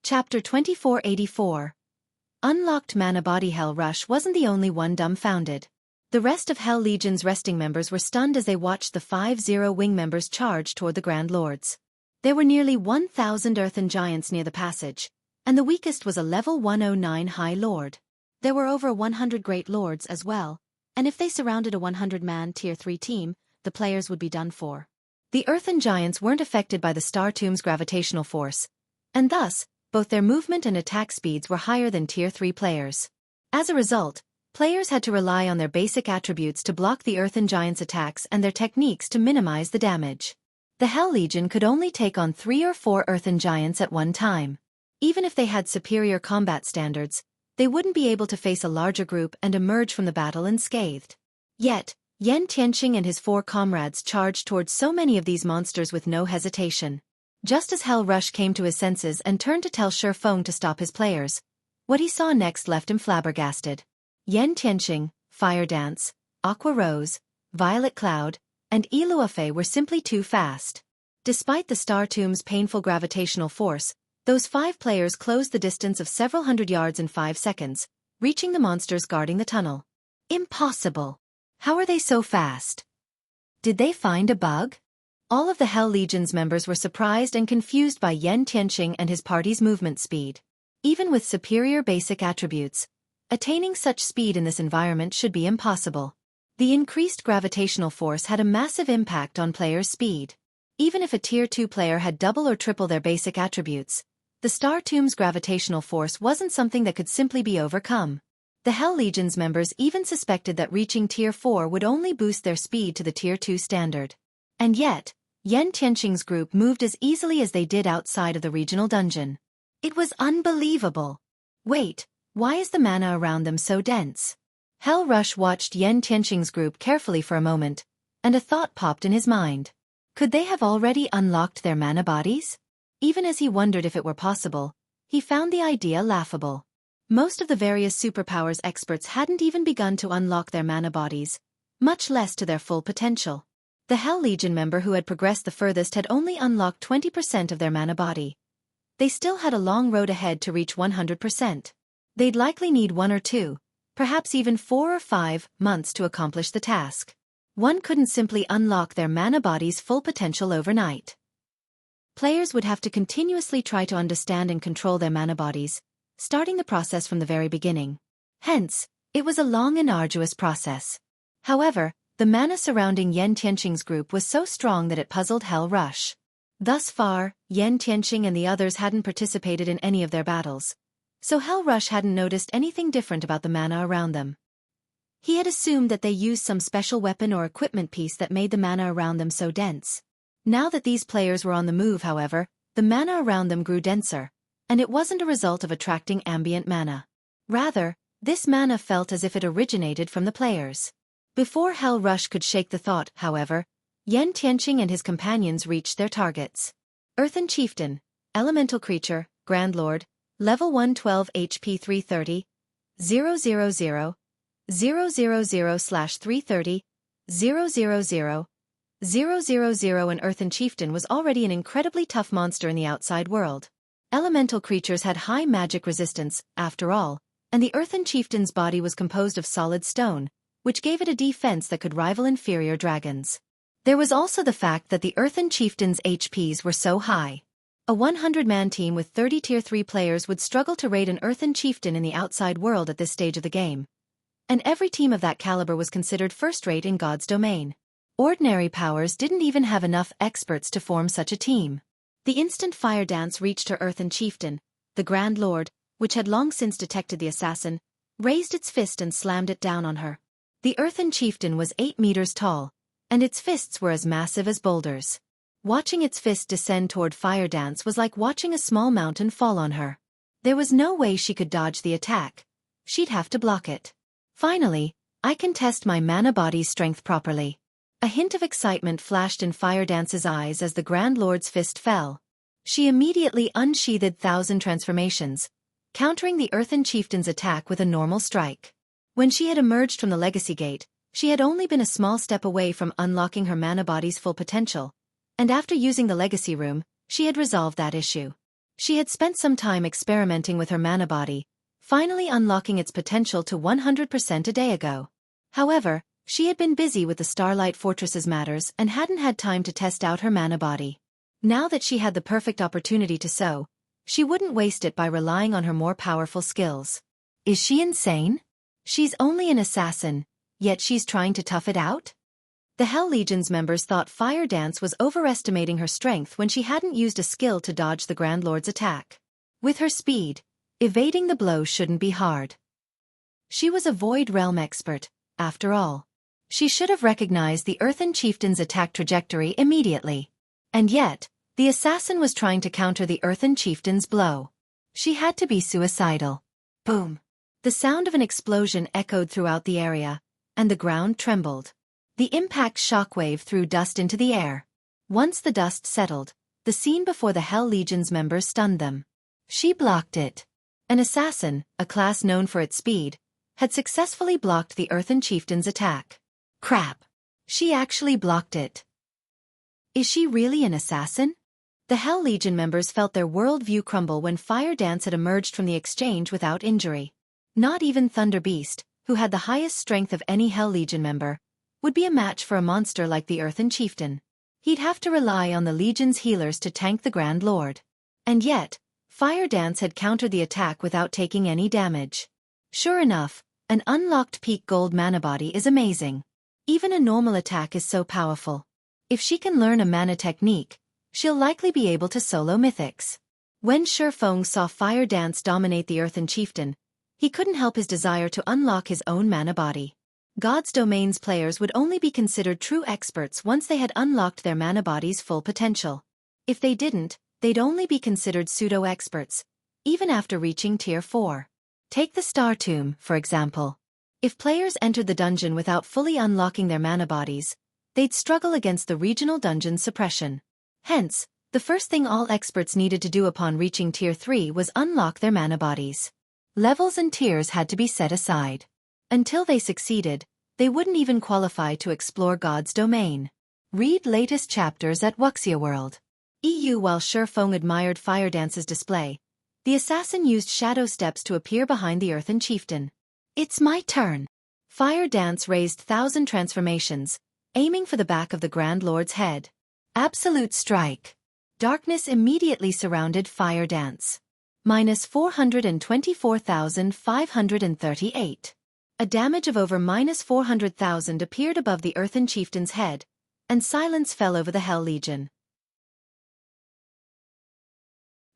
Chapter 2484. Unlocked Mana Body. Hell Rush wasn't the only one dumbfounded. The rest of Hell Legion's resting members were stunned as they watched the 5-0 wing members charge toward the Grand Lords. There were nearly 1,000 earthen giants near the passage, and the weakest was a level 109 High Lord. There were over 100 Great Lords as well, and if they surrounded a 100-man Tier 3 team, the players would be done for. The earthen giants weren't affected by the Star Tomb's gravitational force, and thus, both their movement and attack speeds were higher than Tier 3 players. As a result, players had to rely on their basic attributes to block the earthen giants' attacks and their techniques to minimize the damage. The Hell Legion could only take on 3 or 4 earthen giants at one time. Even if they had superior combat standards, they wouldn't be able to face a larger group and emerge from the battle unscathed. Yet, Yan Tianqing and his 4 comrades charged towards so many of these monsters with no hesitation. Just as Hell Rush came to his senses and turned to tell Shi Feng to stop his players, what he saw next left him flabbergasted. Yan Tianqing, Fire Dance, Aqua Rose, Violet Cloud, and Iluafei were simply too fast. Despite the Star Tomb's painful gravitational force, those 5 players closed the distance of several hundred yards in 5 seconds, reaching the monsters guarding the tunnel. Impossible! How are they so fast? Did they find a bug? All of the Hell Legion's members were surprised and confused by Yan Tianqing and his party's movement speed. Even with superior basic attributes, attaining such speed in this environment should be impossible. The increased gravitational force had a massive impact on players' speed. Even if a Tier 2 player had double or triple their basic attributes, the Star Tomb's gravitational force wasn't something that could simply be overcome. The Hell Legion's members even suspected that reaching Tier 4 would only boost their speed to the Tier 2 standard. And yet, Yan Tianqing's group moved as easily as they did outside of the regional dungeon. It was unbelievable. Wait, why is the mana around them so dense? Hell Rush watched Yan Tianqing's group carefully for a moment, and a thought popped in his mind. Could they have already unlocked their mana bodies? Even as he wondered if it were possible, he found the idea laughable. Most of the various superpowers experts hadn't even begun to unlock their mana bodies, much less to their full potential. The Hell Legion member who had progressed the furthest had only unlocked 20% of their mana body. They still had a long road ahead to reach 100%. They'd likely need 1 or 2, perhaps even 4 or 5 months to accomplish the task. One couldn't simply unlock their mana body's full potential overnight. Players would have to continuously try to understand and control their mana bodies, starting the process from the very beginning. Hence, it was a long and arduous process. However, the mana surrounding Yan Tianqing's group was so strong that it puzzled Hell Rush. Thus far, Yan Tianqing and the others hadn't participated in any of their battles, so Hell Rush hadn't noticed anything different about the mana around them. He had assumed that they used some special weapon or equipment piece that made the mana around them so dense. Now that these players were on the move, however, the mana around them grew denser, and it wasn't a result of attracting ambient mana. Rather, this mana felt as if it originated from the players. Before Hell Rush could shake the thought, however, Yan Tianqing and his companions reached their targets. Earthen Chieftain, Elemental Creature, Grand Lord, Level 112 HP 330, 000, 000/330, 000, 000. An Earthen Chieftain was already an incredibly tough monster in the outside world. Elemental creatures had high magic resistance, after all, and the Earthen Chieftain's body was composed of solid stone, which gave it a defense that could rival inferior dragons. There was also the fact that the Earthen Chieftain's HPs were so high. A 100-man team with 30 Tier 3 players would struggle to raid an Earthen Chieftain in the outside world at this stage of the game. And every team of that caliber was considered first-rate in God's domain. Ordinary powers didn't even have enough experts to form such a team. The instant Fire Dance reached her Earthen Chieftain, the Grand Lord, which had long since detected the assassin, raised its fist and slammed it down on her. The Earthen Chieftain was 8 meters tall, and its fists were as massive as boulders. Watching its fist descend toward Fire Dance was like watching a small mountain fall on her. There was no way she could dodge the attack. She'd have to block it. Finally, I can test my mana body's strength properly. A hint of excitement flashed in Fire Dance's eyes as the Grand Lord's fist fell. She immediately unsheathed 1,000 transformations, countering the Earthen Chieftain's attack with a normal strike. When she had emerged from the Legacy Gate, she had only been a small step away from unlocking her mana body's full potential, and after using the Legacy Room, she had resolved that issue. She had spent some time experimenting with her mana body, finally unlocking its potential to 100% a day ago. However, she had been busy with the Starlight Fortress's matters and hadn't had time to test out her mana body. Now that she had the perfect opportunity to so, she wouldn't waste it by relying on her more powerful skills. Is she insane? She's only an assassin, yet she's trying to tough it out? The Hell Legion's members thought Fire Dance was overestimating her strength when she hadn't used a skill to dodge the Grand Lord's attack. With her speed, evading the blow shouldn't be hard. She was a Void Realm expert, after all. She should have recognized the Earthen Chieftain's attack trajectory immediately. And yet, the assassin was trying to counter the Earthen Chieftain's blow. She had to be suicidal. Boom! The sound of an explosion echoed throughout the area, and the ground trembled. The impact shockwave threw dust into the air. Once the dust settled, the scene before the Hell Legion's members stunned them. She blocked it. An assassin, a class known for its speed, had successfully blocked the Earthen Chieftain's attack. Crap! She actually blocked it. Is she really an assassin? The Hell Legion members felt their worldview crumble when Fire Dance had emerged from the exchange without injury. Not even Thunder Beast, who had the highest strength of any Hell Legion member, would be a match for a monster like the Earthen Chieftain. He'd have to rely on the Legion's healers to tank the Grand Lord. And yet, Fire Dance had countered the attack without taking any damage. Sure enough, an unlocked peak gold mana body is amazing. Even a normal attack is so powerful. If she can learn a mana technique, she'll likely be able to solo mythics. When Xueqi saw Fire Dance dominate the Earthen Chieftain, he couldn't help his desire to unlock his own mana body. God's Domain's players would only be considered true experts once they had unlocked their mana body's full potential. If they didn't, they'd only be considered pseudo-experts, even after reaching Tier 4. Take the Star Tomb, for example. If players entered the dungeon without fully unlocking their mana bodies, they'd struggle against the regional dungeon suppression. Hence, the first thing all experts needed to do upon reaching Tier 3 was unlock their mana bodies. Levels and tiers had to be set aside. Until they succeeded, they wouldn't even qualify to explore God's domain. Read latest chapters at Wuxia World. EU. While Xueqi admired Fire Dance's display, the assassin used shadow steps to appear behind the Earthen Chieftain. It's my turn. Fire Dance raised 1,000 transformations, aiming for the back of the Grand Lord's head. Absolute strike. Darkness immediately surrounded Fire Dance. Minus 424,538. A damage of over minus 400,000 appeared above the Earthen Chieftain's head, and silence fell over the Hell Legion.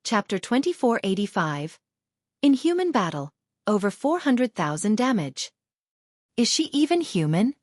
Chapter 2485. In Human Battle, over 400,000 damage. Is she even human?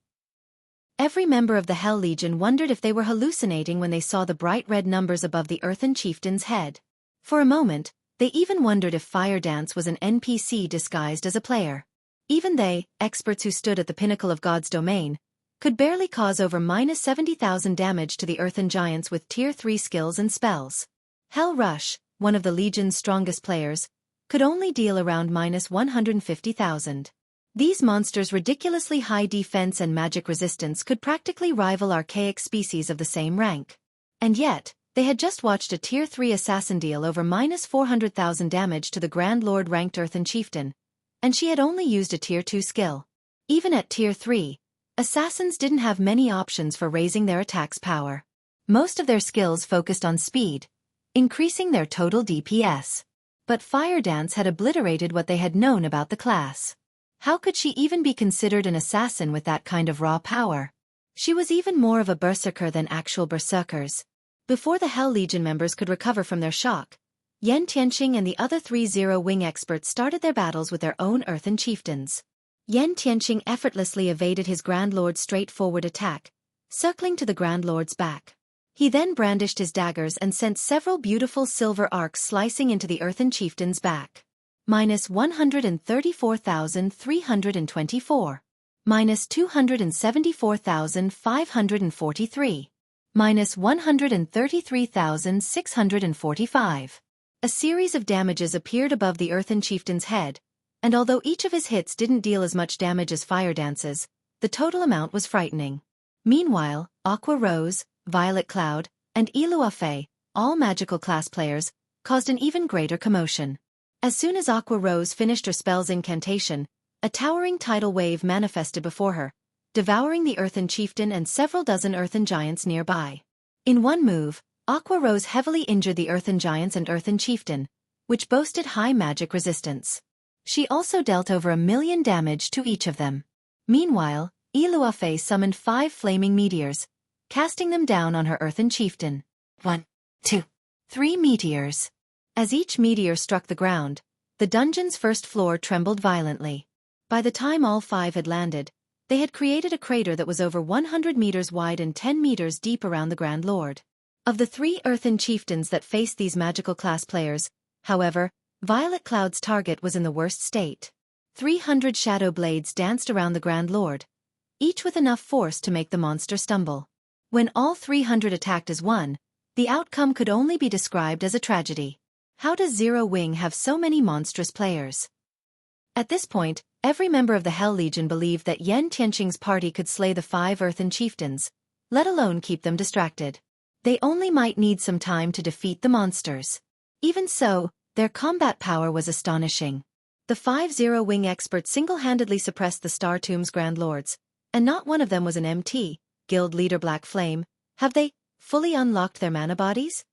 Every member of the Hell Legion wondered if they were hallucinating when they saw the bright red numbers above the Earthen Chieftain's head. For a moment, they even wondered if Fire Dance was an NPC disguised as a player. Even they, experts who stood at the pinnacle of God's domain, could barely cause over minus 70,000 damage to the Earthen Giants with Tier 3 skills and spells. Hell Rush, one of the Legion's strongest players, could only deal around minus 150,000. These monsters' ridiculously high defense and magic resistance could practically rival archaic species of the same rank. And yet, they had just watched a Tier 3 assassin deal over minus 400,000 damage to the Grand Lord ranked Earthen Chieftain, and she had only used a Tier 2 skill. Even at Tier 3, assassins didn't have many options for raising their attack's power. Most of their skills focused on speed, increasing their total DPS. But Fire Dance had obliterated what they had known about the class. How could she even be considered an assassin with that kind of raw power? She was even more of a berserker than actual berserkers. Before the Hell Legion members could recover from their shock, Yan Tianqing and the other 3-0 wing experts started their battles with their own Earthen Chieftains. Yan Tianqing effortlessly evaded his Grand Lord's straightforward attack, circling to the Grand Lord's back. He then brandished his daggers and sent several beautiful silver arcs slicing into the Earthen Chieftain's back. Minus 134,324. Minus 274,543. Minus 133,645. A series of damages appeared above the Earthen Chieftain's head, and although each of his hits didn't deal as much damage as Fire Dance's, the total amount was frightening. Meanwhile, Aqua Rose, Violet Cloud, and Iluafe, all magical class players, caused an even greater commotion. As soon as Aqua Rose finished her spell's incantation, a towering tidal wave manifested before her, devouring the Earthen Chieftain and several dozen Earthen Giants nearby. In one move, Aqua Rose heavily injured the Earthen Giants and Earthen Chieftain, which boasted high magic resistance. She also dealt over 1,000,000 damage to each of them. Meanwhile, Iluafe summoned 5 flaming meteors, casting them down on her Earthen Chieftain. 1, 2, 3 meteors. As each meteor struck the ground, the dungeon's first floor trembled violently. By the time all 5 had landed, they had created a crater that was over 100 meters wide and 10 meters deep around the Grand Lord. Of the 3 Earthen Chieftains that faced these magical class players, however, Violet Cloud's target was in the worst state. 300 shadow blades danced around the Grand Lord, each with enough force to make the monster stumble. When all 300 attacked as one, the outcome could only be described as a tragedy. How does Zero Wing have so many monstrous players? At this point, every member of the Hell Legion believed that Yan Tianqing's party could slay the 5 Earthen Chieftains, let alone keep them distracted. They only might need some time to defeat the monsters. Even so, their combat power was astonishing. The 5 Zero Wing experts single-handedly suppressed the Star Tomb's Grand Lords, and not one of them was an MT, Guild Leader Black Flame. Have they fully unlocked their mana bodies?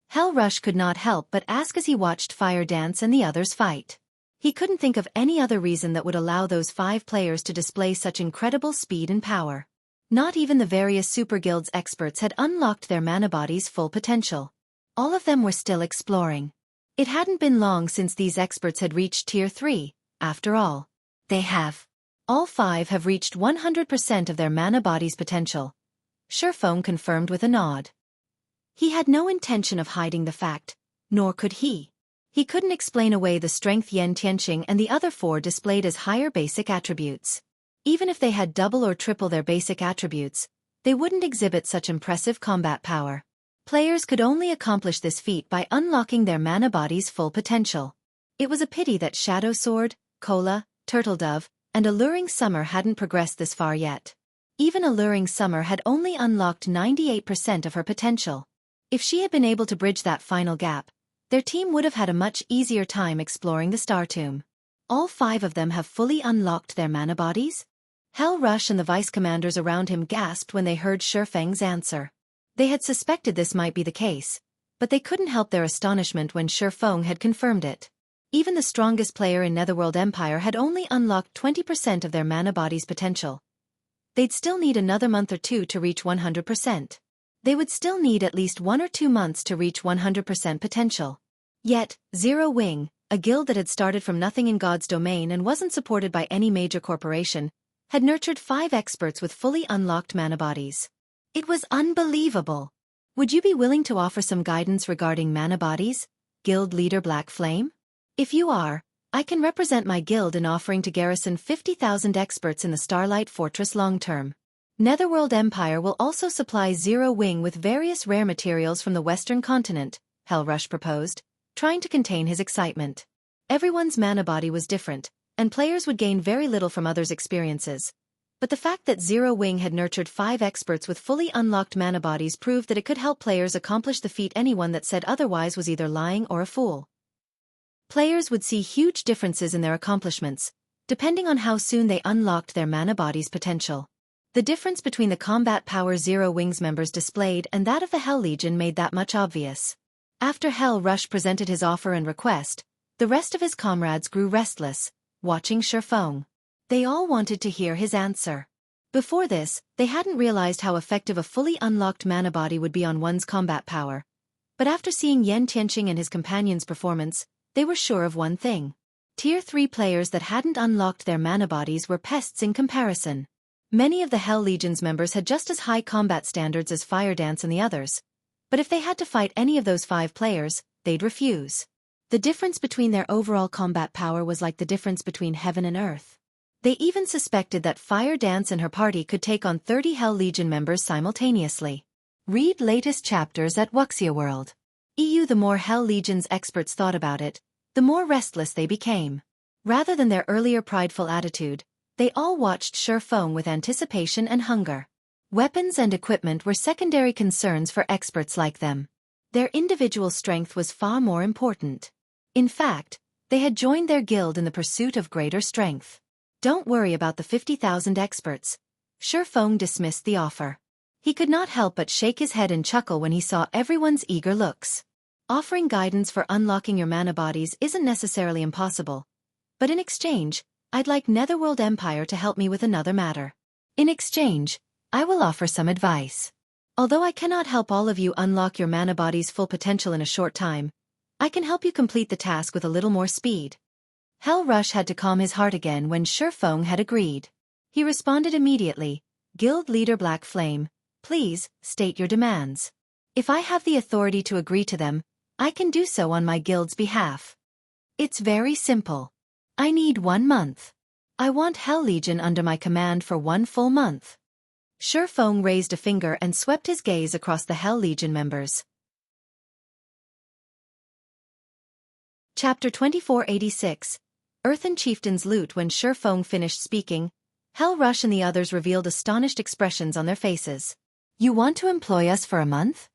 Hell Rush could not help but ask as he watched Fire Dance and the others fight. He couldn't think of any other reason that would allow those 5 players to display such incredible speed and power. Not even the various Super Guilds experts had unlocked their mana bodies' full potential. All of them were still exploring. It hadn't been long since these experts had reached Tier 3, after all. They have. All 5 have reached 100% of their mana body's potential. Xueqi confirmed with a nod. He had no intention of hiding the fact, nor could he. He couldn't explain away the strength Yan Tianqing and the other 4 displayed as higher basic attributes. Even if they had double or triple their basic attributes, they wouldn't exhibit such impressive combat power. Players could only accomplish this feat by unlocking their mana body's full potential. It was a pity that Shadow Sword, Cola, Turtle Dove, and Alluring Summer hadn't progressed this far yet. Even Alluring Summer had only unlocked 98% of her potential. If she had been able to bridge that final gap, their team would have had a much easier time exploring the Star Tomb. All 5 of them have fully unlocked their mana bodies? Hell Rush and the vice commanders around him gasped when they heard Xueqi's answer. They had suspected this might be the case, but they couldn't help their astonishment when Xueqi had confirmed it. Even the strongest player in Netherworld Empire had only unlocked 20% of their mana body's potential. They'd still need another month or 2 to reach 100%. They would still need at least 1 or 2 months to reach 100% potential. Yet, Zero Wing, a guild that had started from nothing in God's domain and wasn't supported by any major corporation, had nurtured 5 experts with fully unlocked mana bodies. It was unbelievable. Would you be willing to offer some guidance regarding mana bodies, Guild Leader Black Flame? If you are, I can represent my guild in offering to garrison 50,000 experts in the Starlight Fortress long-term. Netherworld Empire will also supply Zero Wing with various rare materials from the Western continent, Hellrush proposed, trying to contain his excitement. Everyone's mana body was different, and players would gain very little from others' experiences. But the fact that Zero Wing had nurtured 5 experts with fully unlocked mana bodies proved that it could help players accomplish the feat. Anyone that said otherwise was either lying or a fool. Players would see huge differences in their accomplishments, depending on how soon they unlocked their mana body's potential. The difference between the combat power Zero Wing's members displayed and that of the Hell Legion made that much obvious. After Hell Rush presented his offer and request, the rest of his comrades grew restless, watching Xueqi. They all wanted to hear his answer. Before this, they hadn't realized how effective a fully unlocked mana body would be on one's combat power. But after seeing Yan Tianqing and his companions' performance, they were sure of one thing. Tier 3 players that hadn't unlocked their mana bodies were pests in comparison. Many of the Hell Legion's members had just as high combat standards as Fire Dance and the others. But if they had to fight any of those 5 players, they'd refuse. The difference between their overall combat power was like the difference between heaven and earth. They even suspected that Fire Dance and her party could take on 30 Hell Legion members simultaneously. Read latest chapters at Xueqi World. The more Hell Legion's experts thought about it, the more restless they became. Rather than their earlier prideful attitude, they all watched Xueqi with anticipation and hunger. Weapons and equipment were secondary concerns for experts like them. Their individual strength was far more important. In fact, they had joined their guild in the pursuit of greater strength. Don't worry about the 50,000 experts. Xueqi dismissed the offer. He could not help but shake his head and chuckle when he saw everyone's eager looks. Offering guidance for unlocking your mana bodies isn't necessarily impossible. But in exchange, I'd like Netherworld Empire to help me with another matter. In exchange, I will offer some advice. Although I cannot help all of you unlock your mana body's full potential in a short time, I can help you complete the task with a little more speed. Hell Rush had to calm his heart again when Xueqi had agreed. He responded immediately, Guild Leader Black Flame, please, state your demands. If I have the authority to agree to them, I can do so on my guild's behalf. It's very simple. I need 1 month. I want Hell Legion under my command for 1 full month. Xueqi raised a finger and swept his gaze across the Hell Legion members. Chapter 2486. Earthen Chieftains Loot. When Xueqi finished speaking, Hell Rush and the others revealed astonished expressions on their faces. You want to employ us for a month?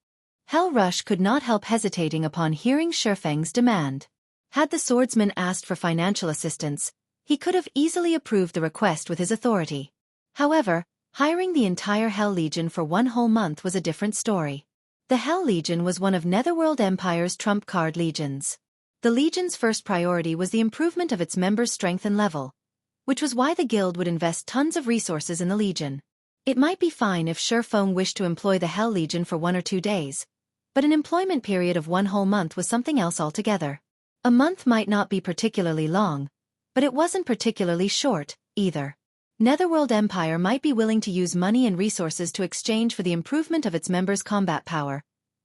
Hell Rush could not help hesitating upon hearing Xueqi's demand. Had the swordsman asked for financial assistance, he could have easily approved the request with his authority. However, hiring the entire Hell Legion for 1 whole month was a different story. The Hell Legion was one of Netherworld Empire's trump card legions. The Legion's first priority was the improvement of its members' strength and level, which was why the guild would invest tons of resources in the Legion. It might be fine if Xueqi wished to employ the Hell Legion for 1 or 2 days, but an employment period of 1 whole month was something else altogether. A month might not be particularly long, but it wasn't particularly short, either. Netherworld Empire might be willing to use money and resources to exchange for the improvement of its members' combat power,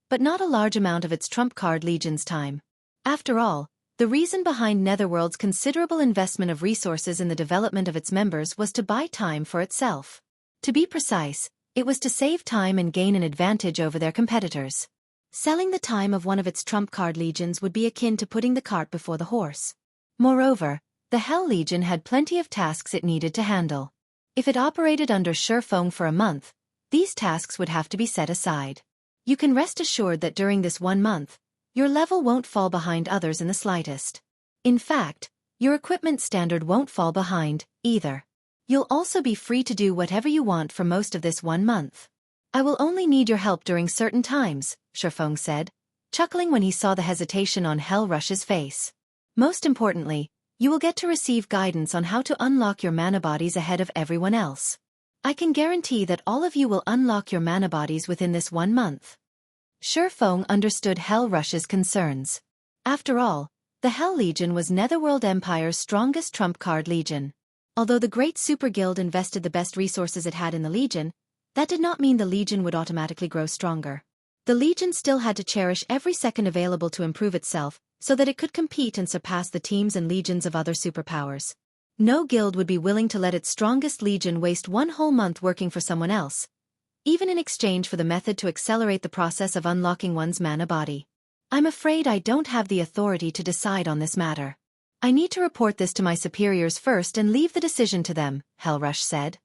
but not a large amount of its trump card legion's time. After all, the reason behind Netherworld's considerable investment of resources in the development of its members was to buy time for itself. To be precise, it was to save time and gain an advantage over their competitors. Selling the time of one of its trump card legions would be akin to putting the cart before the horse. Moreover, the Hell Legion had plenty of tasks it needed to handle. If it operated under Xueqi for a month, these tasks would have to be set aside. You can rest assured that during this 1 month, your level won't fall behind others in the slightest. In fact, your equipment standard won't fall behind, either. You'll also be free to do whatever you want for most of this 1 month. I will only need your help during certain times, Xueqi said, chuckling when he saw the hesitation on Hell Rush's face. Most importantly, you will get to receive guidance on how to unlock your mana bodies ahead of everyone else. I can guarantee that all of you will unlock your mana bodies within this 1 month. Xueqi understood Hell Rush's concerns. After all, the Hell Legion was Netherworld Empire's strongest trump card legion. Although the Great Super Guild invested the best resources it had in the Legion, that did not mean the Legion would automatically grow stronger. The Legion still had to cherish every second available to improve itself, so that it could compete and surpass the teams and legions of other superpowers. No guild would be willing to let its strongest legion waste 1 whole month working for someone else, even in exchange for the method to accelerate the process of unlocking one's mana body. I'm afraid I don't have the authority to decide on this matter. I need to report this to my superiors first and leave the decision to them, Hell Rush said.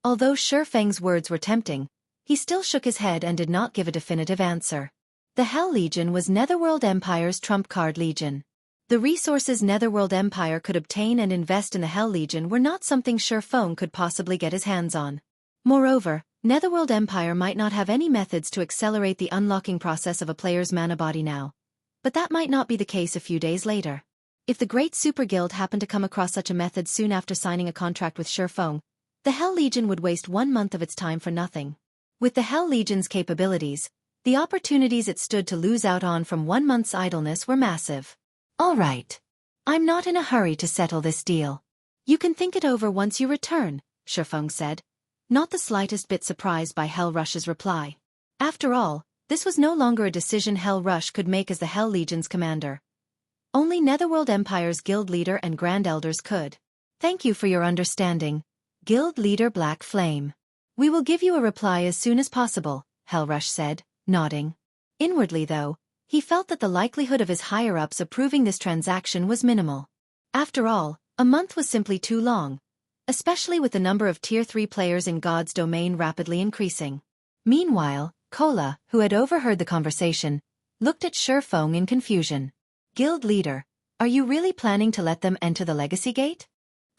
Although Xueqi's words were tempting, he still shook his head and did not give a definitive answer. The Hell Legion was Netherworld Empire's trump card legion. The resources Netherworld Empire could obtain and invest in the Hell Legion were not something Xueqi could possibly get his hands on. Moreover, Netherworld Empire might not have any methods to accelerate the unlocking process of a player's mana body now. But that might not be the case a few days later. If the Great Super Guild happened to come across such a method soon after signing a contract with Xueqi, the Hell Legion would waste 1 month of its time for nothing. With the Hell Legion's capabilities, the opportunities it stood to lose out on from 1 month's idleness were massive. All right. I'm not in a hurry to settle this deal. You can think it over once you return, Xueqi said, not the slightest bit surprised by Hell Rush's reply. After all, this was no longer a decision Hell Rush could make as the Hell Legion's commander. Only Netherworld Empire's guild leader and grand elders could. Thank you for your understanding, Guild Leader Black Flame. We will give you a reply as soon as possible, Hell Rush said, nodding. Inwardly though, he felt that the likelihood of his higher-ups approving this transaction was minimal. After all, a month was simply too long, especially with the number of Tier 3 players in God's domain rapidly increasing. Meanwhile, Kola, who had overheard the conversation, looked at Xueqi in confusion. Guild leader, are you really planning to let them enter the Legacy Gate?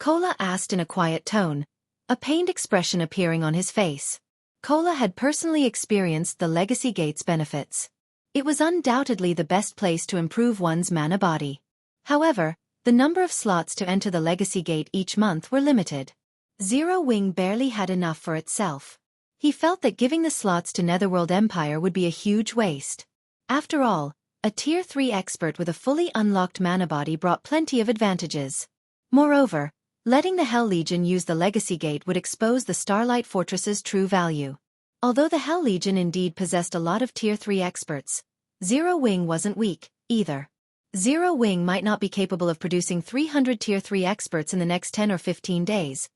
Kola asked in a quiet tone, a pained expression appearing on his face. Kola had personally experienced the Legacy Gate's benefits. It was undoubtedly the best place to improve one's mana body. However, the number of slots to enter the Legacy Gate each month were limited. Zero Wing barely had enough for itself. He felt that giving the slots to Netherworld Empire would be a huge waste. After all, a Tier 3 expert with a fully unlocked mana body brought plenty of advantages. Moreover, letting the Hell Legion use the Legacy Gate would expose the Starlight Fortress's true value. Although the Hell Legion indeed possessed a lot of Tier 3 experts, Zero Wing wasn't weak, either. Zero Wing might not be capable of producing 300 Tier 3 experts in the next 10 or 15 days,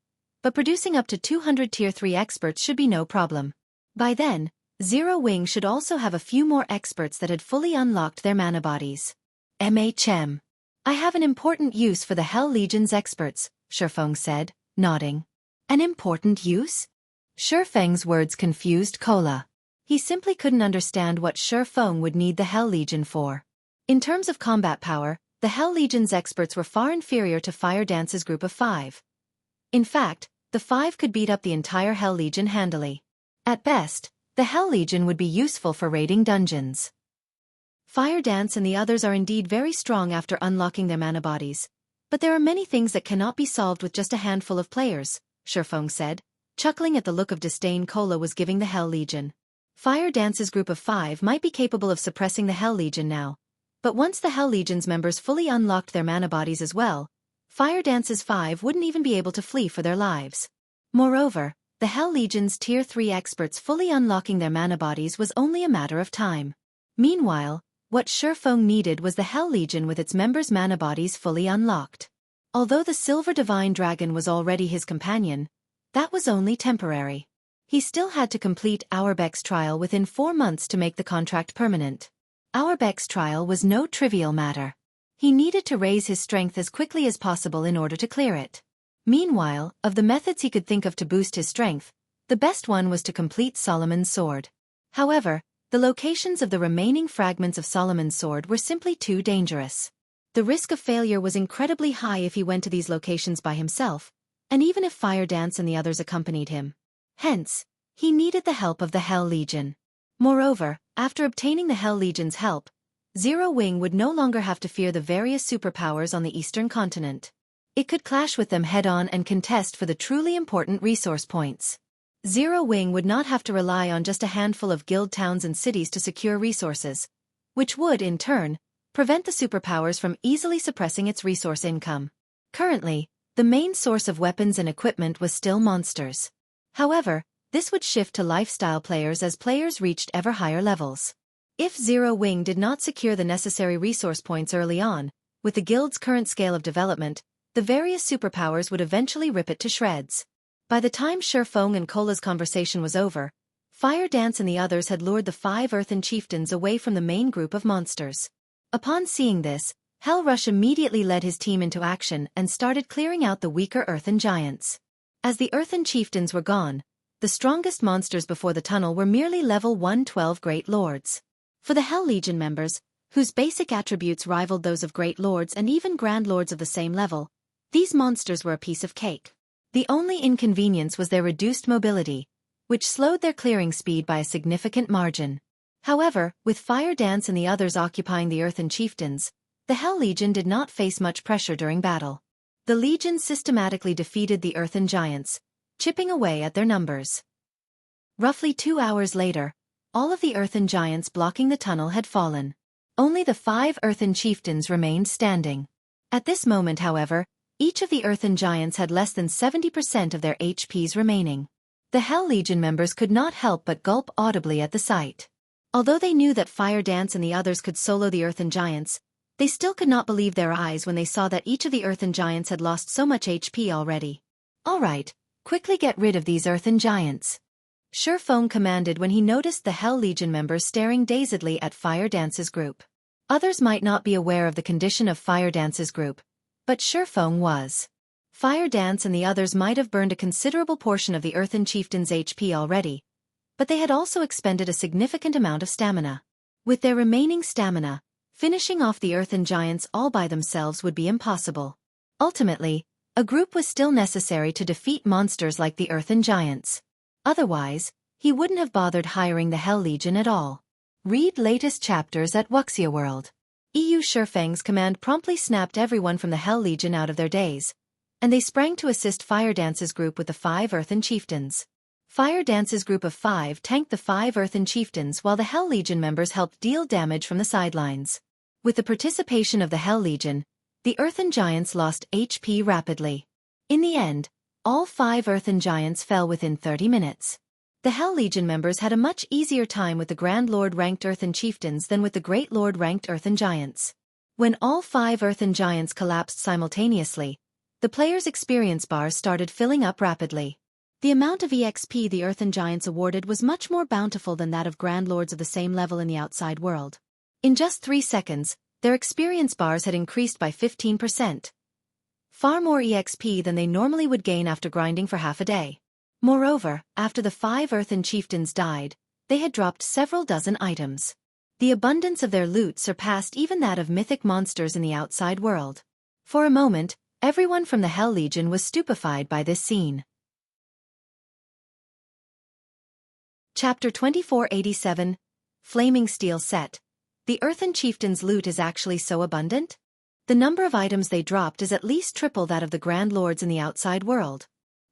but producing up to 200 Tier 3 experts should be no problem. By then, Zero Wing should also have a few more experts that had fully unlocked their mana bodies. I have an important use for the Hell Legion's experts, Xueqi said, nodding. An important use? Xueqi's words confused Kola. He simply couldn't understand what Xueqi would need the Hell Legion for. In terms of combat power, the Hell Legion's experts were far inferior to Fire Dance's group of 5. In fact, the 5 could beat up the entire Hell Legion handily. At best, the Hell Legion would be useful for raiding dungeons. Fire Dance and the others are indeed very strong after unlocking their mana bodies, but there are many things that cannot be solved with just a handful of players, Xueqi said, chuckling at the look of disdain Kola was giving the Hell Legion. Fire Dance's group of 5 might be capable of suppressing the Hell Legion now, but once the Hell Legion's members fully unlocked their mana bodies as well, Fire Dance's 5 wouldn't even be able to flee for their lives. Moreover, the Hell Legion's Tier 3 experts fully unlocking their mana bodies was only a matter of time. Meanwhile, what Xueqi needed was the Hell Legion with its members' mana bodies fully unlocked. Although the Silver Divine Dragon was already his companion, that was only temporary. He still had to complete Auerbach's trial within 4 months to make the contract permanent. Auerbach's trial was no trivial matter. He needed to raise his strength as quickly as possible in order to clear it. Meanwhile, of the methods he could think of to boost his strength, the best one was to complete Solomon's Sword. However, the locations of the remaining fragments of Solomon's Sword were simply too dangerous. The risk of failure was incredibly high if he went to these locations by himself, and even if Fire Dance and the others accompanied him. Hence, he needed the help of the Hell Legion. Moreover, after obtaining the Hell Legion's help, Zero Wing would no longer have to fear the various superpowers on the Eastern continent. It could clash with them head-on and contest for the truly important resource points. Zero Wing would not have to rely on just a handful of guild towns and cities to secure resources, which would, in turn, prevent the superpowers from easily suppressing its resource income. Currently, the main source of weapons and equipment was still monsters. However, this would shift to lifestyle players as players reached ever higher levels. If Zero Wing did not secure the necessary resource points early on, with the guild's current scale of development, the various superpowers would eventually rip it to shreds. By the time Xueqi and Kola's conversation was over, Fire Dance and the others had lured the 5 Earthen Chieftains away from the main group of monsters. Upon seeing this, Hell Rush immediately led his team into action and started clearing out the weaker Earthen Giants. As the Earthen Chieftains were gone, the strongest monsters before the tunnel were merely level 112 Great Lords. For the Hell Legion members, whose basic attributes rivaled those of Great Lords and even Grand Lords of the same level, these monsters were a piece of cake. The only inconvenience was their reduced mobility, which slowed their clearing speed by a significant margin. However, with Fire Dance and the others occupying the Earthen Chieftains, the Hell Legion did not face much pressure during battle. The Legion systematically defeated the Earthen Giants, chipping away at their numbers. Roughly 2 hours later, all of the Earthen Giants blocking the tunnel had fallen. Only the 5 Earthen Chieftains remained standing. At this moment, however, each of the Earthen Giants had less than 70% of their HPs remaining. The Hell Legion members could not help but gulp audibly at the sight. Although they knew that Fire Dance and the others could solo the Earthen Giants, they still could not believe their eyes when they saw that each of the Earthen Giants had lost so much HP already. "Alright, quickly get rid of these Earthen Giants," Xueqi commanded when he noticed the Hell Legion members staring dazedly at Fire Dance's group. Others might not be aware of the condition of Fire Dance's group, but Xueqi was. Fire Dance and the others might have burned a considerable portion of the Earthen Chieftain's HP already, but they had also expended a significant amount of stamina. With their remaining stamina, finishing off the Earthen Giants all by themselves would be impossible. Ultimately, a group was still necessary to defeat monsters like the Earthen Giants. Otherwise, he wouldn't have bothered hiring the Hell Legion at all. Read latest chapters at Wuxia World. Xueqi's command promptly snapped everyone from the Hell Legion out of their daze, and they sprang to assist Fire Dance's group with the 5 Earthen Chieftains. Fire Dance's group of 5 tanked the 5 Earthen Chieftains while the Hell Legion members helped deal damage from the sidelines. With the participation of the Hell Legion, the Earthen Giants lost HP rapidly. In the end, all 5 Earthen Giants fell within 30 minutes. The Hell Legion members had a much easier time with the Grand Lord-ranked Earthen Chieftains than with the Great Lord-ranked Earthen Giants. When all 5 Earthen Giants collapsed simultaneously, the players' experience bars started filling up rapidly. The amount of EXP the Earthen Giants awarded was much more bountiful than that of Grand Lords of the same level in the outside world. In just 3 seconds, their experience bars had increased by 15%. Far more EXP than they normally would gain after grinding for half a day. Moreover, after the 5 Earthen Chieftains died, they had dropped several dozen items. The abundance of their loot surpassed even that of mythic monsters in the outside world. For a moment, everyone from the Hell Legion was stupefied by this scene. Chapter 2487, Flaming Steel Set. The Earthen Chieftains' loot is actually so abundant? The number of items they dropped is at least triple that of the Grand Lords in the outside world.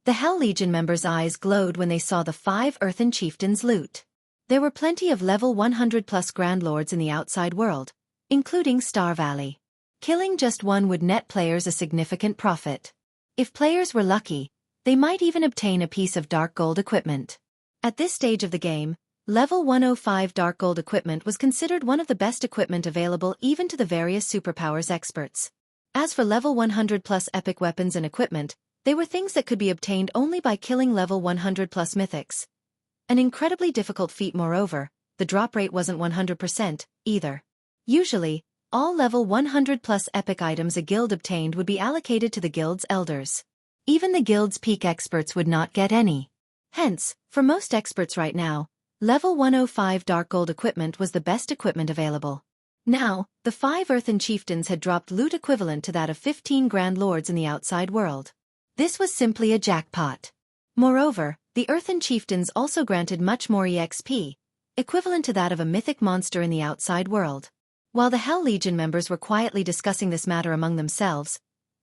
The Hell Legion members' eyes glowed when they saw the 5 Earthen Chieftains' loot. There were plenty of level 100+ Grand Lords in the outside world, including Star Valley. Killing just one would net players a significant profit. If players were lucky, they might even obtain a piece of dark gold equipment. At this stage of the game, level 105 dark gold equipment was considered one of the best equipment available even to the various superpowers experts. As for level 100+ epic weapons and equipment, they were things that could be obtained only by killing level 100+ mythics. An incredibly difficult feat. Moreover, the drop rate wasn't 100% either. Usually, all level 100+ epic items a guild obtained would be allocated to the guild's elders. Even the guild's peak experts would not get any. Hence, for most experts right now, level 105 dark gold equipment was the best equipment available. Now, the 5 Earthen Chieftains had dropped loot equivalent to that of 15 Grand Lords in the outside world. This was simply a jackpot. Moreover, the Earthen Chieftains also granted much more EXP, equivalent to that of a mythic monster in the outside world. While the Hell Legion members were quietly discussing this matter among themselves,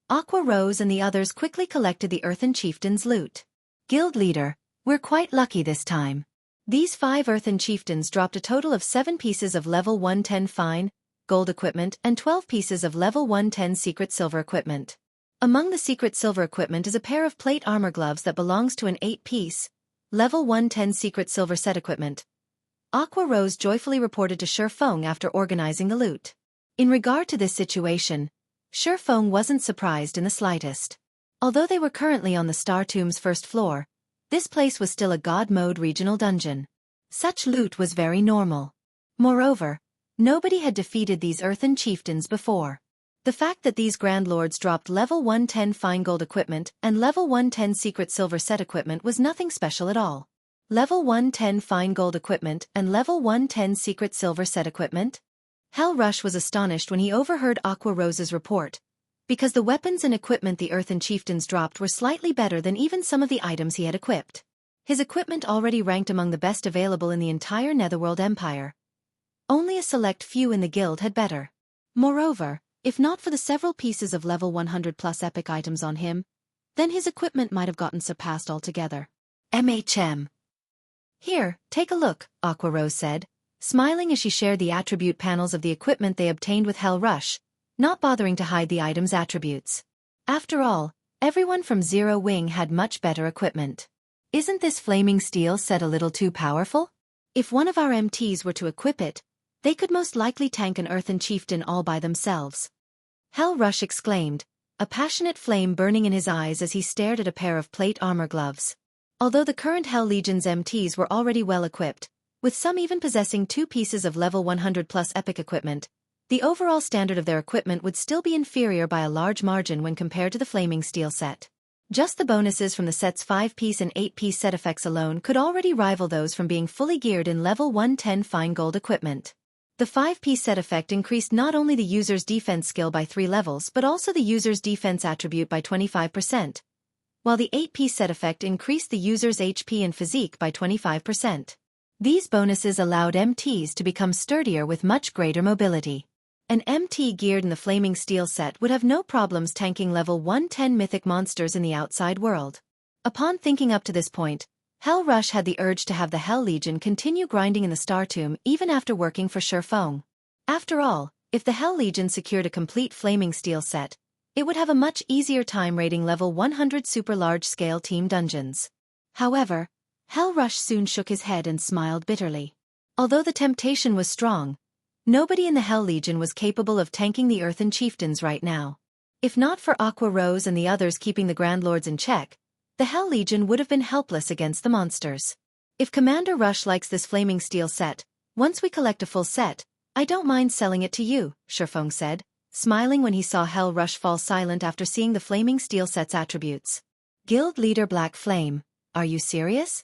Aqua Rose and the others quickly collected the Earthen Chieftains' loot. Guild leader, we're quite lucky this time. These 5 Earthen Chieftains dropped a total of 7 pieces of level 110 fine gold equipment and 12 pieces of level 110 secret silver equipment. Among the secret silver equipment is a pair of plate armor gloves that belongs to an 8-piece, level 110 secret silver set equipment. Aqua Rose joyfully reported to Xueqi after organizing the loot. In regard to this situation, Xueqi wasn't surprised in the slightest. Although they were currently on the Star Tomb's first floor, this place was still a God Mode regional dungeon. Such loot was very normal. Moreover, nobody had defeated these Earthen Chieftains before. The fact that these Grand Lords dropped level 110 fine gold equipment and level 110 secret silver set equipment was nothing special at all. Level 110 fine gold equipment and level 110 secret silver set equipment? Hell Rush was astonished when he overheard Aqua Rose's report, because the weapons and equipment the Earthen Chieftains dropped were slightly better than even some of the items he had equipped. His equipment already ranked among the best available in the entire Netherworld Empire. Only a select few in the guild had better. Moreover, if not for the several pieces of level 100+ epic items on him, then his equipment might have gotten surpassed altogether. MHM. Here, take a look, Aqua Rose said, smiling as she shared the attribute panels of the equipment they obtained with Hell Rush, not bothering to hide the item's attributes. After all, everyone from Zero Wing had much better equipment. Isn't this flaming steel set a little too powerful? If one of our MTs were to equip it, they could most likely tank an Earthen Chieftain all by themselves. Hell Rush exclaimed, a passionate flame burning in his eyes as he stared at a pair of plate armor gloves. Although the current Hell Legion's MTs were already well equipped, with some even possessing 2 pieces of level 100+ epic equipment, the overall standard of their equipment would still be inferior by a large margin when compared to the Flaming Steel set. Just the bonuses from the set's 5-piece and 8-piece set effects alone could already rival those from being fully geared in level 110 fine gold equipment. The 5-piece set effect increased not only the user's defense skill by 3 levels but also the user's defense attribute by 25%, while the 8-piece set effect increased the user's HP and physique by 25%. These bonuses allowed MTs to become sturdier with much greater mobility. An MT geared in the Flaming Steel set would have no problems tanking level 110 mythic monsters in the outside world. Upon thinking up to this point, Hell Rush had the urge to have the Hell Legion continue grinding in the Star Tomb even after working for Xueqi. After all, if the Hell Legion secured a complete Flaming Steel set, it would have a much easier time raiding level 100 super large-scale team dungeons. However, Hell Rush soon shook his head and smiled bitterly. Although the temptation was strong, nobody in the Hell Legion was capable of tanking the Earthen Chieftains right now. If not for Aqua Rose and the others keeping the Grand Lords in check, the Hell Legion would have been helpless against the monsters. If Commander Rush likes this Flaming Steel set, once we collect a full set, I don't mind selling it to you, Xueqi said, smiling when he saw Hell Rush fall silent after seeing the Flaming Steel set's attributes. Guild Leader Black Flame, are you serious?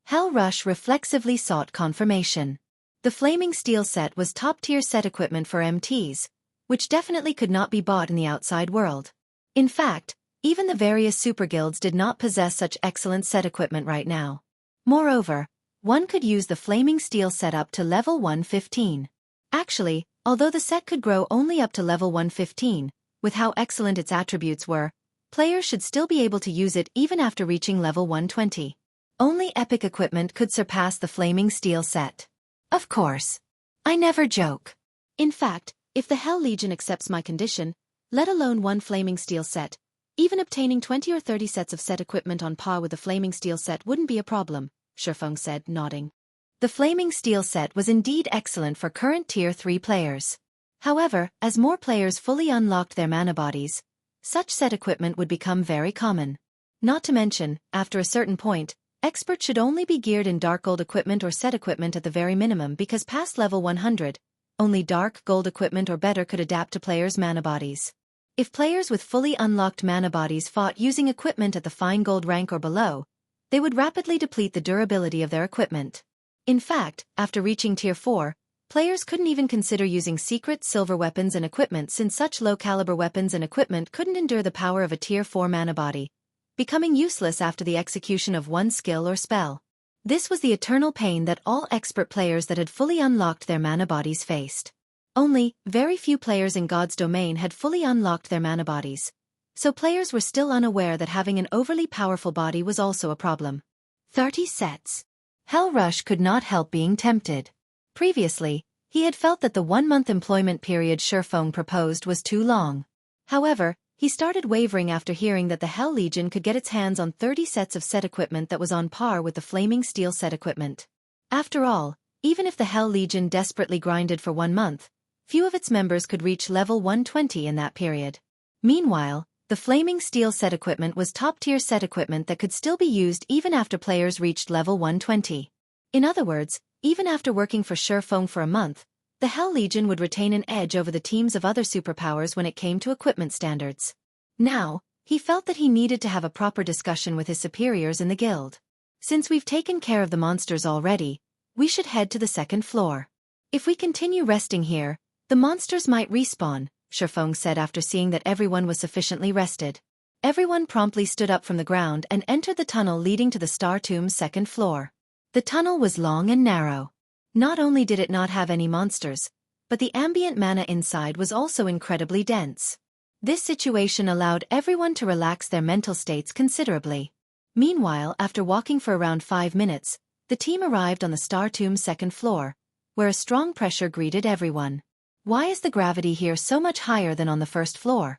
Hell Rush reflexively sought confirmation. The Flaming Steel set was top-tier set equipment for MTs, which definitely could not be bought in the outside world. In fact, even the various super guilds did not possess such excellent set equipment right now. Moreover, one could use the Flaming Steel set up to level 115. Actually, although the set could grow only up to level 115, with how excellent its attributes were, players should still be able to use it even after reaching level 120. Only epic equipment could surpass the Flaming Steel set. Of course. I never joke. In fact, if the Hell Legion accepts my condition, let alone one Flaming Steel set, even obtaining 20 or 30 sets of set equipment on par with the Flaming Steel set wouldn't be a problem, Xueqi said, nodding. The Flaming Steel set was indeed excellent for current Tier 3 players. However, as more players fully unlocked their mana bodies, such set equipment would become very common. Not to mention, after a certain point, experts should only be geared in dark gold equipment or set equipment at the very minimum because past level 100, only dark gold equipment or better could adapt to players' mana bodies. If players with fully unlocked mana bodies fought using equipment at the fine gold rank or below, they would rapidly deplete the durability of their equipment. In fact, after reaching Tier 4, players couldn't even consider using secret silver weapons and equipment since such low-caliber weapons and equipment couldn't endure the power of a Tier 4 mana body, becoming useless after the execution of one skill or spell. This was the eternal pain that all expert players that had fully unlocked their mana bodies faced. Only, very few players in God's domain had fully unlocked their mana bodies, so players were still unaware that having an overly powerful body was also a problem. 30 sets. Hell Rush could not help being tempted. Previously, he had felt that the 1-month employment period Xueqi proposed was too long. However, he started wavering after hearing that the Hell Legion could get its hands on 30 sets of set equipment that was on par with the Flaming Steel set equipment. After all, even if the Hell Legion desperately grinded for 1 month, few of its members could reach level 120 in that period. Meanwhile, the Flaming Steel set equipment was top-tier set equipment that could still be used even after players reached level 120. In other words, even after working for Xueqi for a month, the Hell Legion would retain an edge over the teams of other superpowers when it came to equipment standards. Now, he felt that he needed to have a proper discussion with his superiors in the guild. Since we've taken care of the monsters already, we should head to the second floor. If we continue resting here, the monsters might respawn, Xueqi said after seeing that everyone was sufficiently rested. Everyone promptly stood up from the ground and entered the tunnel leading to the Star Tomb's second floor. The tunnel was long and narrow. Not only did it not have any monsters, but the ambient mana inside was also incredibly dense. This situation allowed everyone to relax their mental states considerably. Meanwhile, after walking for around 5 minutes, the team arrived on the Star Tomb's second floor, where a strong pressure greeted everyone. Why is the gravity here so much higher than on the first floor?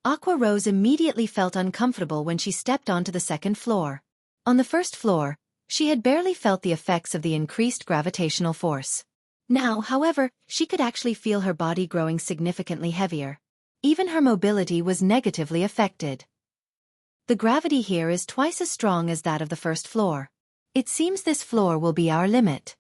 Aqua Rose immediately felt uncomfortable when she stepped onto the second floor. On the first floor, she had barely felt the effects of the increased gravitational force. Now, however, she could actually feel her body growing significantly heavier. Even her mobility was negatively affected. The gravity here is twice as strong as that of the first floor. It seems this floor will be our limit.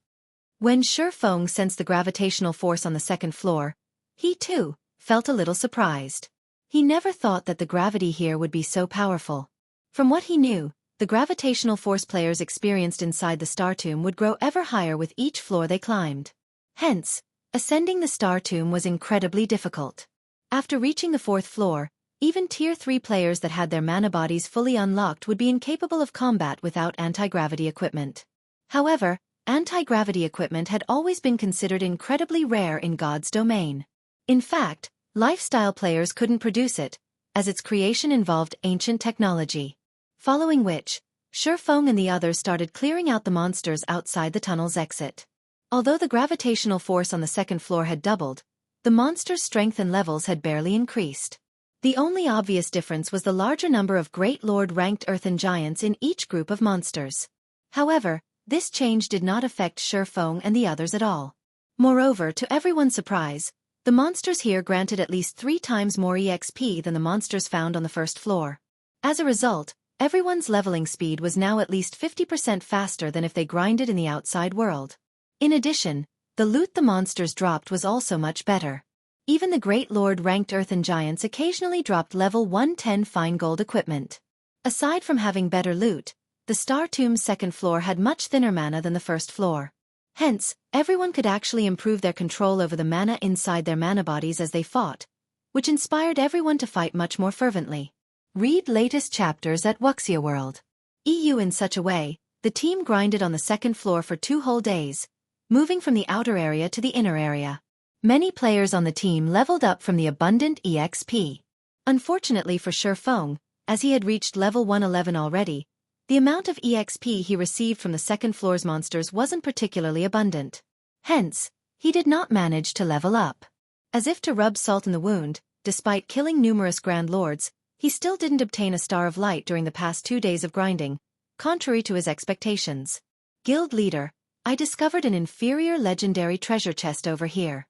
When Xueqi sensed the gravitational force on the second floor, he too felt a little surprised. He never thought that the gravity here would be so powerful. From what he knew, the gravitational force players experienced inside the Star Tomb would grow ever higher with each floor they climbed. Hence, Ascending the star tomb was incredibly difficult. After reaching the 4th floor, even Tier 3 players that had their mana bodies fully unlocked would be incapable of combat without anti-gravity equipment. However, anti-gravity equipment had always been considered incredibly rare in God's domain. In fact, lifestyle players couldn't produce it, as its creation involved ancient technology. Following which, Xueqi and the others started clearing out the monsters outside the tunnel's exit. Although the gravitational force on the 2nd floor had doubled, the monsters' strength and levels had barely increased. The only obvious difference was the larger number of Great Lord-ranked earthen giants in each group of monsters. However, this change did not affect Xueqi and the others at all. Moreover, to everyone's surprise, the monsters here granted at least 3 times more EXP than the monsters found on the 1st floor. As a result, everyone's leveling speed was now at least 50% faster than if they grinded in the outside world. In addition, the loot the monsters dropped was also much better. Even the Great Lord-ranked earthen giants occasionally dropped level 110 fine gold equipment. Aside from having better loot, the Star Tomb's 2nd floor had much thinner mana than the 1st floor. Hence, everyone could actually improve their control over the mana inside their mana bodies as they fought, which inspired everyone to fight much more fervently. Read latest chapters at Xueqi World. EU. In such a way, the team grinded on the 2nd floor for 2 whole days, moving from the outer area to the inner area. Many players on the team leveled up from the abundant EXP. Unfortunately for Xueqi, as he had reached level 111 already, the amount of EXP he received from the 2nd floor's monsters wasn't particularly abundant. Hence, he did not manage to level up. As if to rub salt in the wound, despite killing numerous Grand Lords, he still didn't obtain a Star of Light during the past 2 days of grinding, contrary to his expectations. Guild leader, I discovered an inferior legendary treasure chest over here.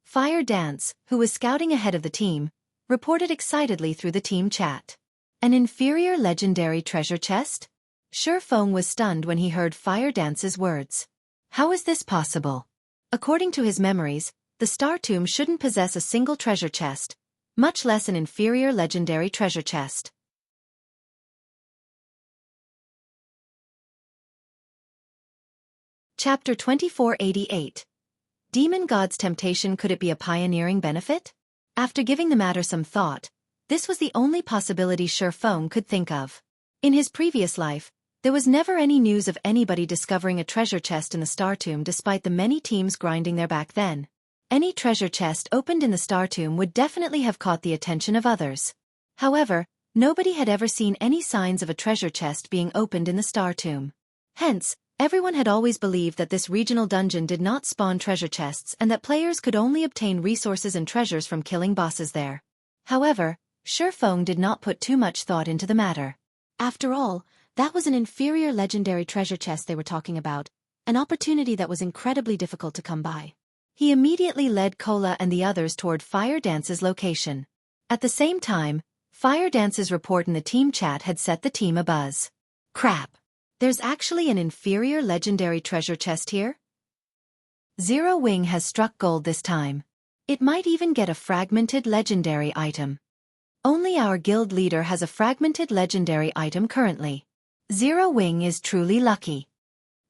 Fire Dance, who was scouting ahead of the team, reported excitedly through the team chat. An inferior legendary treasure chest? Xueqi was stunned when he heard Fire Dance's words. How is this possible? According to his memories, the Star Tomb shouldn't possess a single treasure chest, much less an inferior legendary treasure chest. Chapter 2488. Demon God's Temptation. Could it be a pioneering benefit? After giving the matter some thought, this was the only possibility Xueqi could think of. In his previous life, there was never any news of anybody discovering a treasure chest in the Star Tomb despite the many teams grinding there back then. Any treasure chest opened in the Star Tomb would definitely have caught the attention of others. However, nobody had ever seen any signs of a treasure chest being opened in the Star Tomb. Hence, everyone had always believed that this regional dungeon did not spawn treasure chests and that players could only obtain resources and treasures from killing bosses there. However, Xueqi did not put too much thought into the matter. After all, that was an inferior legendary treasure chest they were talking about, an opportunity that was incredibly difficult to come by. He immediately led Kola and the others toward Fire Dance's location. At the same time, Fire Dance's report in the team chat had set the team abuzz. Crap! There's actually an inferior legendary treasure chest here? Zero Wing has struck gold this time. It might even get a fragmented legendary item. Only our guild leader has a fragmented legendary item currently. Zero Wing is truly lucky.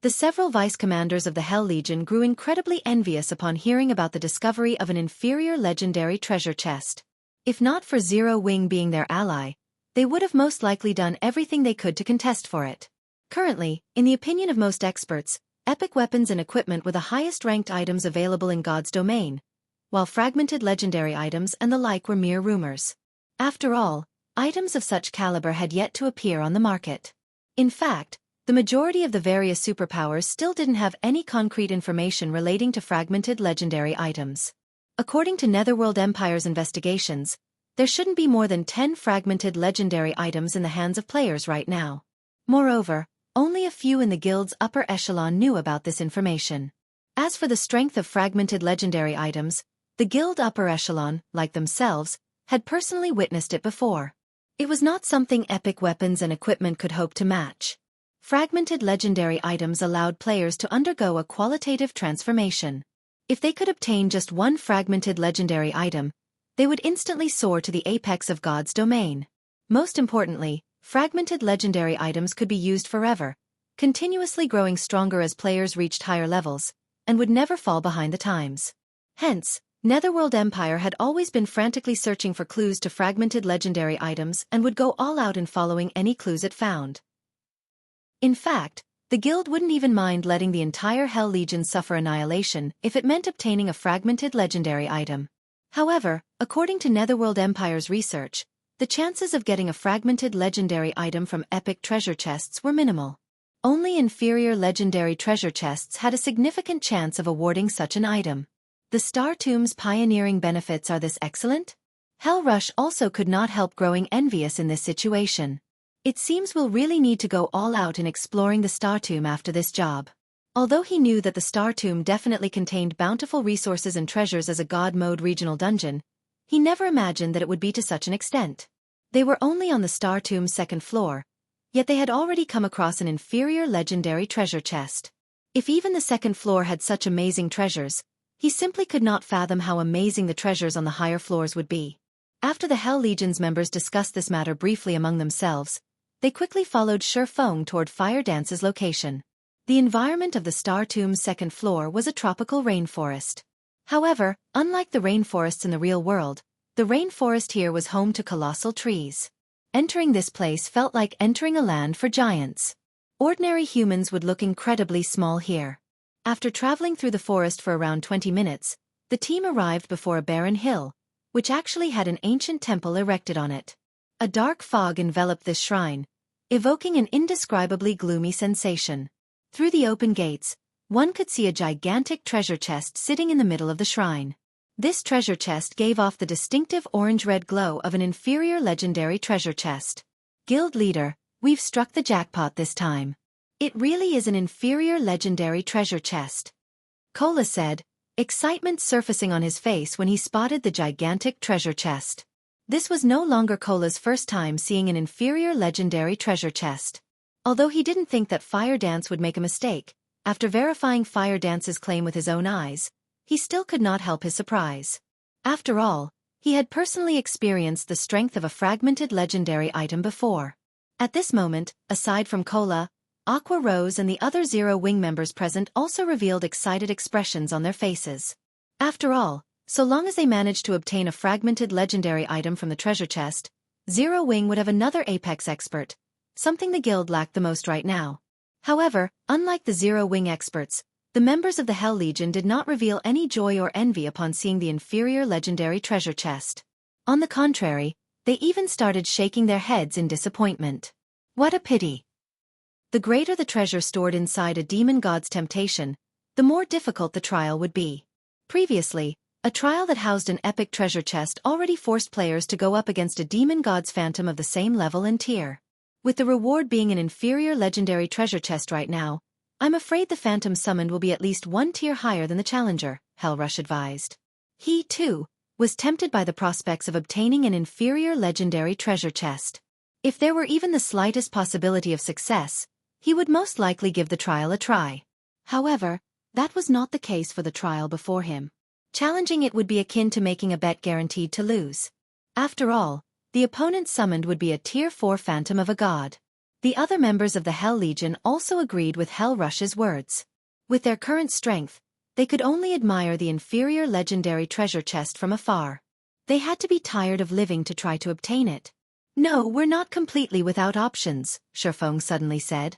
The several vice commanders of the Hell Legion grew incredibly envious upon hearing about the discovery of an inferior legendary treasure chest. If not for Zero Wing being their ally, they would have most likely done everything they could to contest for it. Currently, in the opinion of most experts, epic weapons and equipment were the highest-ranked items available in God's domain, while fragmented legendary items and the like were mere rumors. After all, items of such caliber had yet to appear on the market. In fact, the majority of the various superpowers still didn't have any concrete information relating to fragmented legendary items. According to Netherworld Empire's investigations, there shouldn't be more than 10 fragmented legendary items in the hands of players right now. Moreover, only a few in the guild's upper echelon knew about this information. As for the strength of fragmented legendary items, the guild upper echelon, like themselves, had personally witnessed it before. It was not something epic weapons and equipment could hope to match. Fragmented legendary items allowed players to undergo a qualitative transformation. If they could obtain just one fragmented legendary item, they would instantly soar to the apex of God's domain. Most importantly, fragmented legendary items could be used forever, continuously growing stronger as players reached higher levels, and would never fall behind the times. Hence, Netherworld Empire had always been frantically searching for clues to fragmented legendary items and would go all out in following any clues it found. In fact, the guild wouldn't even mind letting the entire Hell Legion suffer annihilation if it meant obtaining a fragmented legendary item. However, according to Netherworld Empire's research, the chances of getting a fragmented legendary item from epic treasure chests were minimal. Only inferior legendary treasure chests had a significant chance of awarding such an item. The Star Tomb's pioneering benefits are this excellent? Hell Rush also could not help growing envious in this situation. It seems we'll really need to go all out in exploring the Star Tomb after this job. Although he knew that the Star Tomb definitely contained bountiful resources and treasures as a God Mode regional dungeon, he never imagined that it would be to such an extent. They were only on the Star Tomb's second floor, yet they had already come across an inferior legendary treasure chest. If even the second floor had such amazing treasures, he simply could not fathom how amazing the treasures on the higher floors would be. After the Hell Legion's members discussed this matter briefly among themselves, they quickly followed Xueqi toward Fire Dance's location. The environment of the Star Tomb's second floor was a tropical rainforest. However, unlike the rainforests in the real world, the rainforest here was home to colossal trees. Entering this place felt like entering a land for giants. Ordinary humans would look incredibly small here. After traveling through the forest for around 20 minutes, the team arrived before a barren hill, which actually had an ancient temple erected on it. A dark fog enveloped this shrine, evoking an indescribably gloomy sensation. Through the open gates, one could see a gigantic treasure chest sitting in the middle of the shrine. This treasure chest gave off the distinctive orange-red glow of an inferior legendary treasure chest. Guild leader, we've struck the jackpot this time. It really is an inferior legendary treasure chest. Kola said, excitement surfacing on his face when he spotted the gigantic treasure chest. This was no longer Kola's first time seeing an inferior legendary treasure chest. Although he didn't think that Fire Dance would make a mistake, after verifying Fire Dance's claim with his own eyes, he still could not help his surprise. After all, he had personally experienced the strength of a fragmented legendary item before. At this moment, aside from Kola, Aqua Rose and the other Zero Wing members present also revealed excited expressions on their faces. After all, so long as they managed to obtain a fragmented legendary item from the treasure chest, Zero Wing would have another Apex expert, something the guild lacked the most right now. However, unlike the Zero Wing experts, the members of the Hell Legion did not reveal any joy or envy upon seeing the inferior legendary treasure chest. On the contrary, they even started shaking their heads in disappointment. What a pity! The greater the treasure stored inside a demon god's temptation, the more difficult the trial would be. Previously, a trial that housed an epic treasure chest already forced players to go up against a demon god's phantom of the same level and tier. With the reward being an inferior legendary treasure chest right now, I'm afraid the phantom summoned will be at least one tier higher than the challenger, Hellrush advised. He, too, was tempted by the prospects of obtaining an inferior legendary treasure chest. If there were even the slightest possibility of success, he would most likely give the trial a try. However, that was not the case for the trial before him. Challenging it would be akin to making a bet guaranteed to lose. After all, the opponent summoned would be a Tier 4 phantom of a god. The other members of the Hell Legion also agreed with Hellrush's words. With their current strength, they could only admire the inferior legendary treasure chest from afar. They had to be tired of living to try to obtain it. No, we're not completely without options, Xueqi suddenly said.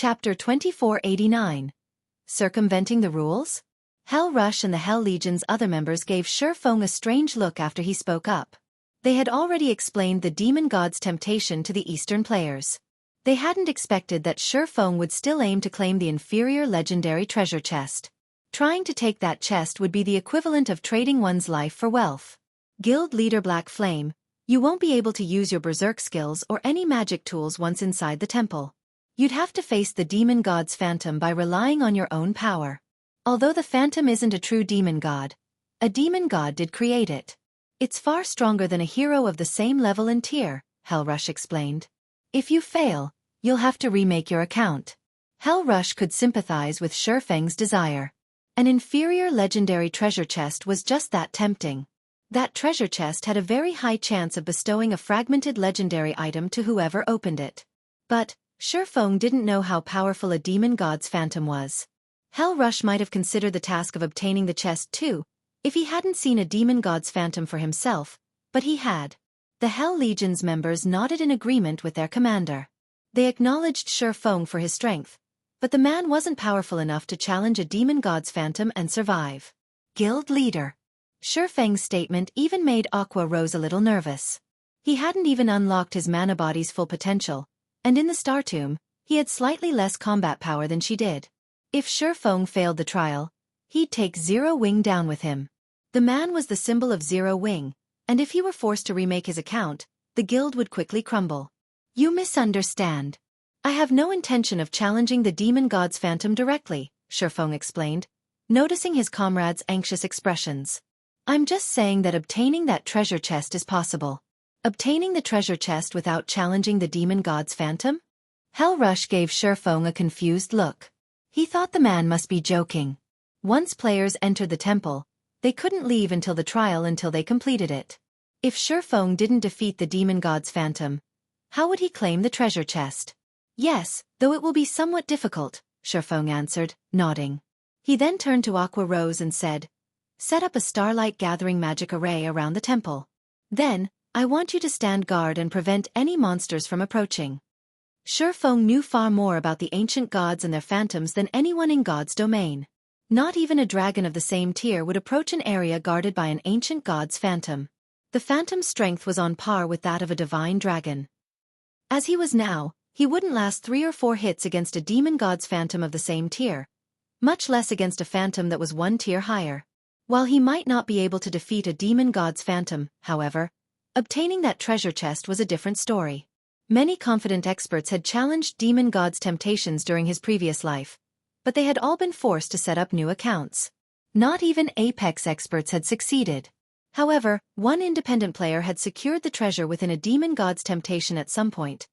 Chapter 2489. Circumventing the Rules? Hellrush and the Hell Legion's other members gave Xueqi a strange look after he spoke up. They had already explained the demon god's temptation to the Eastern players. They hadn't expected that Xueqi would still aim to claim the inferior legendary treasure chest. Trying to take that chest would be the equivalent of trading one's life for wealth. Guild leader Black Flame, you won't be able to use your berserk skills or any magic tools once inside the temple. You'd have to face the demon god's phantom by relying on your own power. Although the phantom isn't a true demon god, a demon god did create it. It's far stronger than a hero of the same level and tier, Hellrush explained. If you fail, you'll have to remake your account. Hellrush could sympathize with Xueqi's desire. An inferior legendary treasure chest was just that tempting. That treasure chest had a very high chance of bestowing a fragmented legendary item to whoever opened it. But, Xueqi didn't know how powerful a demon god's phantom was. Hell Rush might have considered the task of obtaining the chest too, if he hadn't seen a demon god's phantom for himself, but he had. The Hell Legion's members nodded in agreement with their commander. They acknowledged Xueqi for his strength, but the man wasn't powerful enough to challenge a demon god's phantom and survive. Guild leader. Xueqi's statement even made Aqua Rose a little nervous. He hadn't even unlocked his mana body's full potential, and in the Star Tomb, he had slightly less combat power than she did. If Xueqi failed the trial, he'd take Zero Wing down with him. The man was the symbol of Zero Wing, and if he were forced to remake his account, the guild would quickly crumble. You misunderstand. I have no intention of challenging the demon god's phantom directly, Xueqi explained, noticing his comrade's anxious expressions. I'm just saying that obtaining that treasure chest is possible. Obtaining the treasure chest without challenging the demon god's phantom? Hell Rush gave Xueqi a confused look. He thought the man must be joking. Once players entered the temple, they couldn't leave until the trial until they completed it. If Xueqi didn't defeat the demon god's phantom, how would he claim the treasure chest? Yes, though it will be somewhat difficult, Xueqi answered, nodding. He then turned to Aqua Rose and said, set up a starlight gathering magic array around the temple. Then, I want you to stand guard and prevent any monsters from approaching. Xueqi knew far more about the ancient gods and their phantoms than anyone in God's domain. Not even a dragon of the same tier would approach an area guarded by an ancient god's phantom. The phantom's strength was on par with that of a divine dragon. As he was now, he wouldn't last 3 or 4 hits against a demon god's phantom of the same tier, much less against a phantom that was 1 tier higher. While he might not be able to defeat a demon god's phantom, however, obtaining that treasure chest was a different story. Many confident experts had challenged demon god's temptations during his previous life, but they had all been forced to set up new accounts. Not even Apex experts had succeeded. However, one independent player had secured the treasure within a demon god's temptation at some point,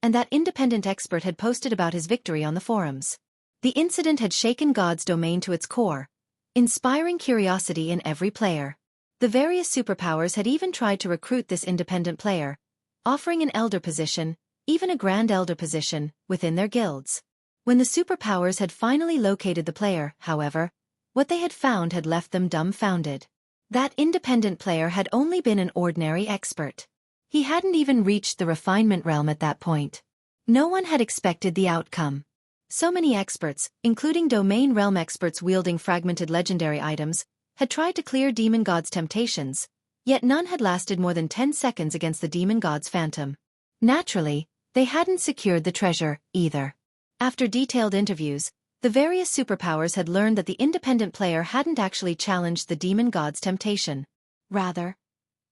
and that independent expert had posted about his victory on the forums. The incident had shaken God's domain to its core, inspiring curiosity in every player. The various superpowers had even tried to recruit this independent player, offering an elder position, even a grand elder position, within their guilds. When the superpowers had finally located the player, however, what they had found had left them dumbfounded. That independent player had only been an ordinary expert. He hadn't even reached the refinement realm at that point. No one had expected the outcome. So many experts, including domain realm experts wielding fragmented legendary items, had tried to clear demon god's temptations, yet none had lasted more than 10 seconds against the demon god's phantom. Naturally, they hadn't secured the treasure, either. After detailed interviews, the various superpowers had learned that the independent player hadn't actually challenged the demon god's temptation. Rather,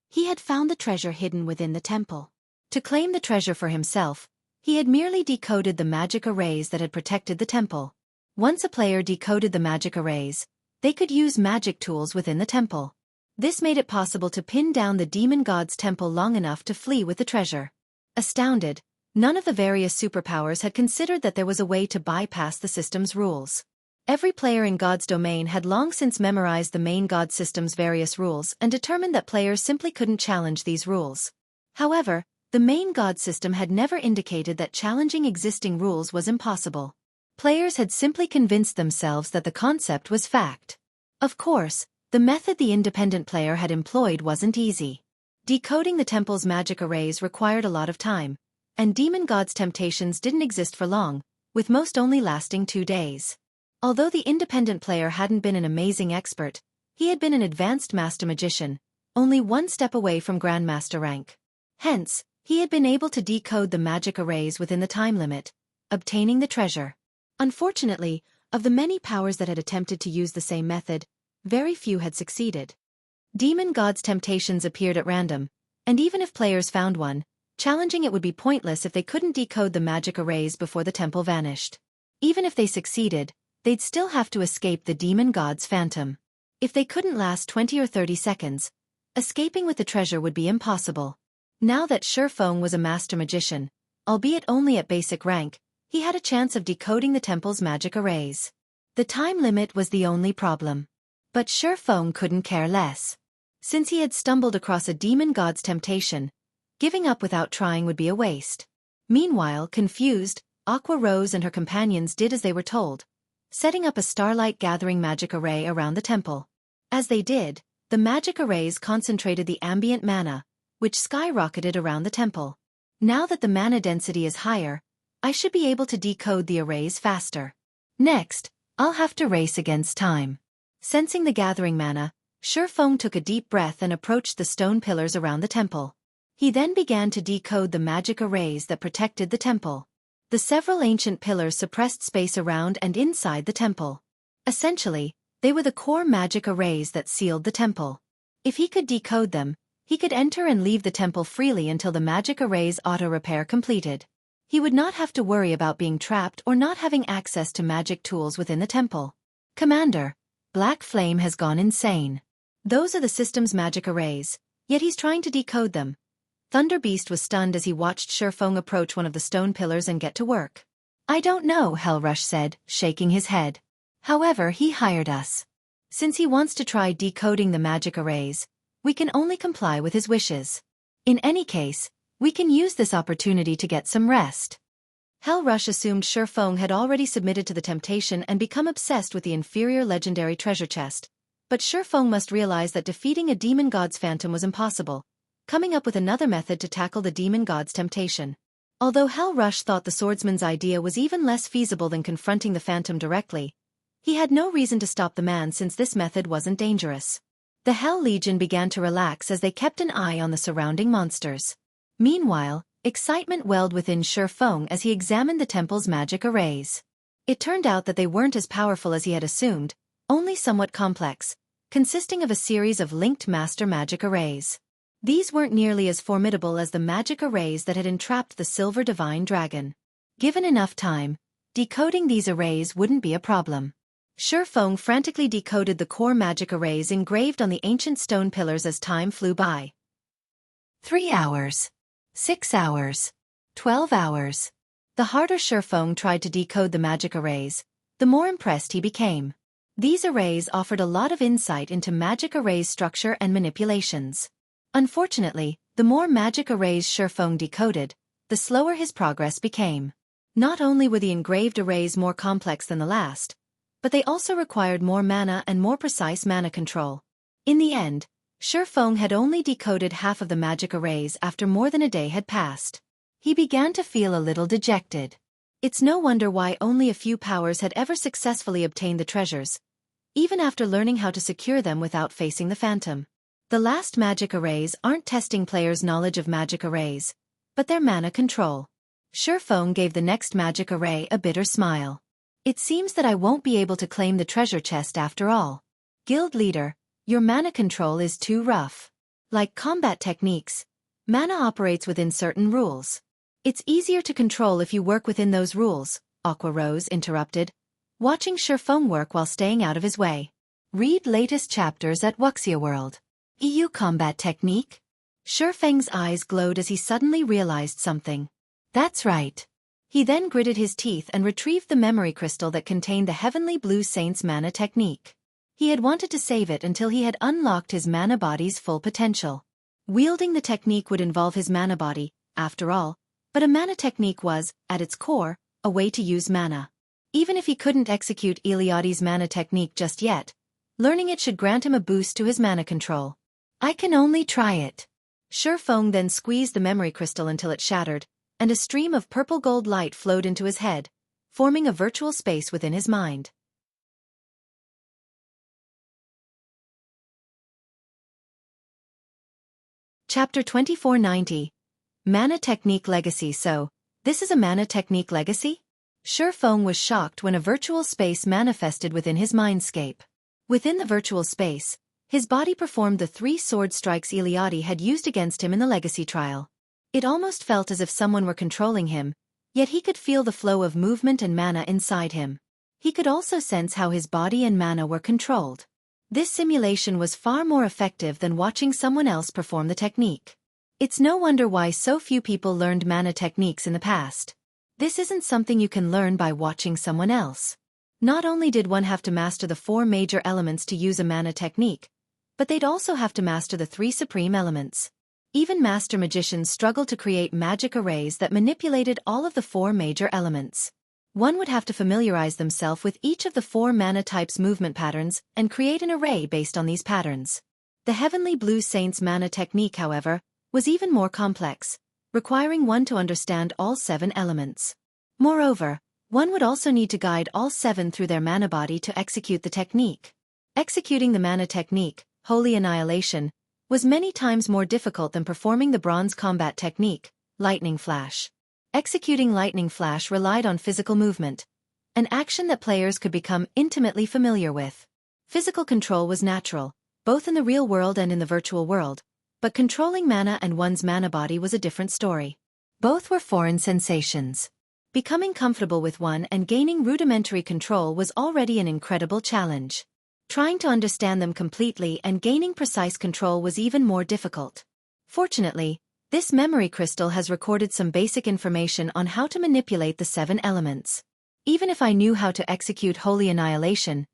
he had found the treasure hidden within the temple. To claim the treasure for himself, he had merely decoded the magic arrays that had protected the temple. Once a player decoded the magic arrays, they could use magic tools within the temple. This made it possible to pin down the demon god's temple long enough to flee with the treasure. Astounded, none of the various superpowers had considered that there was a way to bypass the system's rules. Every player in God's domain had long since memorized the main God system's various rules and determined that players simply couldn't challenge these rules. However, the main God system had never indicated that challenging existing rules was impossible. Players had simply convinced themselves that the concept was fact. Of course, the method the independent player had employed wasn't easy. Decoding the temple's magic arrays required a lot of time, and demon god's temptations didn't exist for long, with most only lasting 2 days. Although the independent player hadn't been an amazing expert, he had been an advanced master magician, only 1 step away from grandmaster rank. Hence, he had been able to decode the magic arrays within the time limit, obtaining the treasure. Unfortunately, of the many powers that had attempted to use the same method, very few had succeeded. Demon god's temptations appeared at random, and even if players found one, challenging it would be pointless if they couldn't decode the magic arrays before the temple vanished. Even if they succeeded, they'd still have to escape the demon god's phantom. If they couldn't last 20 or 30 seconds, escaping with the treasure would be impossible. Now that Xueqi was a master magician, albeit only at basic rank, he had a chance of decoding the temple's magic arrays. The time limit was the only problem. But Xueqi couldn't care less. Since he had stumbled across a demon god's temptation, giving up without trying would be a waste. Meanwhile, confused, Aqua Rose and her companions did as they were told, setting up a starlight gathering magic array around the temple. As they did, the magic arrays concentrated the ambient mana, which skyrocketed around the temple. Now that the mana density is higher, I should be able to decode the arrays faster. Next, I'll have to race against time. Sensing the gathering mana, Xueqi took a deep breath and approached the stone pillars around the temple. He then began to decode the magic arrays that protected the temple. The several ancient pillars suppressed space around and inside the temple. Essentially, they were the core magic arrays that sealed the temple. If he could decode them, he could enter and leave the temple freely until the magic array's auto-repair completed. He would not have to worry about being trapped or not having access to magic tools within the temple. Commander, Black Flame has gone insane. Those are the system's magic arrays, yet he's trying to decode them. Thunder Beast was stunned as he watched Xueqi approach one of the stone pillars and get to work. I don't know, Hellrush said, shaking his head. However, he hired us. Since he wants to try decoding the magic arrays, we can only comply with his wishes. In any case, we can use this opportunity to get some rest. Hellrush assumed Xueqi had already submitted to the temptation and become obsessed with the inferior legendary treasure chest. But Xueqi must realize that defeating a demon god's phantom was impossible, coming up with another method to tackle the demon god's temptation. Although Hellrush thought the swordsman's idea was even less feasible than confronting the phantom directly, he had no reason to stop the man since this method wasn't dangerous. The Hell Legion began to relax as they kept an eye on the surrounding monsters. Meanwhile, excitement welled within Xueqi as he examined the temple's magic arrays. It turned out that they weren't as powerful as he had assumed, only somewhat complex, consisting of a series of linked master magic arrays. These weren't nearly as formidable as the magic arrays that had entrapped the Silver Divine Dragon. Given enough time, decoding these arrays wouldn't be a problem. Xueqi frantically decoded the core magic arrays engraved on the ancient stone pillars as time flew by. 3 hours. 6 hours. 12 hours. The harder Xueqi tried to decode the magic arrays, the more impressed he became. These arrays offered a lot of insight into magic arrays' structure and manipulations. Unfortunately, the more magic arrays Xueqi decoded, the slower his progress became. Not only were the engraved arrays more complex than the last, but they also required more mana and more precise mana control. In the end, Xueqi had only decoded half of the magic arrays after more than a day had passed. He began to feel a little dejected. It's no wonder why only a few powers had ever successfully obtained the treasures, even after learning how to secure them without facing the phantom. The last magic arrays aren't testing players' knowledge of magic arrays, but their mana control. Xueqi gave the next magic array a bitter smile. It seems that I won't be able to claim the treasure chest after all. Guild leader, your mana control is too rough. Like combat techniques, mana operates within certain rules. It's easier to control if you work within those rules, Aqua Rose interrupted, watching Xueqi work while staying out of his way. Read latest chapters at Wuxia World. EU combat technique? Xueqi's eyes glowed as he suddenly realized something. That's right. He then gritted his teeth and retrieved the memory crystal that contained the Heavenly Blue Saint's mana technique. He had wanted to save it until he had unlocked his mana body's full potential. Wielding the technique would involve his mana body, after all, but a mana technique was, at its core, a way to use mana. Even if he couldn't execute Eliade's mana technique just yet, learning it should grant him a boost to his mana control. I can only try it. Xueqi then squeezed the memory crystal until it shattered, and a stream of purple gold light flowed into his head, forming a virtual space within his mind. Chapter 2490. Mana Technique Legacy. So, this is a mana technique legacy? Xueqi was shocked when a virtual space manifested within his mindscape. Within the virtual space, his body performed the 3 sword strikes Eliade had used against him in the legacy trial. It almost felt as if someone were controlling him, yet he could feel the flow of movement and mana inside him. He could also sense how his body and mana were controlled. This simulation was far more effective than watching someone else perform the technique. It's no wonder why so few people learned mana techniques in the past. This isn't something you can learn by watching someone else. Not only did one have to master the 4 major elements to use a mana technique, but they'd also have to master the 3 supreme elements. Even master magicians struggled to create magic arrays that manipulated all of the 4 major elements. One would have to familiarize themselves with each of the 4 mana types' movement patterns and create an array based on these patterns. The Heavenly Blue Saint's mana technique, however, was even more complex, requiring one to understand all 7 elements. Moreover, one would also need to guide all 7 through their mana body to execute the technique. Executing the mana technique, Holy Annihilation, was many times more difficult than performing the bronze combat technique, Lightning Flash. Executing Lightning Flash relied on physical movement, an action that players could become intimately familiar with. Physical control was natural, both in the real world and in the virtual world, but controlling mana and one's mana body was a different story. Both were foreign sensations. Becoming comfortable with one and gaining rudimentary control was already an incredible challenge. Trying to understand them completely and gaining precise control was even more difficult. Fortunately, this memory crystal has recorded some basic information on how to manipulate the 7 elements. Even if I knew how to execute Holy Annihilation,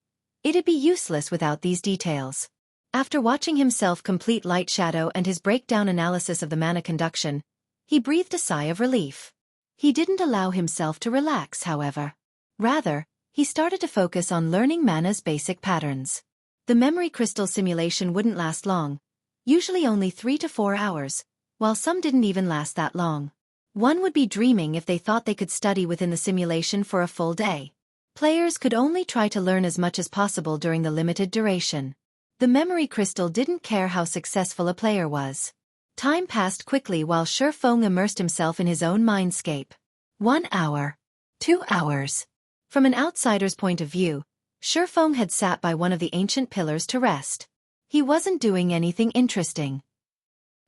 it'd be useless without these details. After watching himself complete Light Shadow and his breakdown analysis of the mana conduction, he breathed a sigh of relief. He didn't allow himself to relax, however. Rather, he started to focus on learning mana's basic patterns. The memory crystal simulation wouldn't last long, usually only 3 to 4 hours, while some didn't even last that long. One would be dreaming if they thought they could study within the simulation for a full day. Players could only try to learn as much as possible during the limited duration. The memory crystal didn't care how successful a player was. Time passed quickly while Xueqi immersed himself in his own mindscape. 1 hour. 2 hours. From an outsider's point of view, Xueqi had sat by one of the ancient pillars to rest. He wasn't doing anything interesting.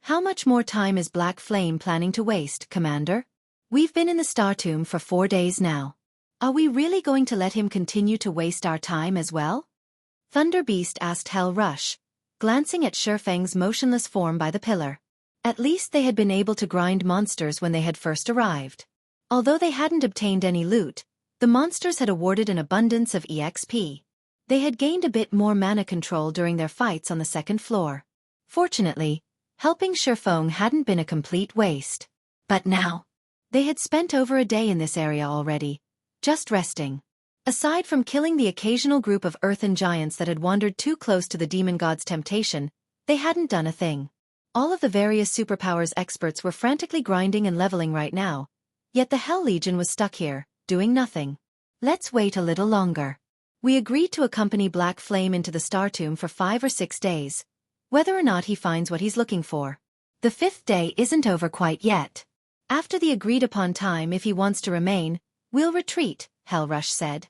How much more time is Black Flame planning to waste, Commander? We've been in the Star Tomb for 4 days now. Are we really going to let him continue to waste our time as well? Thunder Beast asked Hell Rush, glancing at Xueqi's motionless form by the pillar. At least they had been able to grind monsters when they had first arrived. Although they hadn't obtained any loot, the monsters had awarded an abundance of EXP. They had gained a bit more mana control during their fights on the 2nd floor. Fortunately, helping Xueqi hadn't been a complete waste. But now, they had spent over a day in this area already, just resting. Aside from killing the occasional group of earthen giants that had wandered too close to the demon god's temptation, they hadn't done a thing. All of the various superpowers experts were frantically grinding and leveling right now, yet the Hell Legion was stuck here, doing nothing. Let's wait a little longer. We agreed to accompany Black Flame into the Star Tomb for 5 or 6 days, whether or not he finds what he's looking for. The 5th day isn't over quite yet. After the agreed-upon time, if he wants to remain, we'll retreat, Hellrush said.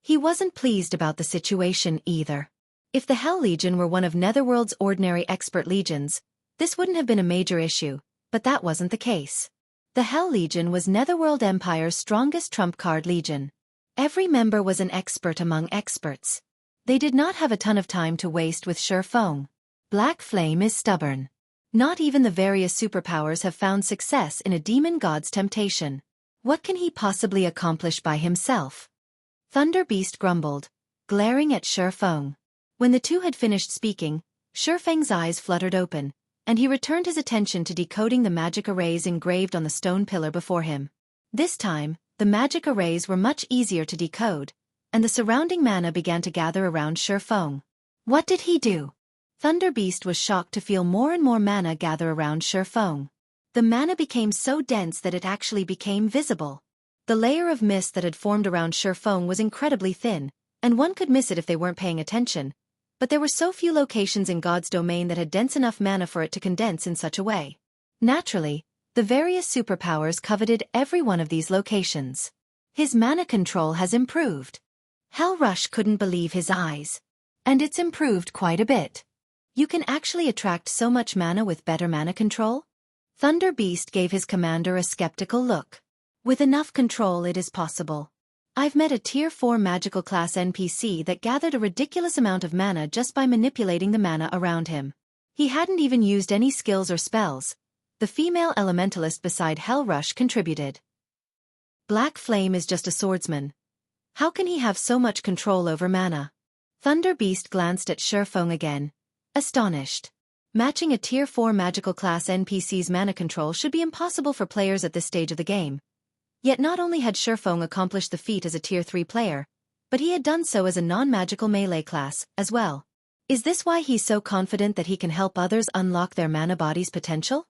He wasn't pleased about the situation either. If the Hell Legion were one of Netherworld's ordinary expert legions, this wouldn't have been a major issue, but that wasn't the case. The Hell Legion was Netherworld Empire's strongest trump card legion. Every member was an expert among experts. They did not have a ton of time to waste with Xueqi. Black Flame is stubborn. Not even the various superpowers have found success in a demon god's temptation. What can he possibly accomplish by himself? Thunder Beast grumbled, glaring at Xueqi. When the two had finished speaking, Xueqi's eyes fluttered open, and he returned his attention to decoding the magic arrays engraved on the stone pillar before him. This time, the magic arrays were much easier to decode, and the surrounding mana began to gather around Xueqi. What did he do? Thunder Beast was shocked to feel more and more mana gather around Xueqi. The mana became so dense that it actually became visible. The layer of mist that had formed around Xueqi was incredibly thin, and one could miss it if they weren't paying attention, but there were so few locations in God's domain that had dense enough mana for it to condense in such a way. Naturally, the various superpowers coveted every one of these locations. His mana control has improved. Hellrush couldn't believe his eyes. And it's improved quite a bit. You can actually attract so much mana with better mana control? Thunder Beast gave his commander a skeptical look. With enough control it is possible. I've met a Tier 4 magical class NPC that gathered a ridiculous amount of mana just by manipulating the mana around him. He hadn't even used any skills or spells. The female elementalist beside Hellrush contributed. Black Flame is just a swordsman. How can he have so much control over mana? Thunder Beast glanced at Xueqi again, astonished. Matching a Tier 4 magical class NPC's mana control should be impossible for players at this stage of the game. Yet not only had Xueqi accomplished the feat as a Tier 3 player, but he had done so as a non-magical melee class, as well. Is this why he's so confident that he can help others unlock their mana body's potential?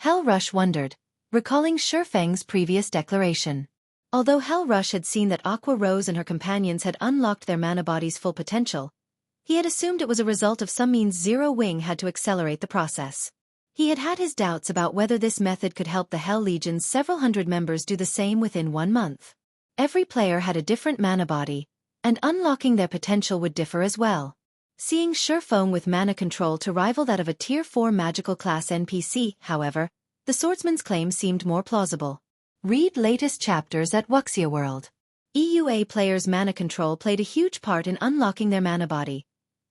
Hell Rush wondered, recalling Xueqi's previous declaration. Although Hell Rush had seen that Aqua Rose and her companions had unlocked their mana body's full potential, he had assumed it was a result of some means Zero Wing had to accelerate the process. He had had his doubts about whether this method could help the Hell Legion's several hundred members do the same within 1 month. Every player had a different mana body, and unlocking their potential would differ as well. Seeing Xueqi with mana control to rival that of a Tier 4 magical class NPC, however, the swordsman's claim seemed more plausible. Read latest chapters at Wuxia World. EUA players' mana control played a huge part in unlocking their mana body,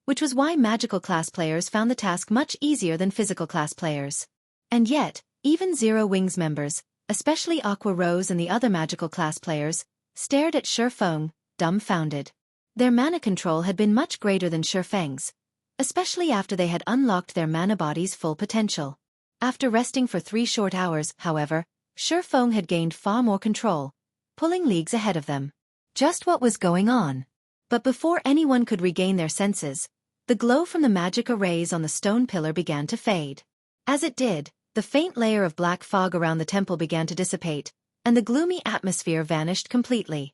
which was why magical class players found the task much easier than physical class players. And yet, even Zero Wing's members, especially Aqua Rose and the other magical class players, stared at Xueqi, dumbfounded. Their mana control had been much greater than Xueqi's, especially after they had unlocked their mana body's full potential. After resting for 3 short hours, however, Xueqi had gained far more control, pulling leagues ahead of them. Just what was going on? But before anyone could regain their senses, the glow from the magic arrays on the stone pillar began to fade. As it did, the faint layer of black fog around the temple began to dissipate, and the gloomy atmosphere vanished completely.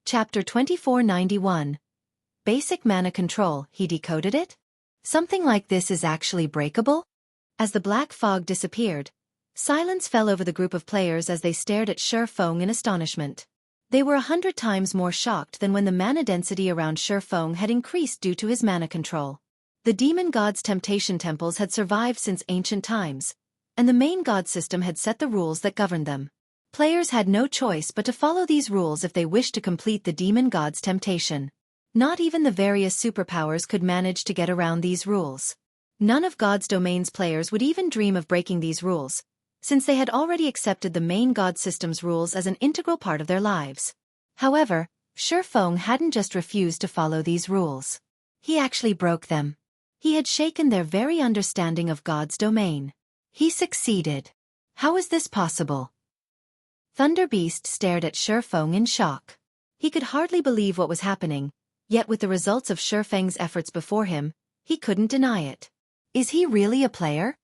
Chapter 2491. Basic Mana Control, he decoded it? Something like this is actually breakable? As the black fog disappeared, silence fell over the group of players as they stared at Xueqi in astonishment. They were 100 times more shocked than when the mana density around Xueqi had increased due to his mana control. The demon god's temptation temples had survived since ancient times, and the main god system had set the rules that governed them. Players had no choice but to follow these rules if they wished to complete the demon god's temptation. Not even the various superpowers could manage to get around these rules. None of God's domain's players would even dream of breaking these rules, since they had already accepted the main god system's rules as an integral part of their lives. However, Xueqi hadn't just refused to follow these rules. He actually broke them. He had shaken their very understanding of God's domain. He succeeded. How is this possible? Thunder Beast stared at Xueqi in shock. He could hardly believe what was happening, yet with the results of Xueqi's efforts before him, he couldn't deny it. Is he really a player?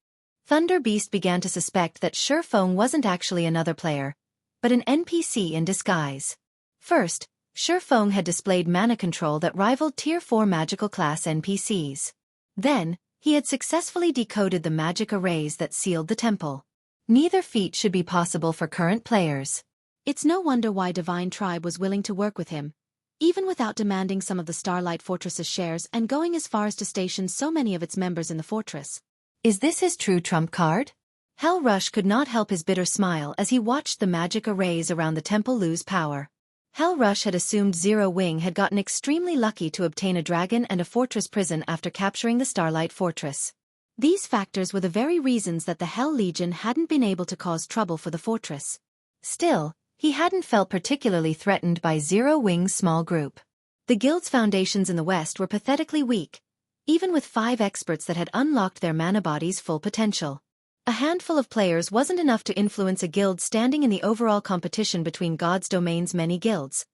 Thunder Beast began to suspect that Xueqi wasn't actually another player, but an NPC in disguise. First, Xueqi had displayed mana control that rivaled Tier 4 magical class NPCs. Then, he had successfully decoded the magic arrays that sealed the temple. Neither feat should be possible for current players. It's no wonder why Divine Tribe was willing to work with him, even without demanding some of the Starlight Fortress's shares and going as far as to station so many of its members in the fortress. Is this his true trump card? Hell Rush could not help his bitter smile as he watched the magic arrays around the temple lose power. Hell Rush had assumed Zero Wing had gotten extremely lucky to obtain a dragon and a fortress prison after capturing the Starlight Fortress. These factors were the very reasons that the Hell Legion hadn't been able to cause trouble for the fortress. Still, he hadn't felt particularly threatened by Zero Wing's small group. The guild's foundations in the west were pathetically weak, even with 5 experts that had unlocked their mana body's full potential. A handful of players wasn't enough to influence a guild standing in the overall competition between God's domain's many guilds,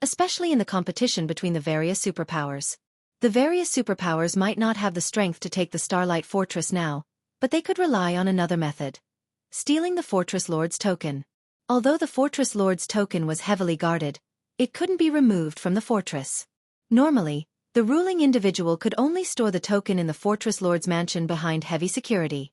especially in the competition between the various superpowers. The various superpowers might not have the strength to take the Starlight Fortress now, but they could rely on another method: stealing the Fortress Lord's token. Although the Fortress Lord's token was heavily guarded, it couldn't be removed from the fortress. Normally, the ruling individual could only store the token in the Fortress Lord's mansion behind heavy security.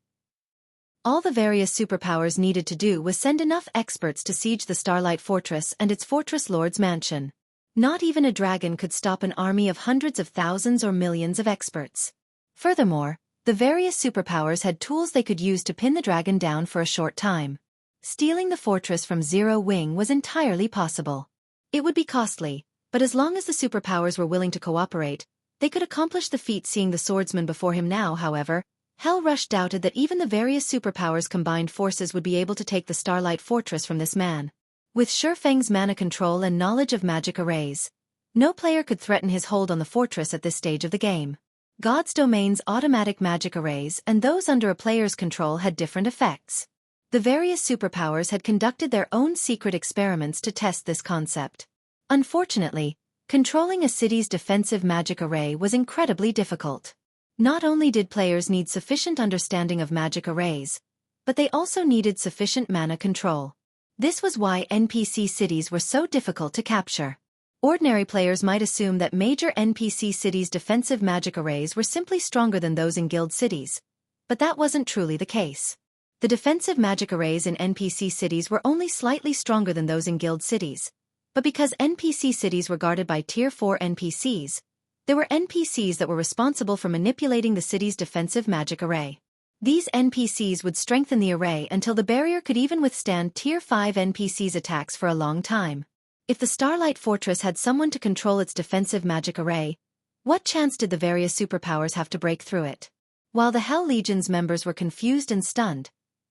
All the various superpowers needed to do was send enough experts to siege the Starlight Fortress and its Fortress Lord's mansion. Not even a dragon could stop an army of hundreds of thousands or millions of experts. Furthermore, the various superpowers had tools they could use to pin the dragon down for a short time. Stealing the fortress from Zero Wing was entirely possible. It would be costly, but as long as the superpowers were willing to cooperate, they could accomplish the feat. Seeing the swordsman before him now, however, Hell Rush doubted that even the various superpowers' combined forces would be able to take the Starlight Fortress from this man. With Xueqi's mana control and knowledge of magic arrays, No player could threaten his hold on the fortress at this stage of the game. God's domain's automatic magic arrays and those under a player's control had different effects. The various superpowers had conducted their own secret experiments to test this concept. Unfortunately, controlling a city's defensive magic array was incredibly difficult. Not only did players need sufficient understanding of magic arrays, but they also needed sufficient mana control. This was why NPC cities were so difficult to capture. Ordinary players might assume that major NPC cities' defensive magic arrays were simply stronger than those in guild cities, but that wasn't truly the case. The defensive magic arrays in NPC cities were only slightly stronger than those in guild cities, but because NPC cities were guarded by Tier 4 NPCs, there were NPCs that were responsible for manipulating the city's defensive magic array. These NPCs would strengthen the array until the barrier could even withstand Tier 5 NPCs' attacks for a long time. If the Starlight Fortress had someone to control its defensive magic array, what chance did the various superpowers have to break through it? While the Hell Legion's members were confused and stunned,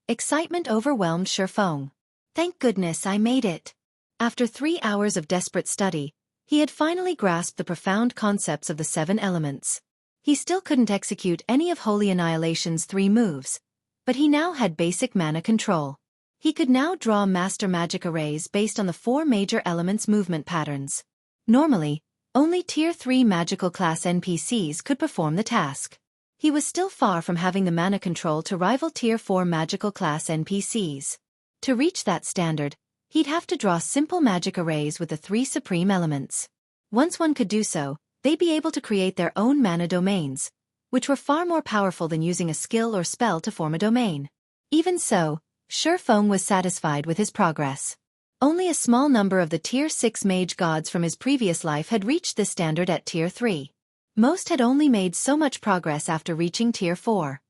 excitement overwhelmed Xueqi. Thank goodness I made it. After 3 hours of desperate study, he had finally grasped the profound concepts of the 7 elements. He still couldn't execute any of Holy Annihilation's 3 moves, but he now had basic mana control. He could now draw master magic arrays based on the 4 major elements' movement patterns. Normally, only Tier 3 magical class NPCs could perform the task. He was still far from having the mana control to rival Tier 4 magical class NPCs. To reach that standard, he'd have to draw simple magic arrays with the 3 supreme elements. Once one could do so, they'd be able to create their own mana domains, which were far more powerful than using a skill or spell to form a domain. Even so, Xueqi was satisfied with his progress. Only a small number of the Tier 6 mage gods from his previous life had reached this standard at Tier 3. Most had only made so much progress after reaching Tier 4.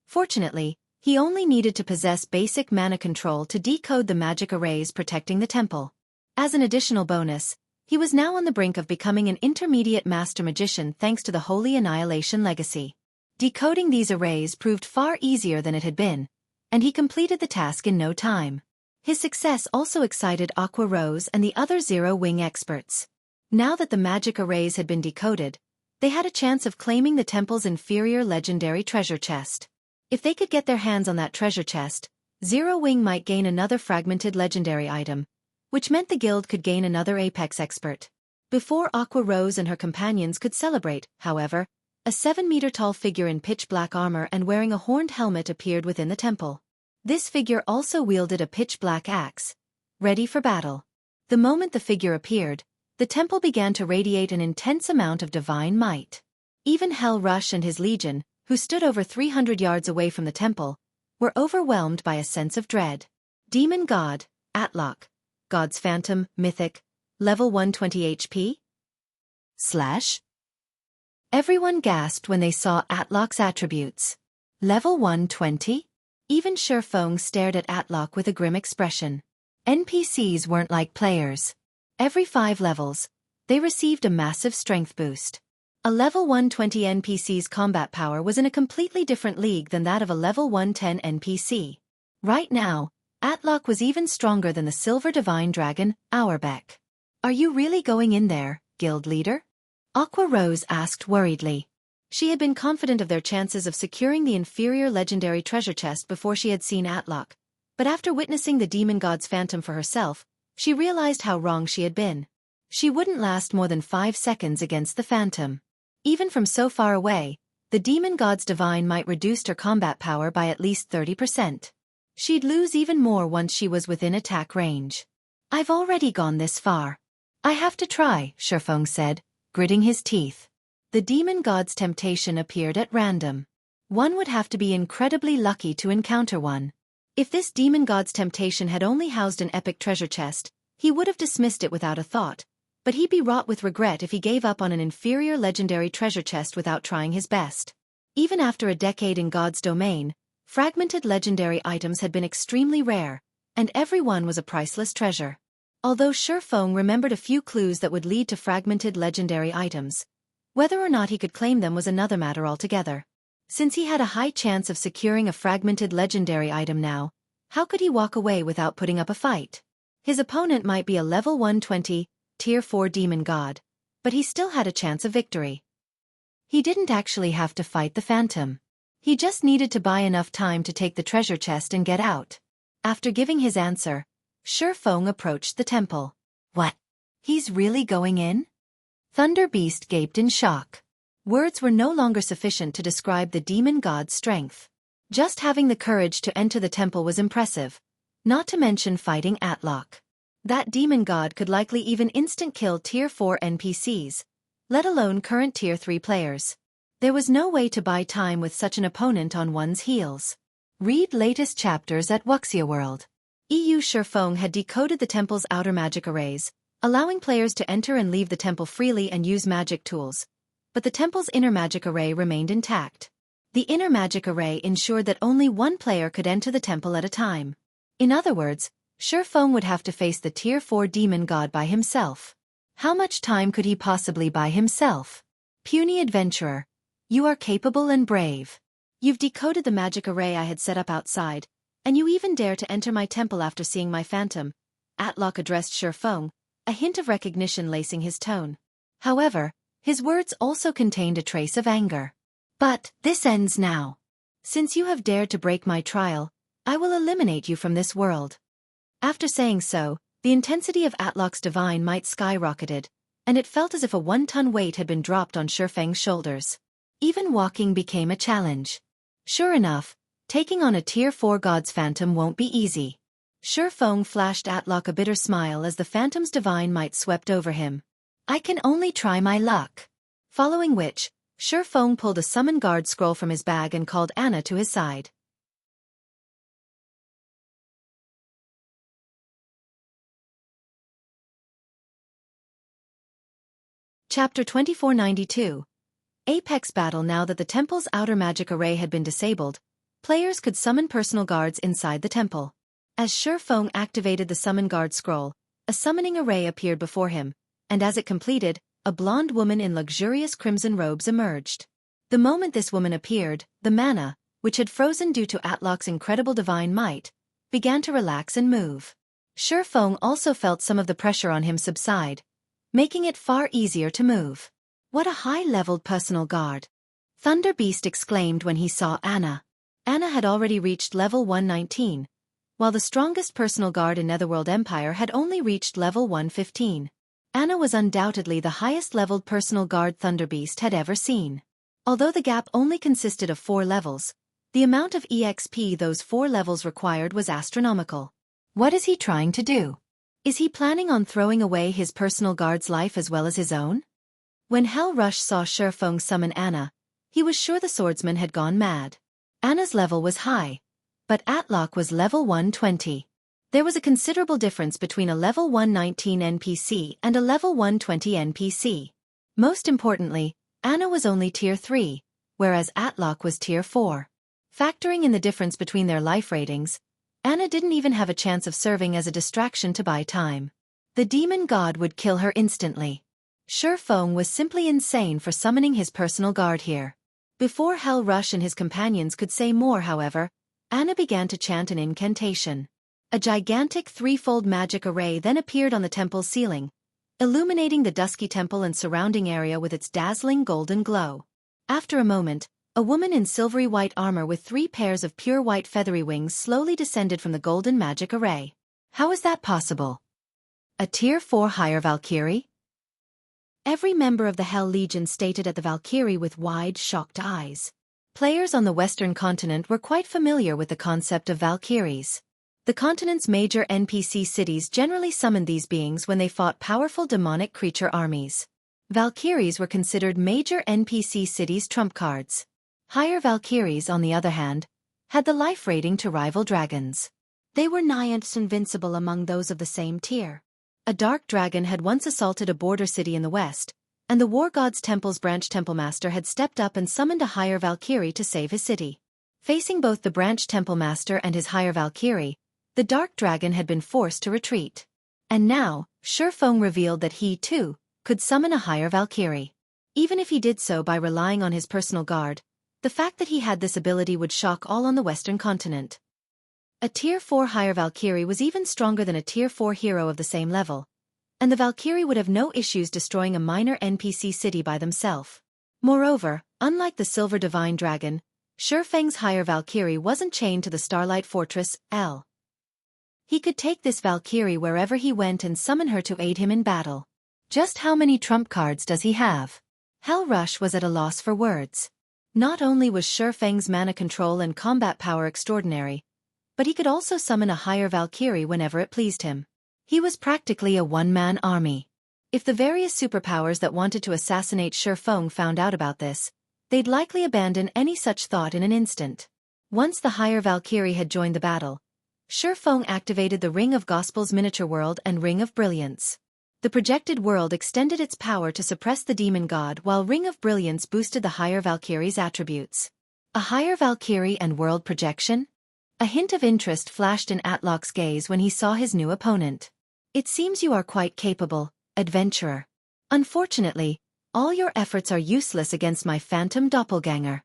Fortunately, he only needed to possess basic mana control to decode the magic arrays protecting the temple. As an additional bonus, he was now on the brink of becoming an intermediate master magician thanks to the Holy Annihilation legacy. Decoding these arrays proved far easier than it had been, and he completed the task in no time. His success also excited Aqua Rose and the other Zero-Wing experts. Now that the magic arrays had been decoded, they had a chance of claiming the temple's inferior legendary treasure chest. If they could get their hands on that treasure chest, Zero-Wing might gain another fragmented legendary item, which meant the guild could gain another apex expert. Before Aqua Rose and her companions could celebrate, however, a 7-meter-tall figure in pitch-black armor and wearing a horned helmet appeared within the temple. This figure also wielded a pitch-black axe, ready for battle. The moment the figure appeared, the temple began to radiate an intense amount of divine might. Even Hell Rush and his legion, who stood over 300 yards away from the temple, were overwhelmed by a sense of dread. Demon God, Atlok, God's Phantom, Mythic, level 120 HP? Everyone gasped when they saw Atlok's attributes. Level 120? Even Xueqi stared at Atlok with a grim expression. NPCs weren't like players. Every 5 levels, they received a massive strength boost. A level 120 NPC's combat power was in a completely different league than that of a level 110 NPC. Right now, Atlok was even stronger than the Silver Divine Dragon, Auerbach. Are you really going in there, guild leader? Aqua Rose asked worriedly. She had been confident of their chances of securing the inferior legendary treasure chest before she had seen Atlok, but after witnessing the demon god's phantom for herself, she realized how wrong she had been. She wouldn't last more than 5 seconds against the phantom. Even from so far away, the demon god's divine might reduced her combat power by at least 30%. She'd lose even more once she was within attack range. I've already gone this far. I have to try, Xueqi said, gritting his teeth. The demon god's temptation appeared at random. One would have to be incredibly lucky to encounter one. If this demon god's temptation had only housed an epic treasure chest, he would have dismissed it without a thought, but he'd be wrought with regret if he gave up on an inferior legendary treasure chest without trying his best. Even after a decade in God's domain, fragmented legendary items had been extremely rare, and every one was a priceless treasure. Although Xueqi remembered a few clues that would lead to fragmented legendary items, whether or not he could claim them was another matter altogether. Since he had a high chance of securing a fragmented legendary item now, how could he walk away without putting up a fight? His opponent might be a level 120, Tier 4 demon god, but he still had a chance of victory. He didn't actually have to fight the phantom. He just needed to buy enough time to take the treasure chest and get out. After giving his answer, Xueqi approached the temple. What? He's really going in? Thunder Beast gaped in shock. Words were no longer sufficient to describe the demon god's strength. Just having the courage to enter the temple was impressive, not to mention fighting Atlok. That demon god could likely even instant-kill Tier 4 NPCs, let alone current Tier 3 players. There was no way to buy time with such an opponent on one's heels. Read latest chapters at Wuxia World. Xueqi had decoded the temple's outer magic arrays, allowing players to enter and leave the temple freely and use magic tools. But the temple's inner magic array remained intact. The inner magic array ensured that only one player could enter the temple at a time. In other words, Xueqi would have to face the Tier 4 demon god by himself. How much time could he possibly buy himself? Puny adventurer, you are capable and brave. You've decoded the magic array I had set up outside, and you even dare to enter my temple after seeing my phantom. Atlok addressed Xueqi, a hint of recognition lacing his tone. However, his words also contained a trace of anger. But this ends now. Since you have dared to break my trial, I will eliminate you from this world. After saying so, the intensity of Atlok's divine might skyrocketed, and it felt as if a 1-ton weight had been dropped on Xueqi's shoulders. Even walking became a challenge. Sure enough, taking on a Tier 4 god's phantom won't be easy. Xueqi flashed Atlok a bitter smile as the phantom's divine might swept over him. I can only try my luck. Following which, Xueqi pulled a summon guard scroll from his bag and called Anna to his side. Chapter 2492. Apex Battle. Now that the temple's outer magic array had been disabled, players could summon personal guards inside the temple. As Xueqi activated the summon guard scroll, a summoning array appeared before him, and as it completed, a blonde woman in luxurious crimson robes emerged. The moment this woman appeared, the mana, which had frozen due to Atlok's incredible divine might, began to relax and move. Xueqi also felt some of the pressure on him subside, making it far easier to move. What a high-leveled personal guard! Thunder Beast exclaimed when he saw Anna. Anna had already reached level 119, while the strongest personal guard in Netherworld Empire had only reached level 115. Anna was undoubtedly the highest-leveled personal guard Thunder Beast had ever seen. Although the gap only consisted of 4 levels, the amount of EXP those 4 levels required was astronomical. What is he trying to do? Is he planning on throwing away his personal guard's life as well as his own? When Hell Rush saw Xueqi summon Anna, he was sure the swordsman had gone mad. Anna's level was high, but Atlok was level 120. There was a considerable difference between a level 119 NPC and a level 120 NPC. Most importantly, Anna was only Tier 3, whereas Atlok was Tier 4. Factoring in the difference between their life ratings, Anna didn't even have a chance of serving as a distraction to buy time. The demon god would kill her instantly. Xueqi was simply insane for summoning his personal guard here. Before Hell Rush and his companions could say more, however, Anna began to chant an incantation. A gigantic 3-fold magic array then appeared on the temple's ceiling, illuminating the dusky temple and surrounding area with its dazzling golden glow. After a moment, a woman in silvery white armor with 3 pairs of pure white feathery wings slowly descended from the golden magic array. How is that possible? A Tier 4 higher Valkyrie? Every member of the Hell Legion stated at the Valkyrie with wide, shocked eyes. Players on the Western continent were quite familiar with the concept of Valkyries. The continent's major NPC cities generally summoned these beings when they fought powerful demonic creature armies. Valkyries were considered major NPC cities' trump cards. Higher Valkyries, on the other hand, had the life rating to rival dragons. They were nigh invincible among those of the same tier. A dark dragon had once assaulted a border city in the west, and the War God's Temple's branch temple master had stepped up and summoned a higher Valkyrie to save his city. Facing both the branch temple master and his higher Valkyrie, the dark dragon had been forced to retreat. And now, Xueqi revealed that he, too, could summon a higher Valkyrie. Even if he did so by relying on his personal guard, the fact that he had this ability would shock all on the Western continent. A Tier 4 higher Valkyrie was even stronger than a Tier 4 hero of the same level, and the Valkyrie would have no issues destroying a minor NPC city by themselves. Moreover, unlike the Silver Divine Dragon, Xueqi's higher Valkyrie wasn't chained to the Starlight Fortress, L. He could take this Valkyrie wherever he went and summon her to aid him in battle. Just how many trump cards does he have? Hell Rush was at a loss for words. Not only was Xueqi's mana control and combat power extraordinary, but he could also summon a higher Valkyrie whenever it pleased him. He was practically a one-man army. If the various superpowers that wanted to assassinate Xueqi found out about this, they'd likely abandon any such thought in an instant. Once the higher Valkyrie had joined the battle, Xueqi activated the Ring of Gospel's miniature world and Ring of Brilliance. The projected world extended its power to suppress the demon god, while Ring of Brilliance boosted the higher Valkyrie's attributes. A higher Valkyrie and world projection? A hint of interest flashed in Atlok's gaze when he saw his new opponent. It seems you are quite capable, adventurer. Unfortunately, all your efforts are useless against my phantom doppelganger.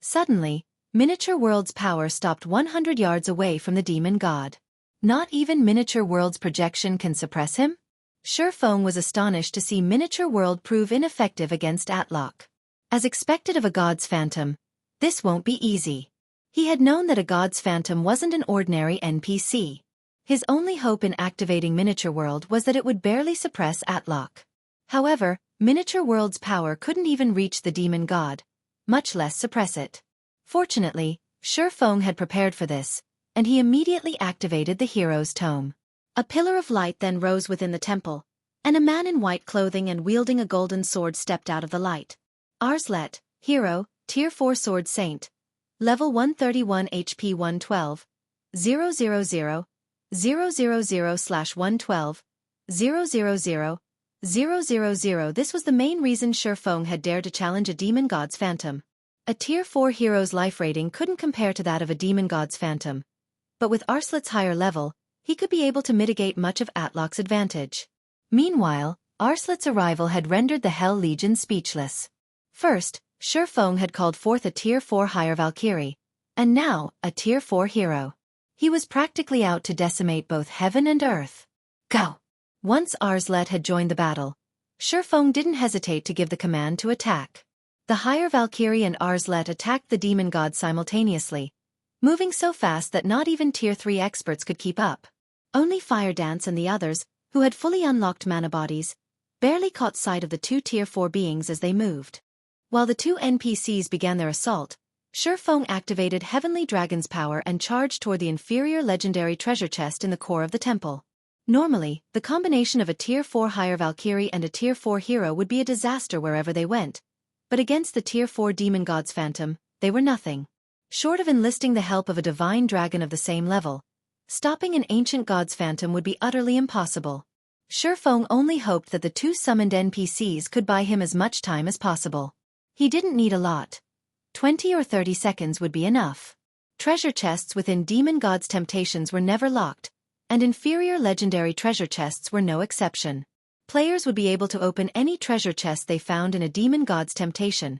Suddenly, Miniature World's power stopped 100 yards away from the demon god. Not even Miniature World's projection can suppress him? Xueqi was astonished to see Miniature World prove ineffective against Atlok. As expected of a god's phantom, this won't be easy. He had known that a god's phantom wasn't an ordinary NPC. His only hope in activating Miniature World was that it would barely suppress Atlok. However, Miniature World's power couldn't even reach the demon god, much less suppress it. Fortunately, Xueqi had prepared for this, and he immediately activated the Hero's Tome. A pillar of light then rose within the temple, and a man in white clothing and wielding a golden sword stepped out of the light. Arslet, Hero, Tier 4 Sword Saint, Level 131 HP 112, 000, 000/112, 000, 000. This was the main reason Xueqi had dared to challenge a demon god's phantom. A Tier 4 hero's life rating couldn't compare to that of a demon god's phantom, but with Arslet's higher level, he could be able to mitigate much of Atlok's advantage. Meanwhile, Arslet's arrival had rendered the Hell Legion speechless. First, Xueqi had called forth a Tier 4 higher Valkyrie, and now, a Tier 4 hero. He was practically out to decimate both heaven and earth. Go! Once Arslet had joined the battle, Xueqi didn't hesitate to give the command to attack. The higher Valkyrie and Arslet attacked the demon god simultaneously, moving so fast that not even Tier 3 experts could keep up. Only Fire Dance and the others, who had fully unlocked mana bodies, barely caught sight of the two Tier 4 beings as they moved. While the two NPCs began their assault, Xueqi activated Heavenly Dragon's power and charged toward the inferior legendary treasure chest in the core of the temple. Normally, the combination of a Tier 4 higher Valkyrie and a Tier 4 hero would be a disaster wherever they went, but against the Tier 4 demon god's phantom, they were nothing. Short of enlisting the help of a divine dragon of the same level, stopping an ancient god's phantom would be utterly impossible. Xueqi only hoped that the two summoned NPCs could buy him as much time as possible. He didn't need a lot. 20 or 30 seconds would be enough. Treasure chests within Demon God's Temptations were never locked, and inferior legendary treasure chests were no exception. Players would be able to open any treasure chest they found in a Demon God's Temptation,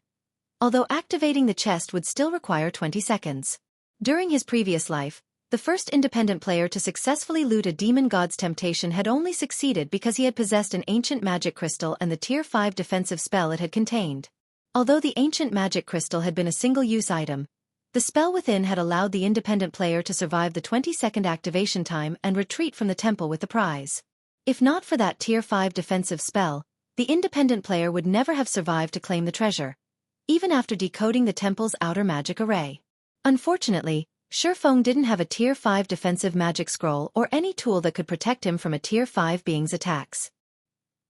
although activating the chest would still require 20 seconds. During his previous life, the first independent player to successfully loot a Demon God's Temptation had only succeeded because he had possessed an ancient magic crystal and the Tier 5 defensive spell it had contained. Although the ancient magic crystal had been a single-use item, the spell within had allowed the independent player to survive the 20-second activation time and retreat from the temple with the prize. If not for that Tier 5 defensive spell, the independent player would never have survived to claim the treasure, even after decoding the temple's outer magic array. Unfortunately, Xueqi didn't have a Tier 5 defensive magic scroll or any tool that could protect him from a Tier 5 being's attacks.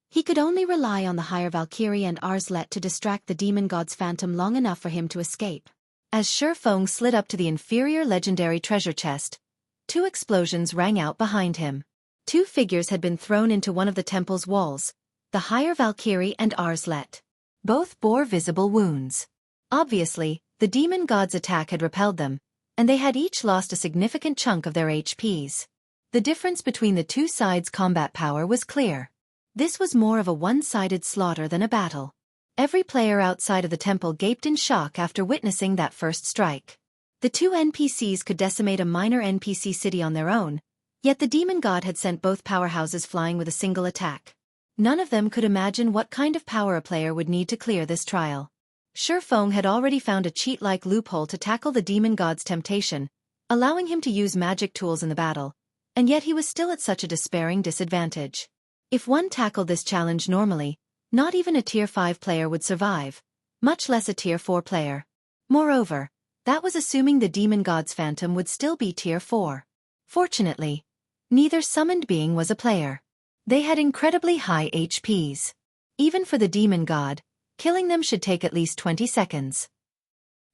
He could only rely on the higher Valkyrie and Arslet to distract the demon god's phantom long enough for him to escape. As Xueqi slid up to the inferior legendary treasure chest, two explosions rang out behind him. Two figures had been thrown into one of the temple's walls, the higher Valkyrie and Arslet. Both bore visible wounds. Obviously, the demon god's attack had repelled them, and they had each lost a significant chunk of their HPs. The difference between the two sides' combat power was clear. This was more of a one-sided slaughter than a battle. Every player outside of the temple gaped in shock after witnessing that first strike. The two NPCs could decimate a minor NPC city on their own, Yet the demon god had sent both powerhouses flying with a single attack. None of them could imagine what kind of power a player would need to clear this trial. Xueqi had already found a cheat-like loophole to tackle the demon god's temptation, allowing him to use magic tools in the battle, and yet he was still at such a despairing disadvantage. If one tackled this challenge normally, not even a Tier 5 player would survive, much less a Tier 4 player. Moreover, that was assuming the demon god's phantom would still be Tier 4. Fortunately, neither summoned being was a player. They had incredibly high HPs. Even for the demon god, killing them should take at least 20 seconds.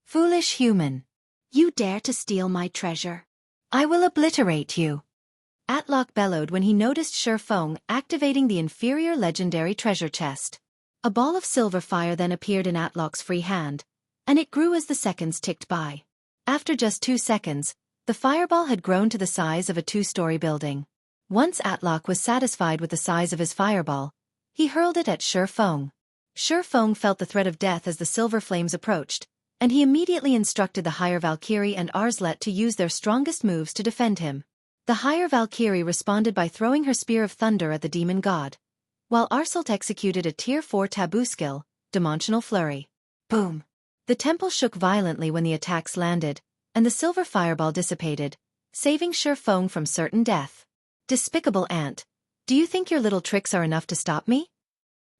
Foolish human. You dare to steal my treasure? I will obliterate you. Atlock bellowed when he noticed Xueqi activating the inferior legendary treasure chest. A ball of silver fire then appeared in Atlock's free hand, and it grew as the seconds ticked by. After just 2 seconds, the fireball had grown to the size of a 2-story building. Once Atlock was satisfied with the size of his fireball, he hurled it at Xueqi. Xueqi felt the threat of death as the silver flames approached, and he immediately instructed the higher Valkyrie and Arslet to use their strongest moves to defend him. The higher Valkyrie responded by throwing her Spear of Thunder at the demon god, while Arslet executed a Tier 4 taboo skill, Dimensional Flurry. Boom! The temple shook violently when the attacks landed, and the silver fireball dissipated, saving Xueqi from certain death. Despicable ant, do you think your little tricks are enough to stop me?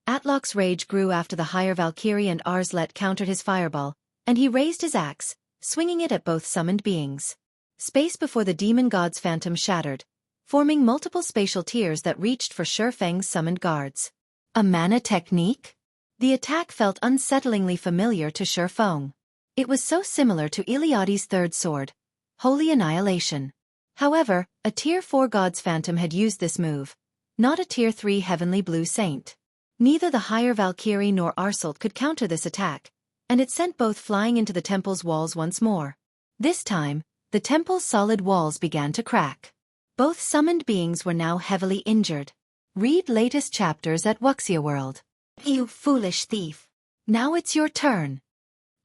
Atlock's rage grew after the higher Valkyrie and Arslet countered his fireball, and he raised his axe, swinging it at both summoned beings. Space before the demon god's phantom shattered, forming multiple spatial tiers that reached for Xueqi's summoned guards. A mana technique? The attack felt unsettlingly familiar to Xueqi. It was so similar to Iliade's third sword, Holy Annihilation. However, a Tier 4 god's phantom had used this move, not a Tier 3 heavenly blue saint. Neither the higher Valkyrie nor Arslet could counter this attack, and it sent both flying into the temple's walls once more. This time, the temple's solid walls began to crack. Both summoned beings were now heavily injured. Read latest chapters at Xueqi World. You foolish thief! Now it's your turn!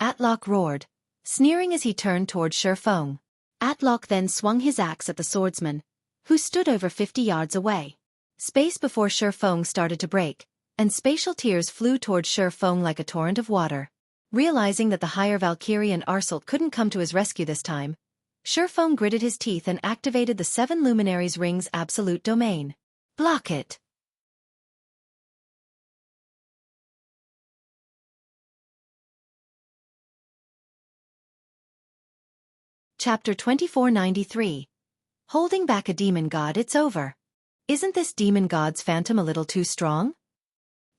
Atlock roared, sneering as he turned toward Xueqi. Atlock then swung his axe at the swordsman, who stood over 50 yards away. Space before Xueqi started to break, and spatial tears flew toward Xueqi like a torrent of water. Realizing that the higher Valkyrie and Arslet couldn't come to his rescue this time, Xueqi gritted his teeth and activated the 7 Luminaries Ring's absolute domain. Block it! Chapter 2493. Holding back a demon god, it's over. Isn't this demon god's phantom a little too strong?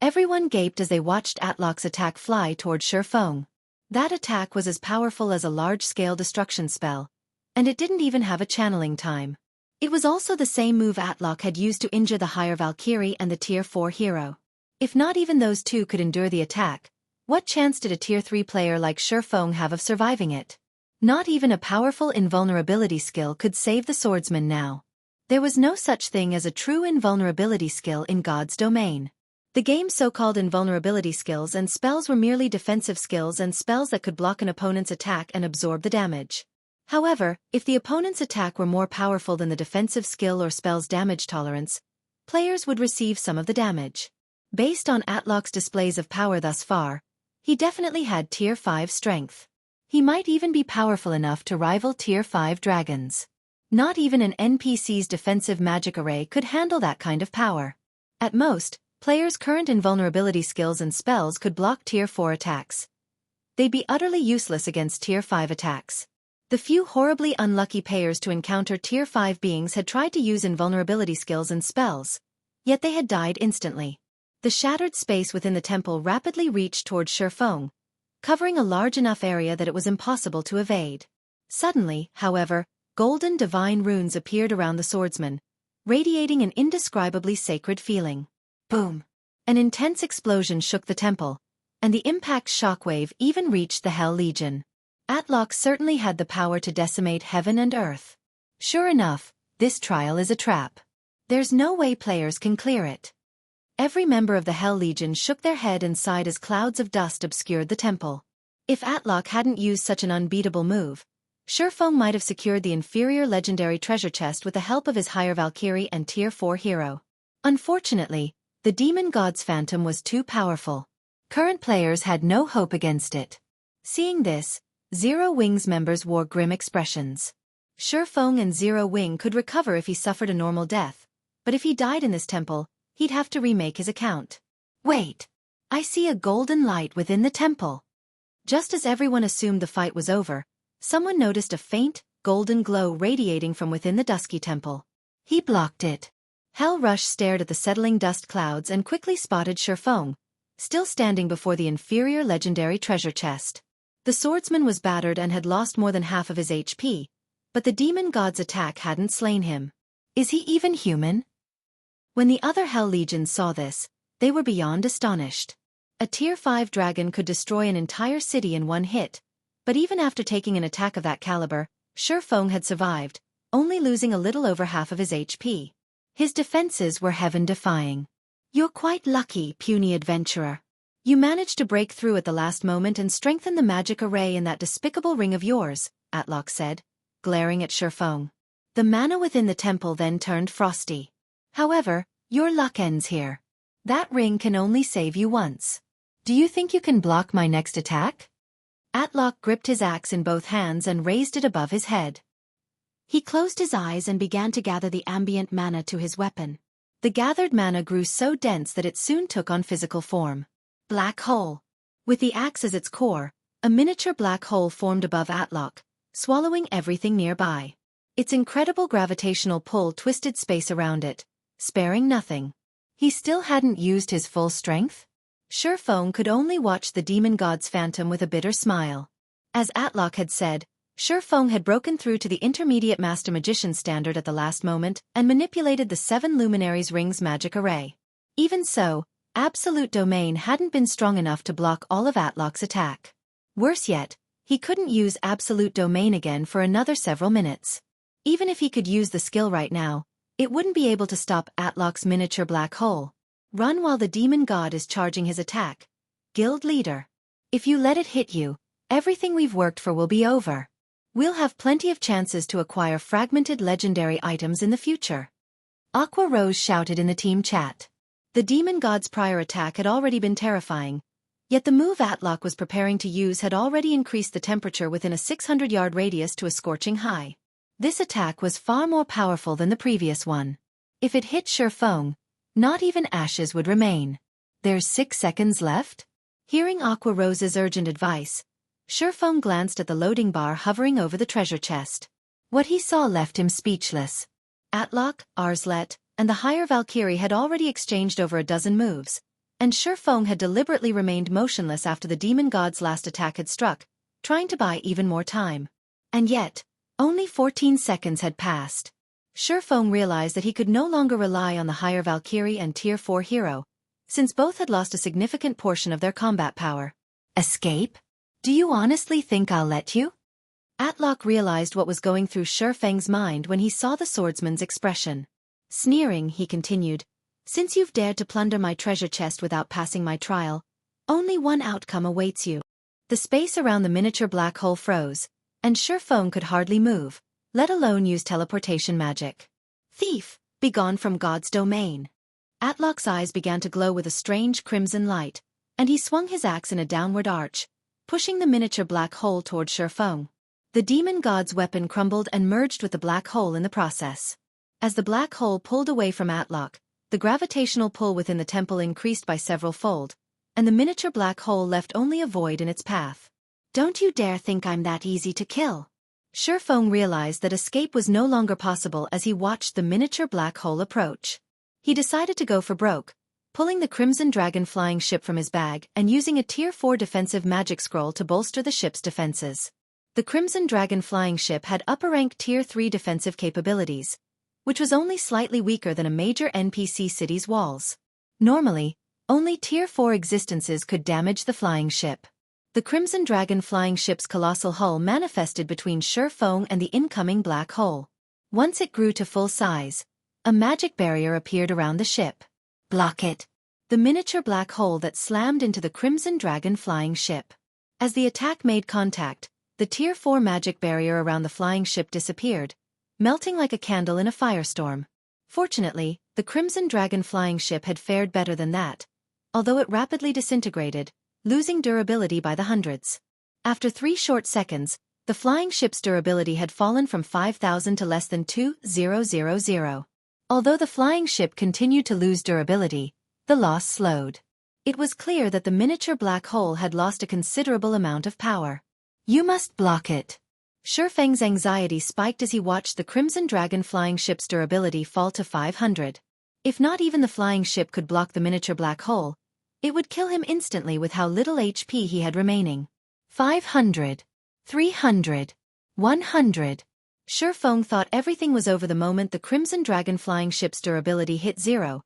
Everyone gaped as they watched Atlock's attack fly toward Xueqi. That attack was as powerful as a large-scale destruction spell, and it didn't even have a channeling time. It was also the same move Atlock had used to injure the higher Valkyrie and the Tier 4 hero. If not even those two could endure the attack, what chance did a Tier 3 player like Xueqi have of surviving it? Not even a powerful invulnerability skill could save the swordsman now. There was no such thing as a true invulnerability skill in God's domain. The game's so-called invulnerability skills and spells were merely defensive skills and spells that could block an opponent's attack and absorb the damage. However, if the opponent's attack were more powerful than the defensive skill or spell's damage tolerance, players would receive some of the damage. Based on Atlock's displays of power thus far, he definitely had Tier 5 strength. He might even be powerful enough to rival Tier 5 dragons. Not even an NPC's defensive magic array could handle that kind of power. At most, players' current invulnerability skills and spells could block Tier 4 attacks. They'd be utterly useless against Tier 5 attacks. The few horribly unlucky players to encounter Tier 5 beings had tried to use invulnerability skills and spells, yet they had died instantly. The shattered space within the temple rapidly reached toward Xueqi, covering a large enough area that it was impossible to evade. Suddenly, however, golden divine runes appeared around the swordsman, radiating an indescribably sacred feeling. Boom! An intense explosion shook the temple, and the impact shockwave even reached the Hell Legion. Atlock certainly had the power to decimate heaven and earth. Sure enough, this trial is a trap. There's no way players can clear it. Every member of the Hell Legion shook their head and sighed as clouds of dust obscured the temple. If Atlock hadn't used such an unbeatable move, Xueqi might have secured the inferior legendary treasure chest with the help of his higher Valkyrie and Tier 4 hero. Unfortunately, the demon god's phantom was too powerful. Current players had no hope against it. Seeing this, Zero Wing's members wore grim expressions. Xueqi and Zero Wing could recover if he suffered a normal death, but if he died in this temple, he'd have to remake his account. Wait! I see a golden light within the temple. Just as everyone assumed the fight was over, someone noticed a faint, golden glow radiating from within the dusky temple. He blocked it. Hell Rush stared at the settling dust clouds and quickly spotted Xueqi, still standing before the inferior legendary treasure chest. The swordsman was battered and had lost more than half of his HP, but the demon god's attack hadn't slain him. Is he even human? When the other Hell Legions saw this, they were beyond astonished. A Tier 5 dragon could destroy an entire city in one hit, but even after taking an attack of that caliber, Xueqi had survived, only losing a little over half of his HP. His defenses were heaven-defying. You're quite lucky, puny adventurer. You managed to break through at the last moment and strengthen the magic array in that despicable ring of yours, Atlok said, glaring at Xueqi. The mana within the temple then turned frosty. However, your luck ends here. That ring can only save you once. Do you think you can block my next attack? Atlok gripped his axe in both hands and raised it above his head. He closed his eyes and began to gather the ambient mana to his weapon. The gathered mana grew so dense that it soon took on physical form. Black hole. With the axe as its core, a miniature black hole formed above Atlok, swallowing everything nearby. Its incredible gravitational pull twisted space around it, sparing nothing. He still hadn't used his full strength? Xueqi could only watch the demon god's phantom with a bitter smile. As Atlok had said, Xueqi had broken through to the intermediate master magician standard at the last moment and manipulated the 7 luminaries ring's magic array. Even so, absolute domain hadn't been strong enough to block all of Atlok's attack. Worse yet, he couldn't use absolute domain again for another several minutes. Even if he could use the skill right now, it wouldn't be able to stop Atlok's miniature black hole. Run while the demon god is charging his attack. Guild leader. If you let it hit you, everything we've worked for will be over. We'll have plenty of chances to acquire fragmented legendary items in the future. Aqua Rose shouted in the team chat. The demon god's prior attack had already been terrifying, yet the move Atlok was preparing to use had already increased the temperature within a 600-yard radius to a scorching high. This attack was far more powerful than the previous one. If it hit Xueqi, not even ashes would remain. There's 6 seconds left? Hearing Aqua Rose's urgent advice, Xueqi glanced at the loading bar hovering over the treasure chest. What he saw left him speechless. Atlok, Arslet, and the higher Valkyrie had already exchanged over a dozen moves, and Xueqi had deliberately remained motionless after the demon god's last attack had struck, trying to buy even more time. And yet, only 14 seconds had passed. Xueqi realized that he could no longer rely on the higher Valkyrie and Tier 4 hero, since both had lost a significant portion of their combat power. Escape? Do you honestly think I'll let you? Atlok realized what was going through Xueqi's mind when he saw the swordsman's expression. Sneering, he continued, "Since you've dared to plunder my treasure chest without passing my trial, only one outcome awaits you." The space around the miniature black hole froze, and Xueqi could hardly move, let alone use teleportation magic. Thief, begone from God's domain. Atlok's eyes began to glow with a strange crimson light, and he swung his axe in a downward arch, pushing the miniature black hole toward Xueqi. The demon god's weapon crumbled and merged with the black hole in the process. As the black hole pulled away from Atlok, the gravitational pull within the temple increased by several fold, and the miniature black hole left only a void in its path. Don't you dare think I'm that easy to kill. Xueqi realized that escape was no longer possible as he watched the miniature black hole approach. He decided to go for broke, pulling the Crimson Dragon flying ship from his bag and using a Tier 4 defensive magic scroll to bolster the ship's defenses. The Crimson Dragon flying ship had upper-ranked Tier 3 defensive capabilities, which was only slightly weaker than a major NPC city's walls. Normally, only Tier 4 existences could damage the flying ship. The Crimson Dragon flying ship's colossal hull manifested between Xueqi and the incoming black hole. Once it grew to full size, a magic barrier appeared around the ship. Block it. The miniature black hole that slammed into the Crimson Dragon flying ship. As the attack made contact, the Tier 4 magic barrier around the flying ship disappeared, melting like a candle in a firestorm. Fortunately, the Crimson Dragon flying ship had fared better than that, although it rapidly disintegrated, losing durability by the hundreds. After 3 short seconds, the flying ship's durability had fallen from 5,000 to less than 2,000. Although the flying ship continued to lose durability, the loss slowed. It was clear that the miniature black hole had lost a considerable amount of power. You must block it. Xueqi's anxiety spiked as he watched the Crimson Dragon flying ship's durability fall to 500. If not even the flying ship could block the miniature black hole, it would kill him instantly with how little HP he had remaining. 500. 300. 100. Xueqi thought everything was over the moment the Crimson Dragon flying ship's durability hit 0,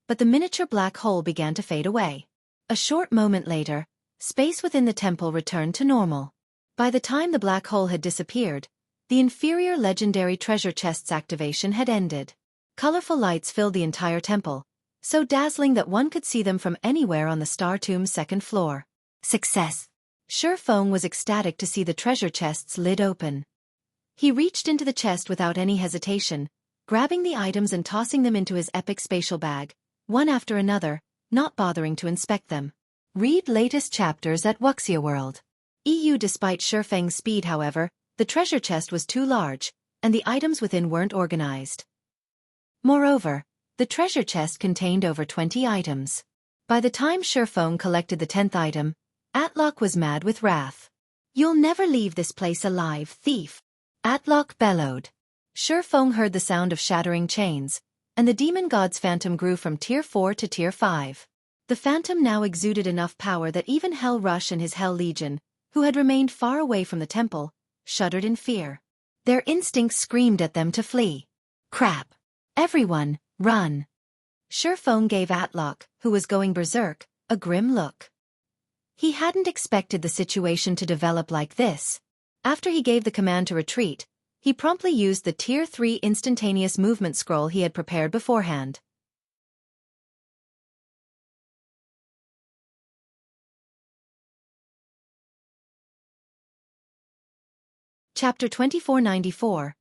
but the miniature black hole began to fade away. A short moment later, space within the temple returned to normal. By the time the black hole had disappeared, the inferior legendary treasure chest's activation had ended. Colorful lights filled the entire temple, so dazzling that one could see them from anywhere on the Star Tomb's second floor. Success! Xueqi was ecstatic to see the treasure chest's lid open. He reached into the chest without any hesitation, grabbing the items and tossing them into his epic spatial bag, one after another, not bothering to inspect them. Read latest chapters at Xueqi World. EU. Despite Xueqi's speed, however, the treasure chest was too large, and the items within weren't organized. Moreover, the treasure chest contained over 20 items. By the time Xueqi collected the 10th item, Atlock was mad with wrath. You'll never leave this place alive, thief! Atlock bellowed. Xueqi heard the sound of shattering chains, and the demon god's phantom grew from Tier 4 to Tier 5. The phantom now exuded enough power that even Hell Rush and his Hell Legion, who had remained far away from the temple, shuddered in fear. Their instincts screamed at them to flee. Crap! Everyone, run! Xueqi gave Atlock, who was going berserk, a grim look. He hadn't expected the situation to develop like this. After he gave the command to retreat, he promptly used the Tier 3 instantaneous movement scroll he had prepared beforehand. Chapter 2494.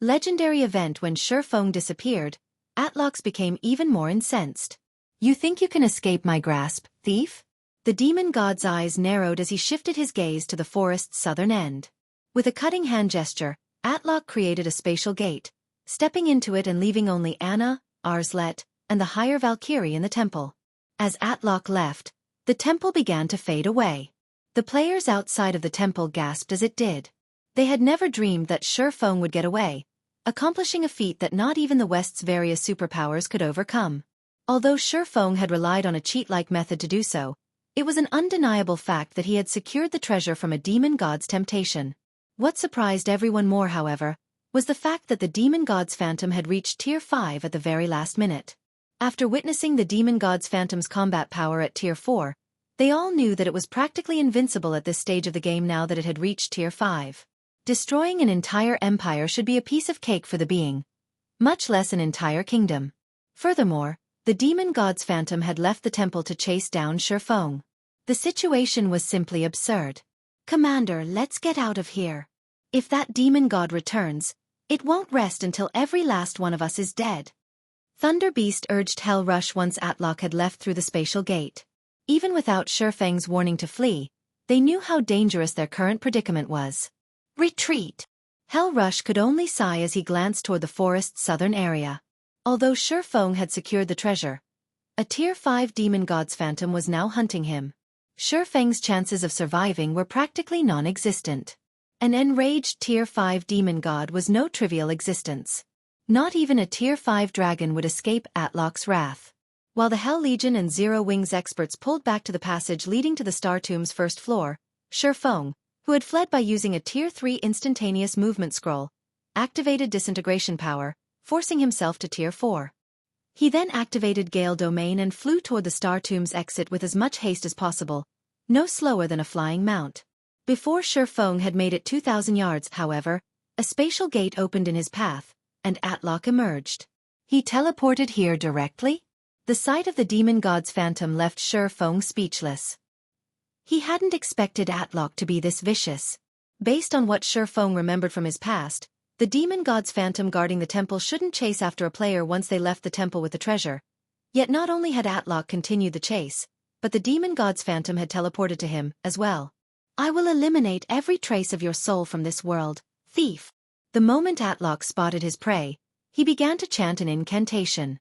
Legendary event. When Xueqi disappeared, Atlox became even more incensed. You think you can escape my grasp, thief? The demon god's eyes narrowed as he shifted his gaze to the forest's southern end. With a cutting hand gesture, Atlock created a spatial gate, stepping into it and leaving only Anna, Arslet, and the higher Valkyrie in the temple. As Atlock left, the temple began to fade away. The players outside of the temple gasped as it did. They had never dreamed that Xueqi would get away, accomplishing a feat that not even the West's various superpowers could overcome. Although Xueqi had relied on a cheat-like method to do so, it was an undeniable fact that he had secured the treasure from a demon god's temptation. What surprised everyone more, however, was the fact that the demon god's phantom had reached Tier 5 at the very last minute. After witnessing the demon god's phantom's combat power at Tier 4, they all knew that it was practically invincible at this stage of the game now that it had reached Tier 5. Destroying an entire empire should be a piece of cake for the being, much less an entire kingdom. Furthermore, the demon god's phantom had left the temple to chase down Xueqi. The situation was simply absurd. Commander, let's get out of here. If that demon god returns, it won't rest until every last one of us is dead. Thunder Beast urged Hell Rush once Atlock had left through the spatial gate. Even without Xueqi's warning to flee, they knew how dangerous their current predicament was. Retreat! Hell Rush could only sigh as he glanced toward the forest's southern area. Although Xueqi had secured the treasure, a Tier 5 demon god's phantom was now hunting him. Xueqi's chances of surviving were practically non-existent. An enraged Tier 5 demon god was no trivial existence. Not even a Tier 5 dragon would escape Atlock's wrath. While the Hell Legion and Zero Wings experts pulled back to the passage leading to the Star Tomb's first floor, Xueqi, who had fled by using a Tier 3 instantaneous movement scroll, activated disintegration power, forcing himself to Tier 4. He then activated Gale Domain and flew toward the Star Tomb's exit with as much haste as possible, no slower than a flying mount. Before Xueqi had made it 2,000 yards, however, a spatial gate opened in his path, and Atlock emerged. He teleported here directly? The sight of the demon god's phantom left Xueqi speechless. He hadn't expected Atlock to be this vicious. Based on what Xueqi remembered from his past, the demon god's phantom guarding the temple shouldn't chase after a player once they left the temple with the treasure. Yet not only had Atlok continued the chase, but the demon god's phantom had teleported to him, as well. I will eliminate every trace of your soul from this world, thief. The moment Atlok spotted his prey, he began to chant an incantation.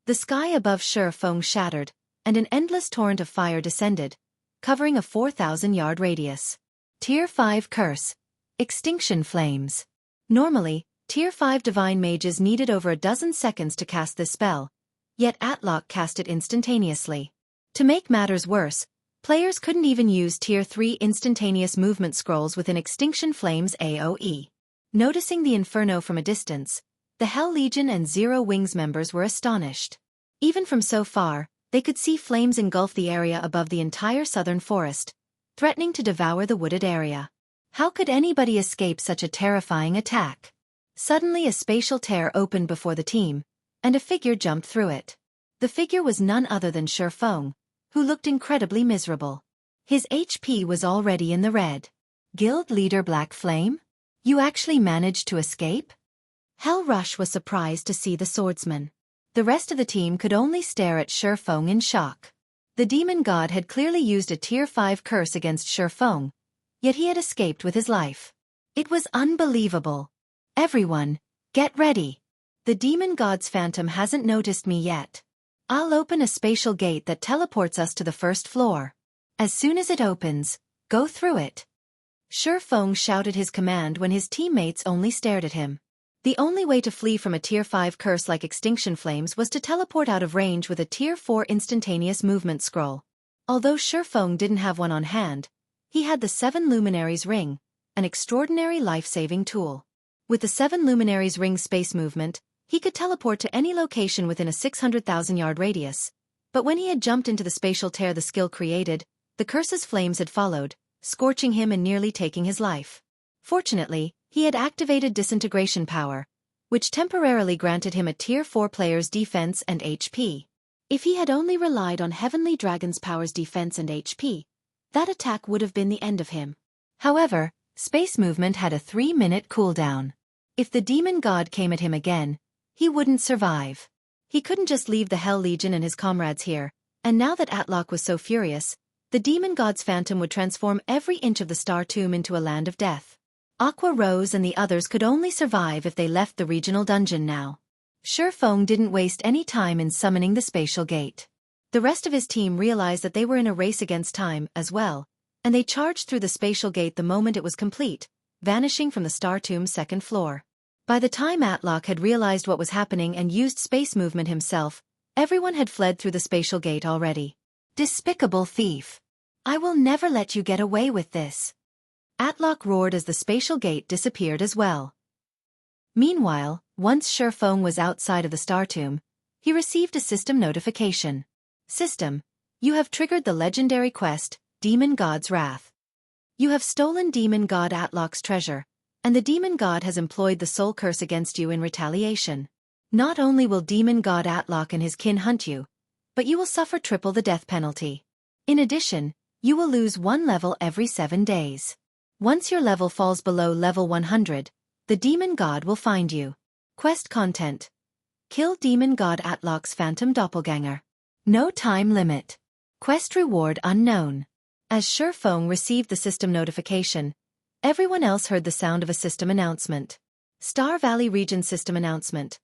The sky above Xueqi shattered, and an endless torrent of fire descended, covering a 4,000-yard radius. Tier 5 Curse. Extinction Flames. Normally, Tier 5 Divine Mages needed over a dozen seconds to cast this spell, yet Atlok cast it instantaneously. To make matters worse, players couldn't even use Tier 3 instantaneous movement scrolls within Extinction Flames AoE. Noticing the inferno from a distance, the Hell Legion and Zero Wings members were astonished. Even from so far, they could see flames engulf the area above the entire southern forest, threatening to devour the wooded area. How could anybody escape such a terrifying attack? Suddenly a spatial tear opened before the team, and a figure jumped through it. The figure was none other than Xueqi, who looked incredibly miserable. His HP was already in the red. Guild Leader Black Flame? You actually managed to escape? Hell Rush was surprised to see the swordsman. The rest of the team could only stare at Xueqi in shock. The demon god had clearly used a Tier 5 curse against Xueqi, yet he had escaped with his life. It was unbelievable. Everyone, get ready. The demon god's phantom hasn't noticed me yet. I'll open a spatial gate that teleports us to the first floor. As soon as it opens, go through it. Xueqi shouted his command when his teammates only stared at him. The only way to flee from a Tier 5 curse like Extinction Flames was to teleport out of range with a Tier 4 instantaneous movement scroll. Although Xueqi didn't have one on hand, he had the 7 Luminaries Ring, an extraordinary life-saving tool. With the 7 Luminaries Ring space movement, he could teleport to any location within a 600,000-yard radius. But when he had jumped into the spatial tear the skill created, the curse's flames had followed, scorching him and nearly taking his life. Fortunately, he had activated Disintegration Power, which temporarily granted him a Tier 4 player's defense and HP. If he had only relied on Heavenly Dragon's Power's defense and HP, that attack would have been the end of him. However, space movement had a 3-minute cooldown. If the demon god came at him again, he wouldn't survive. He couldn't just leave the Hell Legion and his comrades here, and now that Atlok was so furious, the demon god's phantom would transform every inch of the Star Tomb into a land of death. Aqua Rose and the others could only survive if they left the regional dungeon now. Xueqi didn't waste any time in summoning the spatial gate. The rest of his team realized that they were in a race against time as well, and they charged through the spatial gate the moment it was complete, vanishing from the Star Tomb's second floor. By the time Atlok had realized what was happening and used space movement himself, everyone had fled through the spatial gate already. Despicable thief! I will never let you get away with this! Atlok roared as the spatial gate disappeared as well. Meanwhile, once Xueqi was outside of the Star Tomb, he received a system notification. System, you have triggered the legendary quest, Demon God's Wrath. You have stolen Demon God Atlok's treasure, and the Demon God has employed the soul curse against you in retaliation. Not only will Demon God Atlok and his kin hunt you, but you will suffer triple the death penalty. In addition, you will lose 1 level every 7 days. Once your level falls below level 100, the Demon God will find you. Quest content. Kill Demon God Atlok's phantom doppelganger. No time limit. Quest reward unknown. As Xueqi received the system notification, everyone else heard the sound of a system announcement. Star Valley Region System Announcement.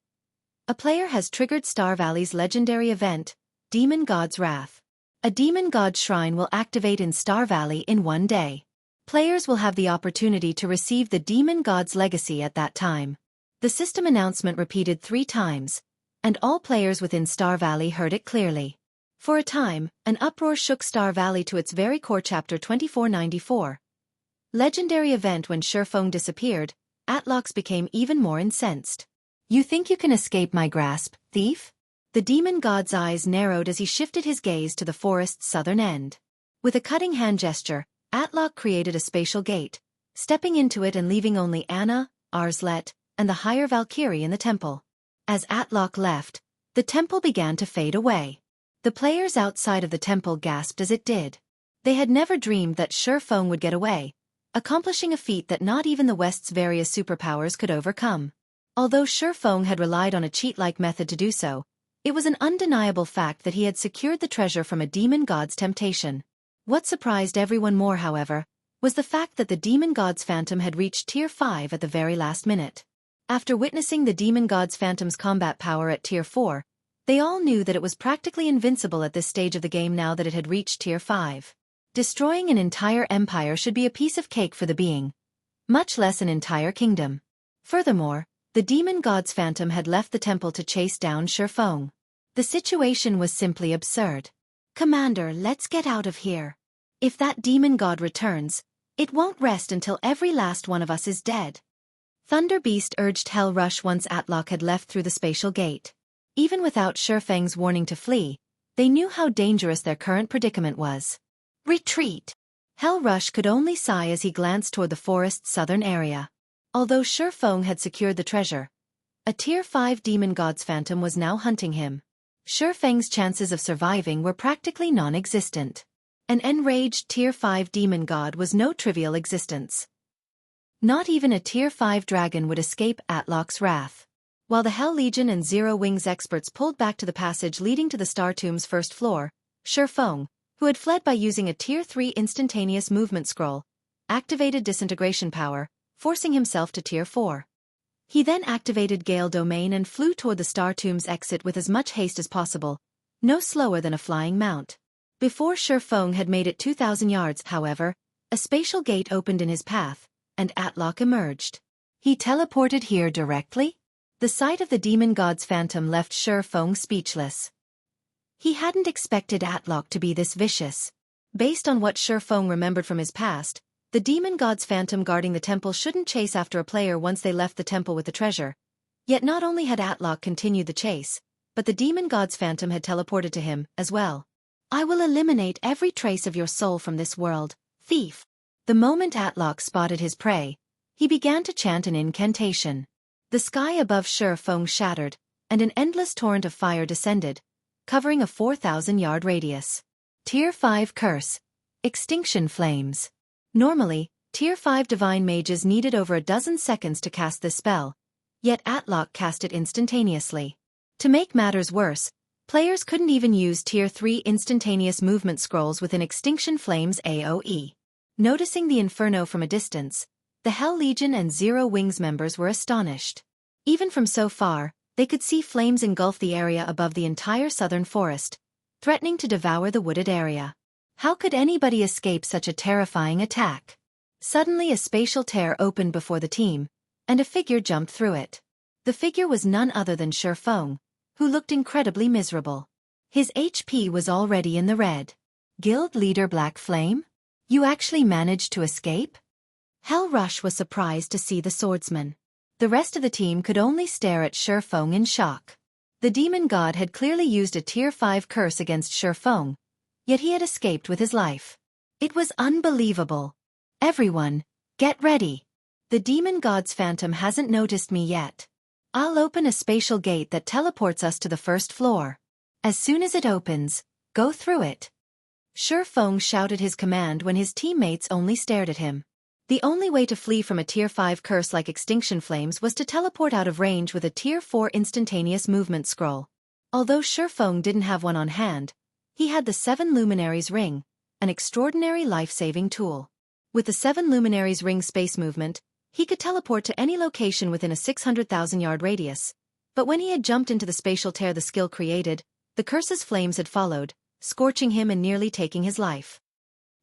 A player has triggered Star Valley's legendary event, Demon God's Wrath. A Demon God Shrine will activate in Star Valley in 1 day. Players will have the opportunity to receive the Demon God's legacy at that time. The system announcement repeated 3 times, and all players within Star Valley heard it clearly. For a time, an uproar shook Star Valley to its very core. Chapter 2494. Legendary event. When Xueqi disappeared, Atlox became even more incensed. You think you can escape my grasp, thief? The demon god's eyes narrowed as he shifted his gaze to the forest's southern end. With a cutting hand gesture, Atlok created a spatial gate, stepping into it and leaving only Anna, Arslet, and the higher Valkyrie in the temple. As Atlok left, the temple began to fade away. The players outside of the temple gasped as it did. They had never dreamed that Xueqi would get away, accomplishing a feat that not even the West's various superpowers could overcome. Although Xueqi had relied on a cheat-like method to do so, it was an undeniable fact that he had secured the treasure from a demon god's temptation. What surprised everyone more, however, was the fact that the demon god's phantom had reached Tier 5 at the very last minute. After witnessing the demon god's phantom's combat power at Tier 4, they all knew that it was practically invincible at this stage of the game now that it had reached Tier 5. Destroying an entire empire should be a piece of cake for the being, much less an entire kingdom. Furthermore, the demon god's phantom had left the temple to chase down Xueqi. The situation was simply absurd. "Commander, let's get out of here. If that demon god returns, it won't rest until every last one of us is dead." Thunder Beast urged Hell Rush once Atlock had left through the spatial gate. Even without Xueqi's warning to flee, they knew how dangerous their current predicament was. "Retreat!" Hell Rush could only sigh as he glanced toward the forest's southern area. Although Xueqi had secured the treasure, a Tier 5 demon god's phantom was now hunting him. Xueqi's chances of surviving were practically non-existent. An enraged Tier 5 demon god was no trivial existence. Not even a Tier 5 dragon would escape Atlock's wrath. While the Hell Legion and Zero Wings experts pulled back to the passage leading to the Star Tomb's first floor, Xueqi, who had fled by using a Tier 3 instantaneous movement scroll, activated disintegration power, forcing himself to Tier 4. He then activated Gale Domain and flew toward the Star Tomb's exit with as much haste as possible, no slower than a flying mount. Before Xueqi had made it 2,000 yards, however, a spatial gate opened in his path, and Atlock emerged. He teleported here directly? The sight of the demon god's phantom left Xueqi speechless. He hadn't expected Atlock to be this vicious. Based on what Xueqi remembered from his past, the demon god's phantom guarding the temple shouldn't chase after a player once they left the temple with the treasure. Yet not only had Atlock continued the chase, but the demon god's phantom had teleported to him, as well. "I will eliminate every trace of your soul from this world, thief." The moment Atlock spotted his prey, he began to chant an incantation. The sky above Xueqi shattered, and an endless torrent of fire descended, covering a 4,000-yard radius. Tier 5 Curse. Extinction Flames. Normally, Tier 5 Divine Mages needed over a dozen seconds to cast this spell, yet Atlock cast it instantaneously. To make matters worse, players couldn't even use Tier 3 instantaneous movement scrolls within Extinction Flames AoE. Noticing the inferno from a distance, the Hell Legion and Zero Wings members were astonished. Even from so far, they could see flames engulf the area above the entire southern forest, threatening to devour the wooded area. How could anybody escape such a terrifying attack? Suddenly a spatial tear opened before the team, and a figure jumped through it. The figure was none other than Xueqi, who looked incredibly miserable. His HP was already in the red. "Guild Leader Black Flame? You actually managed to escape?" Hell Rush was surprised to see the swordsman. The rest of the team could only stare at Xueqi in shock. The demon god had clearly used a Tier 5 curse against Xueqi, yet he had escaped with his life. It was unbelievable. "Everyone, get ready. The demon god's phantom hasn't noticed me yet. I'll open a spatial gate that teleports us to the first floor. As soon as it opens, go through it." Xueqi shouted his command when his teammates only stared at him. The only way to flee from a Tier 5 curse like Extinction Flames was to teleport out of range with a Tier 4 instantaneous movement scroll. Although Xueqi didn't have one on hand, he had the 7 Luminaries Ring, an extraordinary life-saving tool. With the 7 Luminaries Ring space movement, he could teleport to any location within a 600,000-yard radius. But when he had jumped into the spatial tear the skill created, the curse's flames had followed, scorching him and nearly taking his life.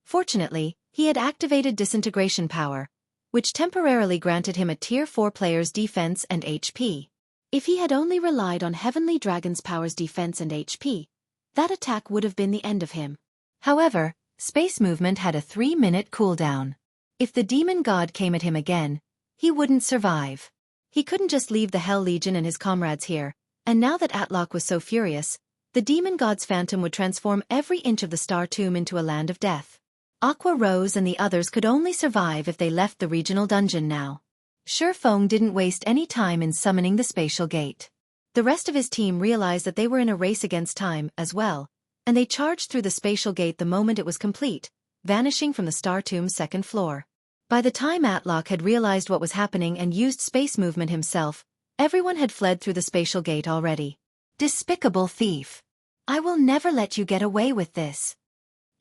Fortunately, he had activated disintegration power, which temporarily granted him a Tier 4 player's defense and HP. If he had only relied on Heavenly Dragon's power's defense and HP, that attack would have been the end of him. However, space movement had a 3-minute cooldown. If the demon god came at him again, he wouldn't survive. He couldn't just leave the Hell Legion and his comrades here, and now that Atlock was so furious, the demon god's phantom would transform every inch of the Star Tomb into a land of death. Aqua Rose and the others could only survive if they left the regional dungeon now. Xueqi didn't waste any time in summoning the spatial gate. The rest of his team realized that they were in a race against time as well, and they charged through the spatial gate the moment it was complete, vanishing from the Star Tomb's second floor. By the time Atlock had realized what was happening and used space movement himself, everyone had fled through the spatial gate already. Despicable thief! I will never let you get away with this!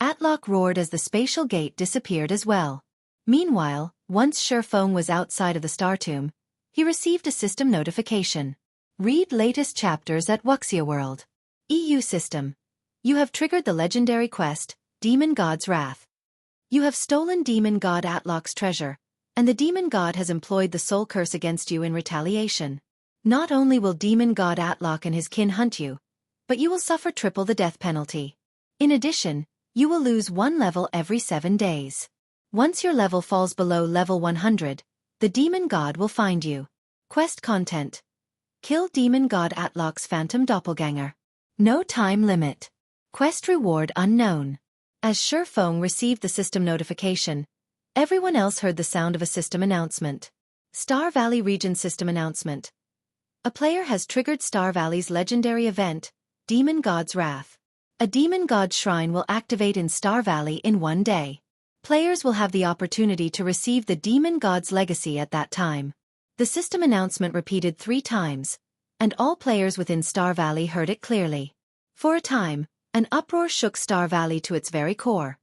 Atlock roared as the spatial gate disappeared as well. Meanwhile, once Xueqi was outside of the star tomb, he received a system notification. Read latest chapters at Xueqi World. EU system. You have triggered the legendary quest, Demon God's Wrath. You have stolen Demon God Atlock's treasure, and the Demon God has employed the soul curse against you in retaliation. Not only will Demon God Atlock and his kin hunt you, but you will suffer triple the death penalty. In addition, you will lose 1 level every 7 days. Once your level falls below level 100, the Demon God will find you. Quest content. Kill Demon God Atlock's phantom doppelganger. No time limit. Quest reward unknown. As Xueqi received the system notification, everyone else heard the sound of a system announcement. Star Valley Region System Announcement. A player has triggered Star Valley's legendary event, Demon God's Wrath. A Demon God Shrine will activate in Star Valley in 1 day. Players will have the opportunity to receive the Demon God's legacy at that time. The system announcement repeated 3 times, and all players within Star Valley heard it clearly. For a time, an uproar shook Star Valley to its very core.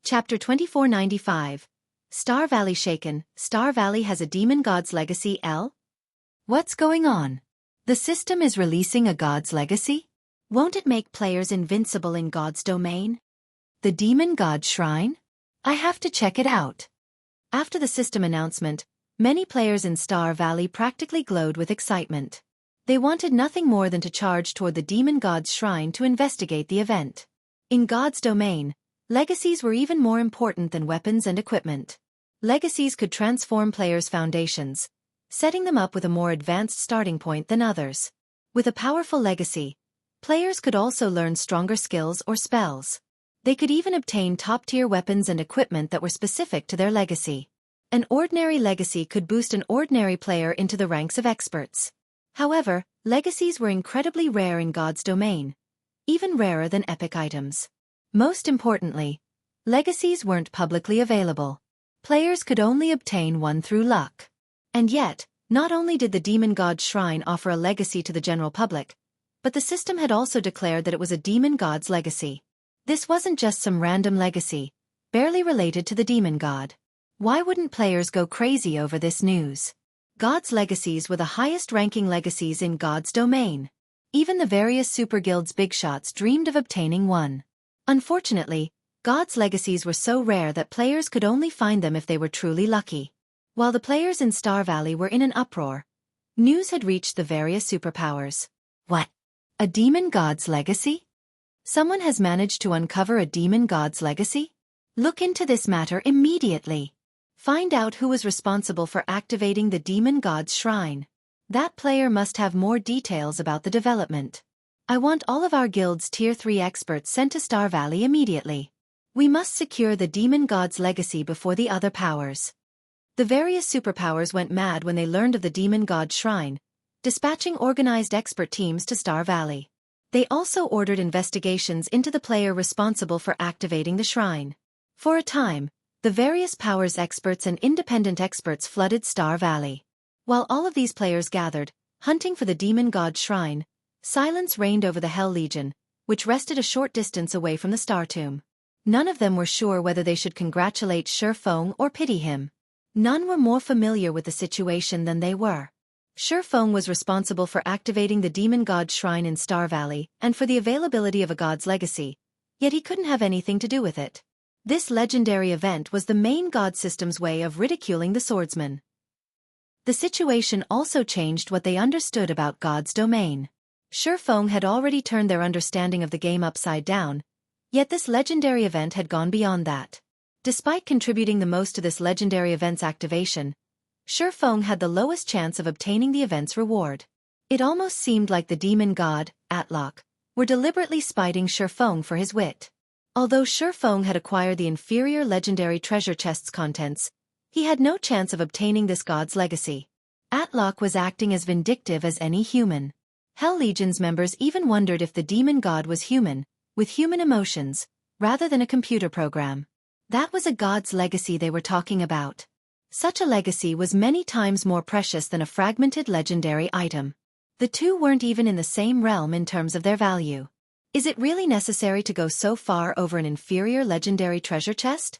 Chapter 2495. Star Valley shaken. Star Valley has a Demon God's legacy L? What's going on? The system is releasing a God's legacy? Won't it make players invincible in God's domain? The Demon God Shrine? I have to check it out. After the system announcement, many players in Star Valley practically glowed with excitement. They wanted nothing more than to charge toward the Demon God's Shrine to investigate the event. In God's domain, legacies were even more important than weapons and equipment. Legacies could transform players' foundations, setting them up with a more advanced starting point than others. With a powerful legacy, players could also learn stronger skills or spells. They could even obtain top-tier weapons and equipment that were specific to their legacy. An ordinary legacy could boost an ordinary player into the ranks of experts. However, legacies were incredibly rare in God's domain, even rarer than epic items. Most importantly, legacies weren't publicly available. Players could only obtain one through luck. And yet, not only did the Demon God Shrine offer a legacy to the general public, but the system had also declared that it was a Demon God's legacy. This wasn't just some random legacy, barely related to the Demon God. Why wouldn't players go crazy over this news? God's legacies were the highest-ranking legacies in God's domain. Even the various super guilds big shots dreamed of obtaining one. Unfortunately, God's legacies were so rare that players could only find them if they were truly lucky. While the players in Star Valley were in an uproar, news had reached the various superpowers. What? A Demon God's legacy? Someone has managed to uncover a Demon God's legacy? Look into this matter immediately. Find out who was responsible for activating the Demon God's Shrine. That player must have more details about the development. I want all of our guild's Tier 3 experts sent to Star Valley immediately. We must secure the Demon God's legacy before the other powers. The various superpowers went mad when they learned of the Demon God's Shrine, dispatching organized expert teams to Star Valley. They also ordered investigations into the player responsible for activating the shrine. For a time, the various powers experts and independent experts flooded Star Valley. While all of these players gathered, hunting for the Demon God Shrine, silence reigned over the Hell Legion, which rested a short distance away from the Star Tomb. None of them were sure whether they should congratulate Xueqi or pity him. None were more familiar with the situation than they were. Xueqi was responsible for activating the Demon God Shrine in Star Valley and for the availability of a god's legacy, yet he couldn't have anything to do with it. This legendary event was the main god system's way of ridiculing the swordsman. The situation also changed what they understood about God's domain. Xueqi had already turned their understanding of the game upside down, yet this legendary event had gone beyond that. Despite contributing the most to this legendary event's activation, Xueqi had the lowest chance of obtaining the event's reward. It almost seemed like the demon god, Atlock, were deliberately spiting Xueqi for his wit. Although Xueqi had acquired the inferior legendary treasure chest's contents, he had no chance of obtaining this god's legacy. Atlock was acting as vindictive as any human. Hell Legion's members even wondered if the demon god was human, with human emotions, rather than a computer program. That was a god's legacy they were talking about. Such a legacy was many times more precious than a fragmented legendary item. The two weren't even in the same realm in terms of their value. Is it really necessary to go so far over an inferior legendary treasure chest?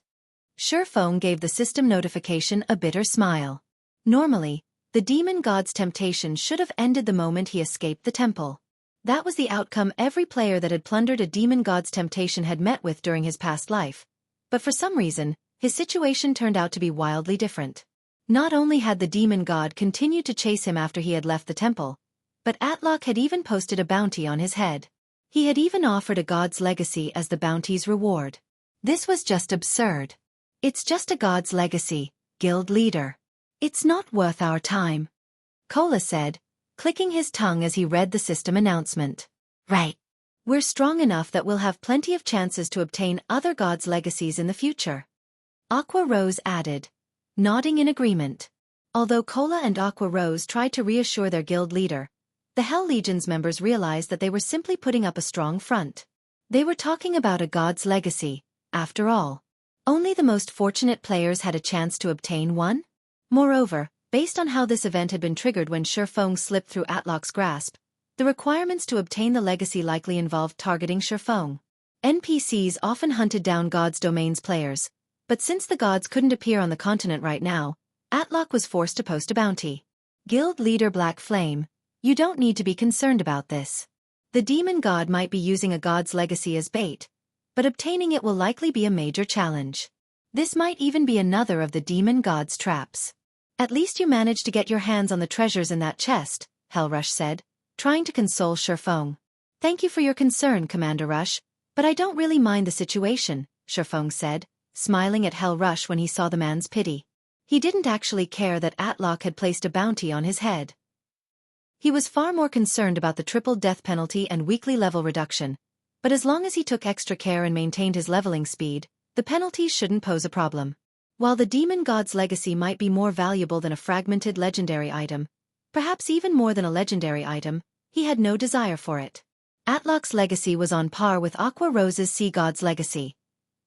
Xueqi gave the system notification a bitter smile. Normally, the demon god's temptation should have ended the moment he escaped the temple. That was the outcome every player that had plundered a demon god's temptation had met with during his past life. But for some reason, his situation turned out to be wildly different. Not only had the demon god continued to chase him after he had left the temple, but Atlock had even posted a bounty on his head. He had even offered a god's legacy as the bounty's reward. This was just absurd. It's just a god's legacy, guild leader. It's not worth our time. Kola said, clicking his tongue as he read the system announcement. Right. We're strong enough that we'll have plenty of chances to obtain other gods' legacies in the future. Aqua Rose added, nodding in agreement. Although Kola and Aqua Rose tried to reassure their guild leader, the Hell Legion's members realized that they were simply putting up a strong front. They were talking about a god's legacy, after all. Only the most fortunate players had a chance to obtain one? Moreover, based on how this event had been triggered when Xueqi slipped through Atlock's grasp, the requirements to obtain the legacy likely involved targeting Xueqi. NPCs often hunted down gods' domains players, but since the gods couldn't appear on the continent right now, Atlock was forced to post a bounty. Guild leader Black Flame, you don't need to be concerned about this. The demon god might be using a god's legacy as bait, but obtaining it will likely be a major challenge. This might even be another of the demon god's traps. At least you managed to get your hands on the treasures in that chest, Hellrush said, trying to console Xueqi. Thank you for your concern, Commander Rush, but I don't really mind the situation, Xueqi said, smiling at Hellrush when he saw the man's pity. He didn't actually care that Atlock had placed a bounty on his head. He was far more concerned about the triple death penalty and weekly level reduction, but as long as he took extra care and maintained his leveling speed, the penalties shouldn't pose a problem. While the demon god's legacy might be more valuable than a fragmented legendary item, perhaps even more than a legendary item, he had no desire for it. Atlock's legacy was on par with Aqua Rose's sea god's legacy.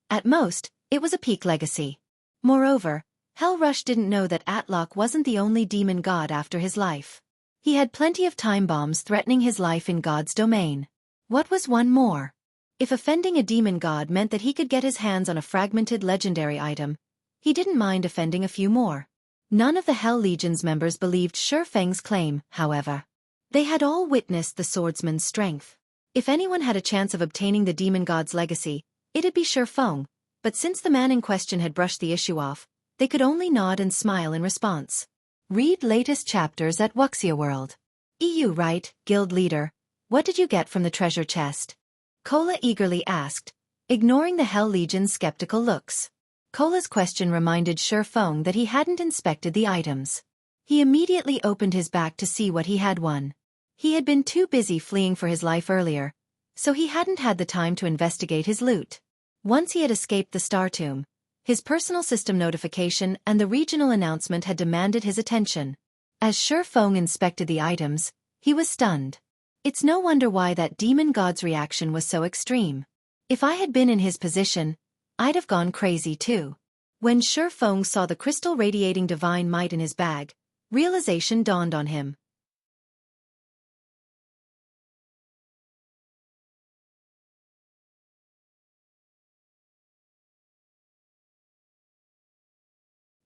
At most, it was a peak legacy. Moreover, Hellrush didn't know that Atlock wasn't the only demon god after his life. He had plenty of time bombs threatening his life in God's domain. What was one more? If offending a demon god meant that he could get his hands on a fragmented legendary item, he didn't mind offending a few more. None of the Hell Legion's members believed Xueqi's claim, however. They had all witnessed the swordsman's strength. If anyone had a chance of obtaining the demon god's legacy, it'd be Xueqi, but since the man in question had brushed the issue off, they could only nod and smile in response. Read latest chapters at Xueqi World. EU right, guild leader, what did you get from the treasure chest? Kola eagerly asked, ignoring the Hell Legion's skeptical looks. Kola's question reminded Xueqi that he hadn't inspected the items. He immediately opened his back to see what he had won. He had been too busy fleeing for his life earlier, so he hadn't had the time to investigate his loot. Once he had escaped the Star Tomb, his personal system notification and the regional announcement had demanded his attention. As Xueqi inspected the items, he was stunned. It's no wonder why that demon god's reaction was so extreme. If I had been in his position, I'd have gone crazy too. When Xueqi saw the crystal radiating divine might in his bag, realization dawned on him.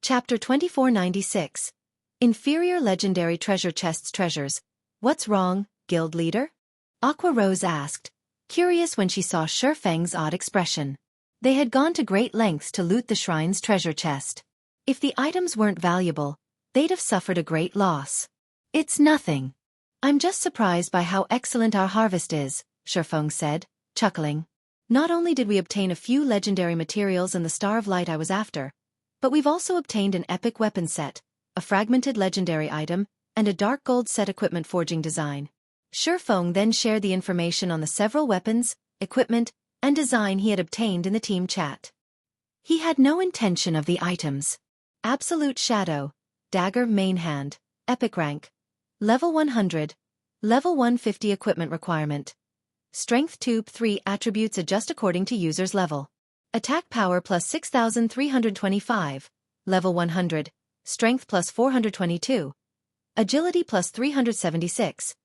Chapter 2496. Inferior Legendary Treasure Chests Treasures. What's wrong, guild leader? Aqua Rose asked, curious when she saw Xueqi's odd expression. They had gone to great lengths to loot the shrine's treasure chest. If the items weren't valuable, they'd have suffered a great loss. It's nothing. I'm just surprised by how excellent our harvest is, Xueqi said, chuckling. Not only did we obtain a few legendary materials and the Star of Light I was after, but we've also obtained an epic weapon set, a fragmented legendary item, and a dark gold set equipment forging design. Xueqi then shared the information on the several weapons, equipment, and design he had obtained in the team chat. He had no intention of the items. Absolute Shadow, Dagger Main Hand, Epic rank. Level 100. Level 150 equipment requirement. Strength 2 3 attributes adjust according to user's level. Attack power plus 6325. Level 100. Strength plus 422. Agility plus 376.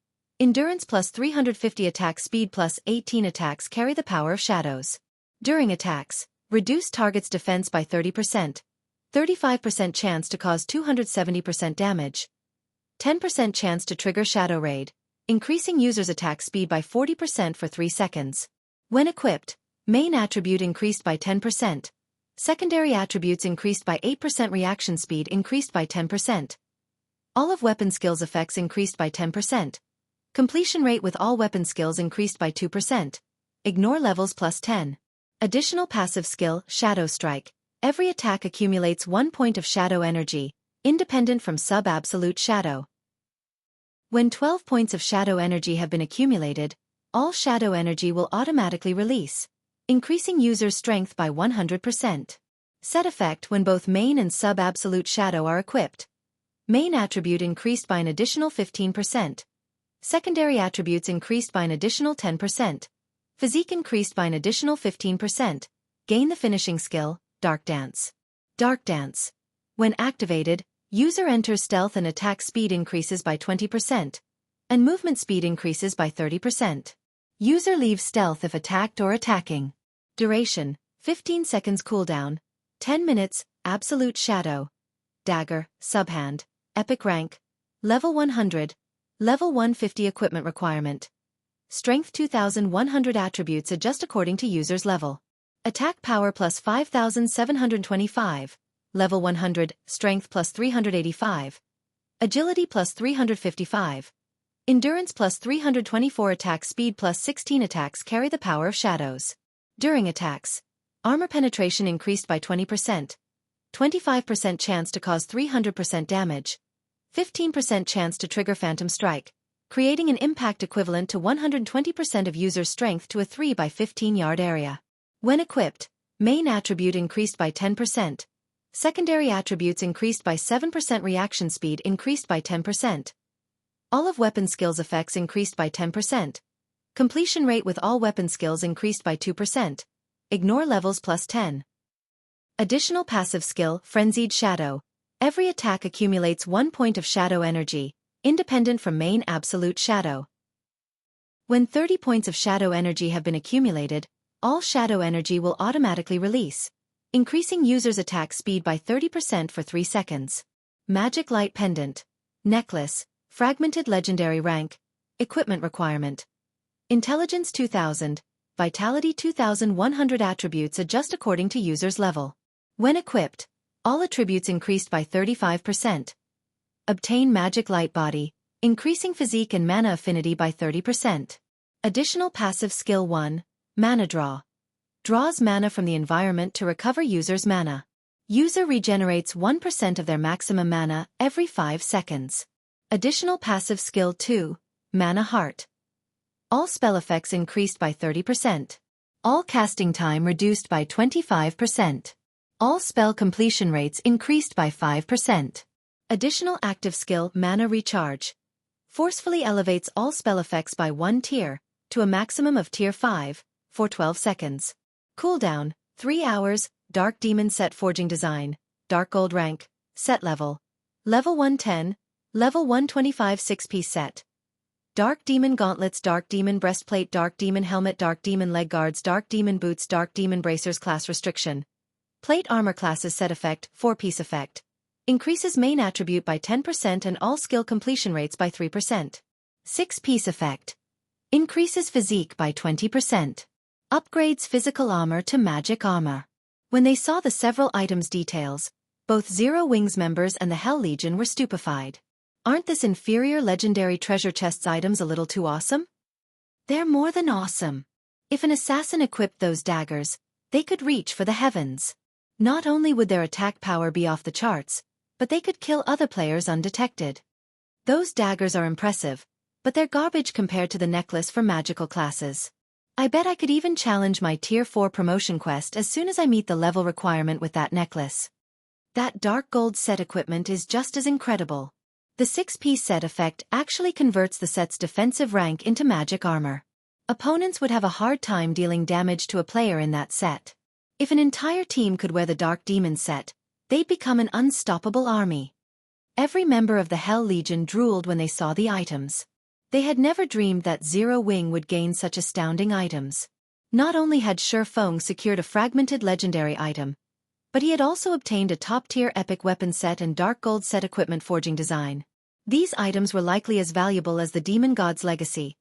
Endurance plus 350. Attack speed plus 18. Attacks carry the power of shadows. During attacks, reduce target's defense by 30%. 35% chance to cause 270% damage. 10% chance to trigger Shadow Raid, increasing user's attack speed by 40% for 3 seconds. When equipped, main attribute increased by 10%. Secondary attributes increased by 8%. Reaction speed increased by 10%. All of weapon skills effects increased by 10%. Completion rate with all weapon skills increased by 2%. Ignore levels plus 10. Additional passive skill, Shadow Strike. Every attack accumulates 1 point of shadow energy, independent from sub-absolute shadow. When 12 points of shadow energy have been accumulated, all shadow energy will automatically release, increasing user's strength by 100%. Set effect when both main and sub-absolute shadow are equipped. Main attribute increased by an additional 15%. Secondary attributes increased by an additional 10%. Physique increased by an additional 15%. Gain the finishing skill, Dark Dance. Dark Dance. When activated, user enters stealth and attack speed increases by 20%, and movement speed increases by 30%. User leaves stealth if attacked or attacking. Duration, 15 seconds cooldown, 10 minutes, absolute shadow. Dagger, subhand, epic rank, level 100, level 150 equipment requirement. Strength 2100 attributes adjust according to user's level. Attack power plus 5725. Level 100, strength plus 385. Agility plus 355. Endurance plus 324. Attack speed plus 16. Attacks carry the power of shadows. During attacks, armor penetration increased by 20%. 25% chance to cause 300% damage. 15% chance to trigger Phantom Strike, creating an impact equivalent to 120% of user's strength to a 3 by 15 yard area. When equipped, main attribute increased by 10%. Secondary attributes increased by 7%. Reaction speed increased by 10%. All of weapon skills effects increased by 10%. Completion rate with all weapon skills increased by 2%. Ignore levels plus 10. Additional passive skill, Frenzied Shadow. Every attack accumulates 1 point of shadow energy, independent from main absolute shadow. When 30 points of shadow energy have been accumulated, all shadow energy will automatically release, increasing user's attack speed by 30% for 3 seconds. Magic Light Pendant. Necklace. Fragmented legendary rank. Equipment requirement. Intelligence 2000. Vitality 2100 attributes adjust according to user's level. When equipped, all attributes increased by 35%. Obtain Magic Light Body, increasing physique and mana affinity by 30%. Additional passive skill 1, Mana Draw. Draws mana from the environment to recover user's mana. User regenerates 1% of their maximum mana every 5 seconds. Additional passive skill 2, Mana Heart. All spell effects increased by 30%. All casting time reduced by 25%. All spell completion rates increased by 5%. Additional active skill, Mana Recharge. Forcefully elevates all spell effects by 1 tier, to a maximum of tier 5, for 12 seconds. Cooldown, 3 hours, Dark Demon Set Forging Design, Dark Gold Rank, Set Level. Level 110, Level 125 6-piece set. Dark Demon Gauntlets, Dark Demon Breastplate, Dark Demon Helmet, Dark Demon Leg Guards, Dark Demon Boots, Dark Demon Bracers. Class restriction. Plate Armor classes. Set effect, 4-piece effect. Increases main attribute by 10% and all skill completion rates by 3%. 6-piece effect. Increases physique by 20%. Upgrades physical armor to magic armor. When they saw the several items details, both Zero Wings members and the Hell Legion were stupefied. Aren't this inferior legendary treasure chests items a little too awesome? They're more than awesome. If an assassin equipped those daggers, they could reach for the heavens. Not only would their attack power be off the charts, but they could kill other players undetected. Those daggers are impressive, but they're garbage compared to the necklace for magical classes. I bet I could even challenge my tier 4 promotion quest as soon as I meet the level requirement with that necklace. That dark gold set equipment is just as incredible. The 6-piece set effect actually converts the set's defensive rank into magic armor. Opponents would have a hard time dealing damage to a player in that set. If an entire team could wear the Dark Demon set, they'd become an unstoppable army. Every member of the Hell Legion drooled when they saw the items. They had never dreamed that Zero Wing would gain such astounding items. Not only had Xueqi secured a fragmented legendary item, but he had also obtained a top-tier epic weapon set and dark gold set equipment forging design. These items were likely as valuable as the Demon God's legacy.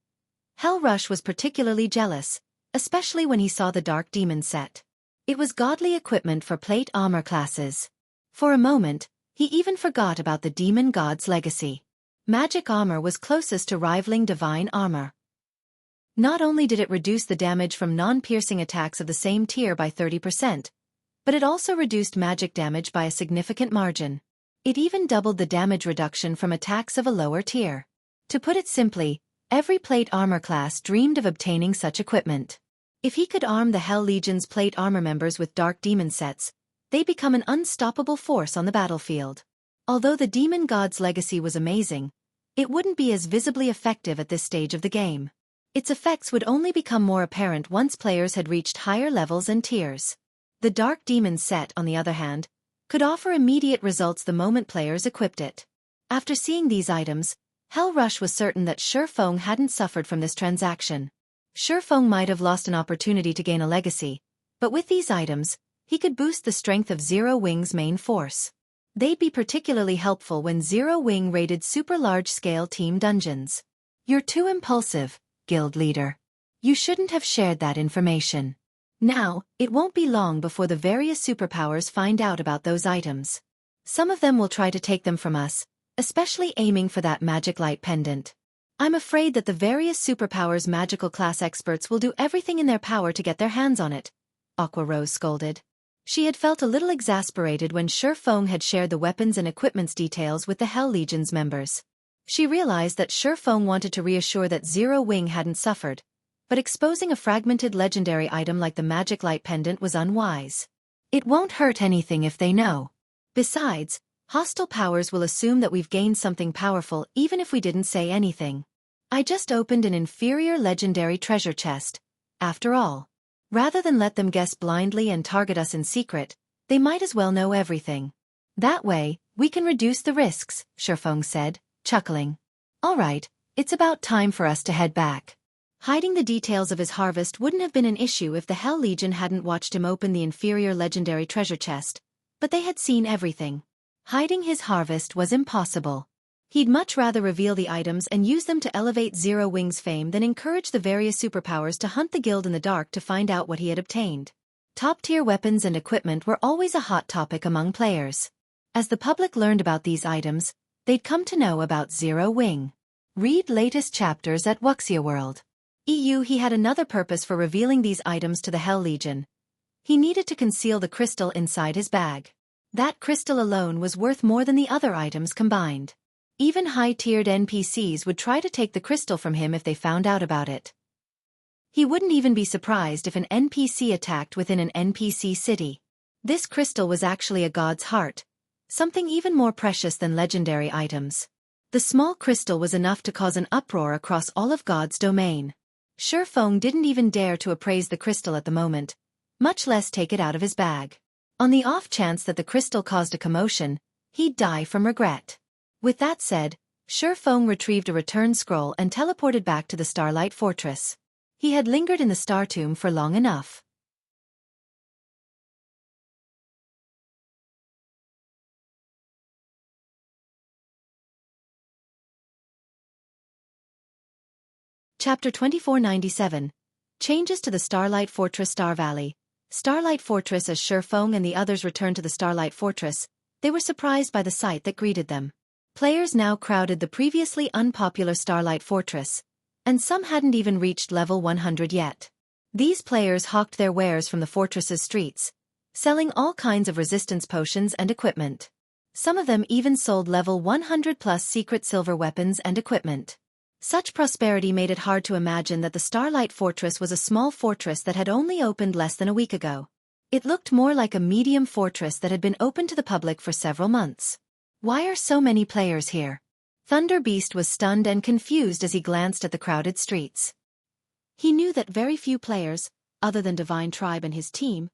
Hell Rush was particularly jealous, especially when he saw the Dark Demon set. It was godly equipment for plate armor classes. For a moment, he even forgot about the Demon God's legacy. Magic armor was closest to rivaling divine armor. Not only did it reduce the damage from non-piercing attacks of the same tier by 30%, but it also reduced magic damage by a significant margin. It even doubled the damage reduction from attacks of a lower tier. To put it simply, every plate armor class dreamed of obtaining such equipment. If he could arm the Hell Legion's plate armor members with Dark Demon sets, they become an unstoppable force on the battlefield. Although the Demon God's legacy was amazing, it wouldn't be as visibly effective at this stage of the game. Its effects would only become more apparent once players had reached higher levels and tiers. The Dark Demon set, on the other hand, could offer immediate results the moment players equipped it. After seeing these items, Hell Rush was certain that Xueqi hadn't suffered from this transaction. Xueqi might have lost an opportunity to gain a legacy, but with these items, he could boost the strength of Zero Wing's main force. They'd be particularly helpful when Zero Wing raided super large-scale team dungeons. You're too impulsive, guild leader. You shouldn't have shared that information. Now, it won't be long before the various superpowers find out about those items. Some of them will try to take them from us, especially aiming for that magic light pendant. I'm afraid that the various superpowers' magical class experts will do everything in their power to get their hands on it, Aqua Rose scolded. She had felt a little exasperated when Xueqi had shared the weapons and equipment's details with the Hell Legion's members. She realized that Xueqi wanted to reassure that Zero Wing hadn't suffered, but exposing a fragmented legendary item like the magic light pendant was unwise. It won't hurt anything if they know. Besides, hostile powers will assume that we've gained something powerful even if we didn't say anything. I just opened an inferior legendary treasure chest, after all. Rather than let them guess blindly and target us in secret, they might as well know everything. That way, we can reduce the risks, Xueqi said, chuckling. All right, it's about time for us to head back. Hiding the details of his harvest wouldn't have been an issue if the Hell Legion hadn't watched him open the inferior legendary treasure chest, but they had seen everything. Hiding his harvest was impossible. He'd much rather reveal the items and use them to elevate Zero Wing's fame than encourage the various superpowers to hunt the guild in the dark to find out what he had obtained. Top-tier weapons and equipment were always a hot topic among players. As the public learned about these items, they'd come to know about Zero Wing. Read latest chapters at Wuxia World. He had another purpose for revealing these items to the Hell Legion. He needed to conceal the crystal inside his bag. That crystal alone was worth more than the other items combined. Even high-tiered NPCs would try to take the crystal from him if they found out about it. He wouldn't even be surprised if an NPC attacked within an NPC city. This crystal was actually a god's heart, something even more precious than legendary items. The small crystal was enough to cause an uproar across all of God's domain. Xueqi didn't even dare to appraise the crystal at the moment, much less take it out of his bag. On the off chance that the crystal caused a commotion, he'd die from regret. With that said, Xueqi retrieved a return scroll and teleported back to the Starlight Fortress. He had lingered in the Star Tomb for long enough. Chapter 2497. Changes to the Starlight Fortress Star Valley. Starlight Fortress. As Xueqi and the others returned to the Starlight Fortress, they were surprised by the sight that greeted them. Players now crowded the previously unpopular Starlight Fortress, and some hadn't even reached level 100 yet. These players hawked their wares from the fortress's streets, selling all kinds of resistance potions and equipment. Some of them even sold level 100+ secret silver weapons and equipment. Such prosperity made it hard to imagine that the Starlight Fortress was a small fortress that had only opened less than a week ago. It looked more like a medium fortress that had been open to the public for several months. Why are so many players here? Thunder Beast was stunned and confused as he glanced at the crowded streets. He knew that very few players, other than Divine Tribe and his team,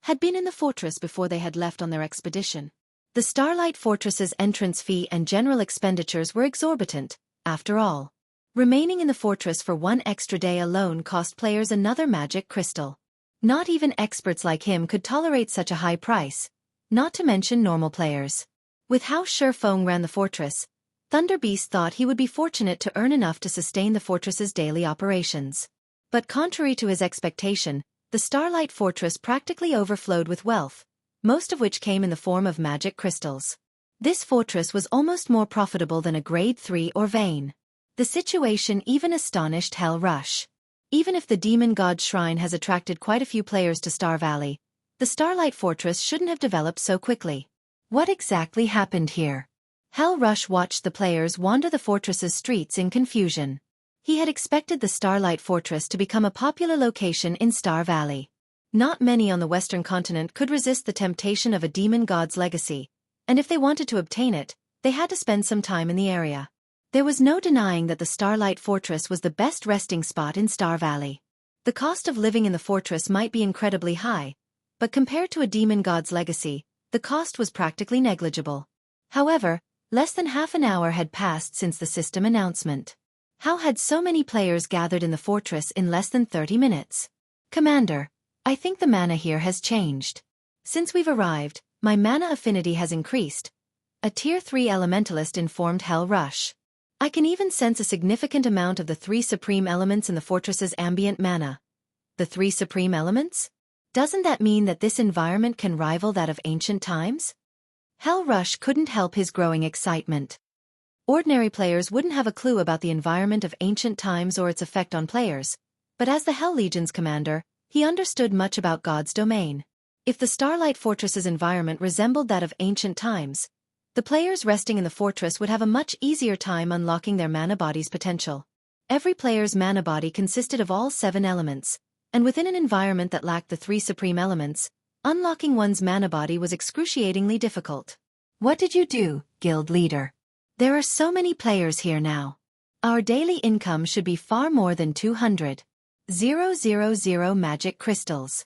had been in the fortress before they had left on their expedition. The Starlight Fortress's entrance fee and general expenditures were exorbitant, after all. Remaining in the fortress for one extra day alone cost players another magic crystal. Not even experts like him could tolerate such a high price, not to mention normal players. With how Xueqi ran the fortress, Thunder Beast thought he would be fortunate to earn enough to sustain the fortress's daily operations. But contrary to his expectation, the Starlight Fortress practically overflowed with wealth, most of which came in the form of magic crystals. This fortress was almost more profitable than a Grade 3 or vein. The situation even astonished Hell Rush. Even if the Demon God Shrine has attracted quite a few players to Star Valley, the Starlight Fortress shouldn't have developed so quickly. What exactly happened here? Hell Rush watched the players wander the fortress's streets in confusion. He had expected the Starlight Fortress to become a popular location in Star Valley. Not many on the Western continent could resist the temptation of a demon god's legacy, and if they wanted to obtain it, they had to spend some time in the area. There was no denying that the Starlight Fortress was the best resting spot in Star Valley. The cost of living in the fortress might be incredibly high, but compared to a demon god's legacy, the cost was practically negligible. However, less than half an hour had passed since the system announcement. How had so many players gathered in the fortress in less than 30 minutes? Commander, I think the mana here has changed. Since we've arrived, my mana affinity has increased, a Tier 3 elementalist informed Hell Rush. I can even sense a significant amount of the 3 supreme elements in the fortress's ambient mana. The 3 supreme elements? Doesn't that mean that this environment can rival that of ancient times? Hell Rush couldn't help his growing excitement. Ordinary players wouldn't have a clue about the environment of ancient times or its effect on players, but as the Hell Legion's commander, he understood much about God's domain. If the Starlight Fortress's environment resembled that of ancient times, the players resting in the fortress would have a much easier time unlocking their mana body's potential. Every player's mana body consisted of all 7 elements, and within an environment that lacked the 3 supreme elements, unlocking one's mana body was excruciatingly difficult. What did you do, guild leader? There are so many players here now. Our daily income should be far more than 200,000 magic crystals.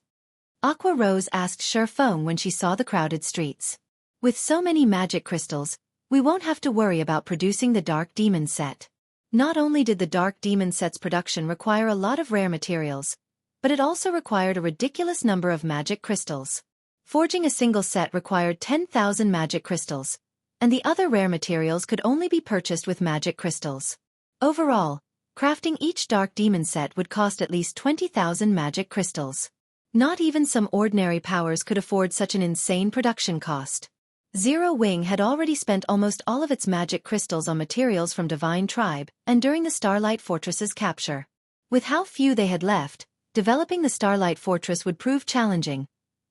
Aqua Rose asked Xueqi when she saw the crowded streets. With so many magic crystals, we won't have to worry about producing the Dark Demon set. Not only did the Dark Demon set's production require a lot of rare materials, but it also required a ridiculous number of magic crystals. Forging a single set required 10,000 magic crystals, and the other rare materials could only be purchased with magic crystals. Overall, crafting each Dark Demon set would cost at least 20,000 magic crystals. Not even some ordinary powers could afford such an insane production cost. Zero Wing had already spent almost all of its magic crystals on materials from Divine Tribe and during the Starlight Fortress's capture. With how few they had left, developing the Starlight Fortress would prove challenging,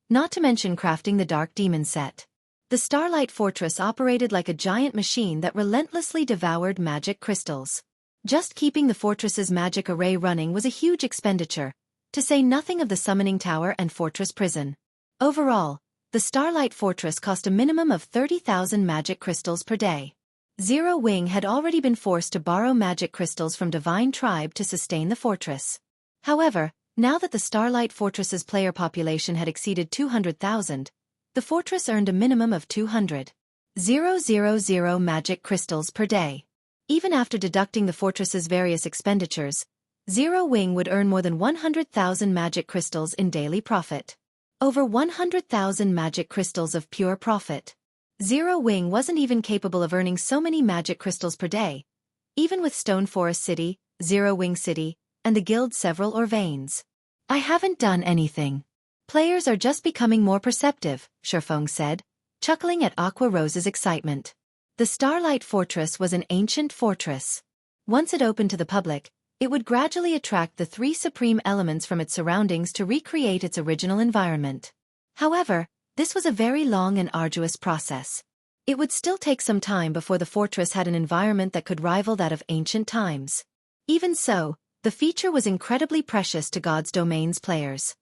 not to mention crafting the Dark Demon set. The Starlight Fortress operated like a giant machine that relentlessly devoured magic crystals. Just keeping the fortress's magic array running was a huge expenditure, to say nothing of the summoning tower and fortress prison. Overall, the Starlight Fortress cost a minimum of 30,000 magic crystals per day. Zero Wing had already been forced to borrow magic crystals from Divine Tribe to sustain the fortress. However, now that the Starlight Fortress's player population had exceeded 200,000, the fortress earned a minimum of 200,000 magic crystals per day. Even after deducting the fortress's various expenditures, Zero Wing would earn more than 100,000 magic crystals in daily profit. Over 100,000 magic crystals of pure profit. Zero Wing wasn't even capable of earning so many magic crystals per day, even with Stone Forest City, Zero Wing City, and the guild's several Orvanes. I haven't done anything. Players are just becoming more perceptive, Xueqi said, chuckling at Aqua Rose's excitement. The Starlight Fortress was an ancient fortress. Once it opened to the public, it would gradually attract the 3 supreme elements from its surroundings to recreate its original environment. However, this was a very long and arduous process. It would still take some time before the fortress had an environment that could rival that of ancient times. Even so, the feature was incredibly precious to God's Domain's players.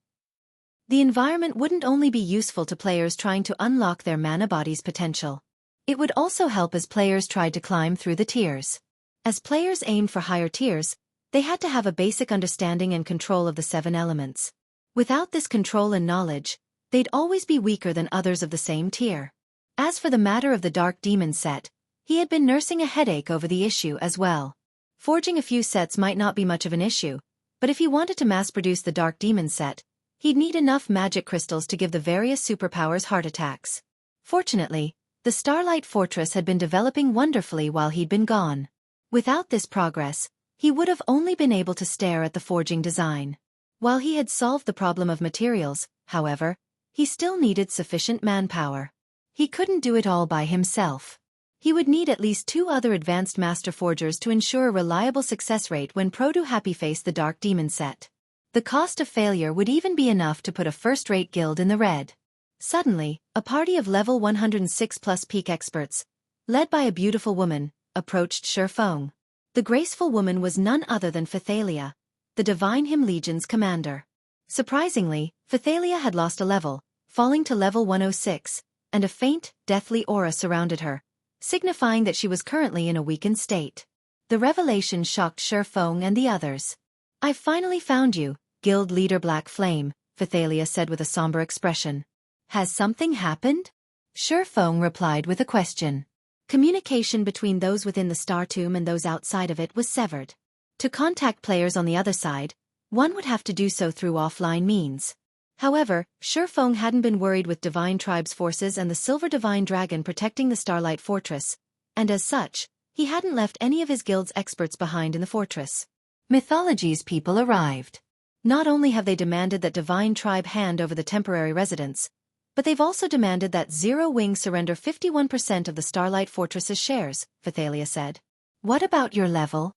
The environment wouldn't only be useful to players trying to unlock their mana body's potential. It would also help as players tried to climb through the tiers. As players aimed for higher tiers, they had to have a basic understanding and control of the 7 elements. Without this control and knowledge, they'd always be weaker than others of the same tier. As for the matter of the Dark Demon set, he had been nursing a headache over the issue as well. Forging a few sets might not be much of an issue, but if he wanted to mass-produce the Dark Demon set, he'd need enough magic crystals to give the various superpowers heart attacks. Fortunately, the Starlight Fortress had been developing wonderfully while he'd been gone. Without this progress, he would have only been able to stare at the forging design. While he had solved the problem of materials, however, he still needed sufficient manpower. He couldn't do it all by himself. He would need at least 2 other advanced master forgers to ensure a reliable success rate when Happy faced the Dark Demon set. The cost of failure would even be enough to put a first-rate guild in the red. Suddenly, a party of level 106 plus peak experts, led by a beautiful woman, approached Xueqi. The graceful woman was none other than Phythalia, the Divine Hymn Legion's commander. Surprisingly, Phythalia had lost a level, falling to level 106, and a faint, deathly aura surrounded her, signifying that she was currently in a weakened state. The revelation shocked Xueqi and the others. "I've finally found you, Guild Leader Black Flame," Phythalia said with a somber expression. "Has something happened?" Xueqi replied with a question. Communication between those within the Star Tomb and those outside of it was severed. To contact players on the other side, one would have to do so through offline means. However, Xueqi hadn't been worried with Divine Tribe's forces and the Silver Divine Dragon protecting the Starlight Fortress, and as such, he hadn't left any of his guild's experts behind in the fortress. Mythology's people arrived. Not only have they demanded that Divine Tribe hand over the temporary residents, but they've also demanded that Zero Wing surrender 51% of the Starlight Fortress's shares, Phythalia said. "What about your level?"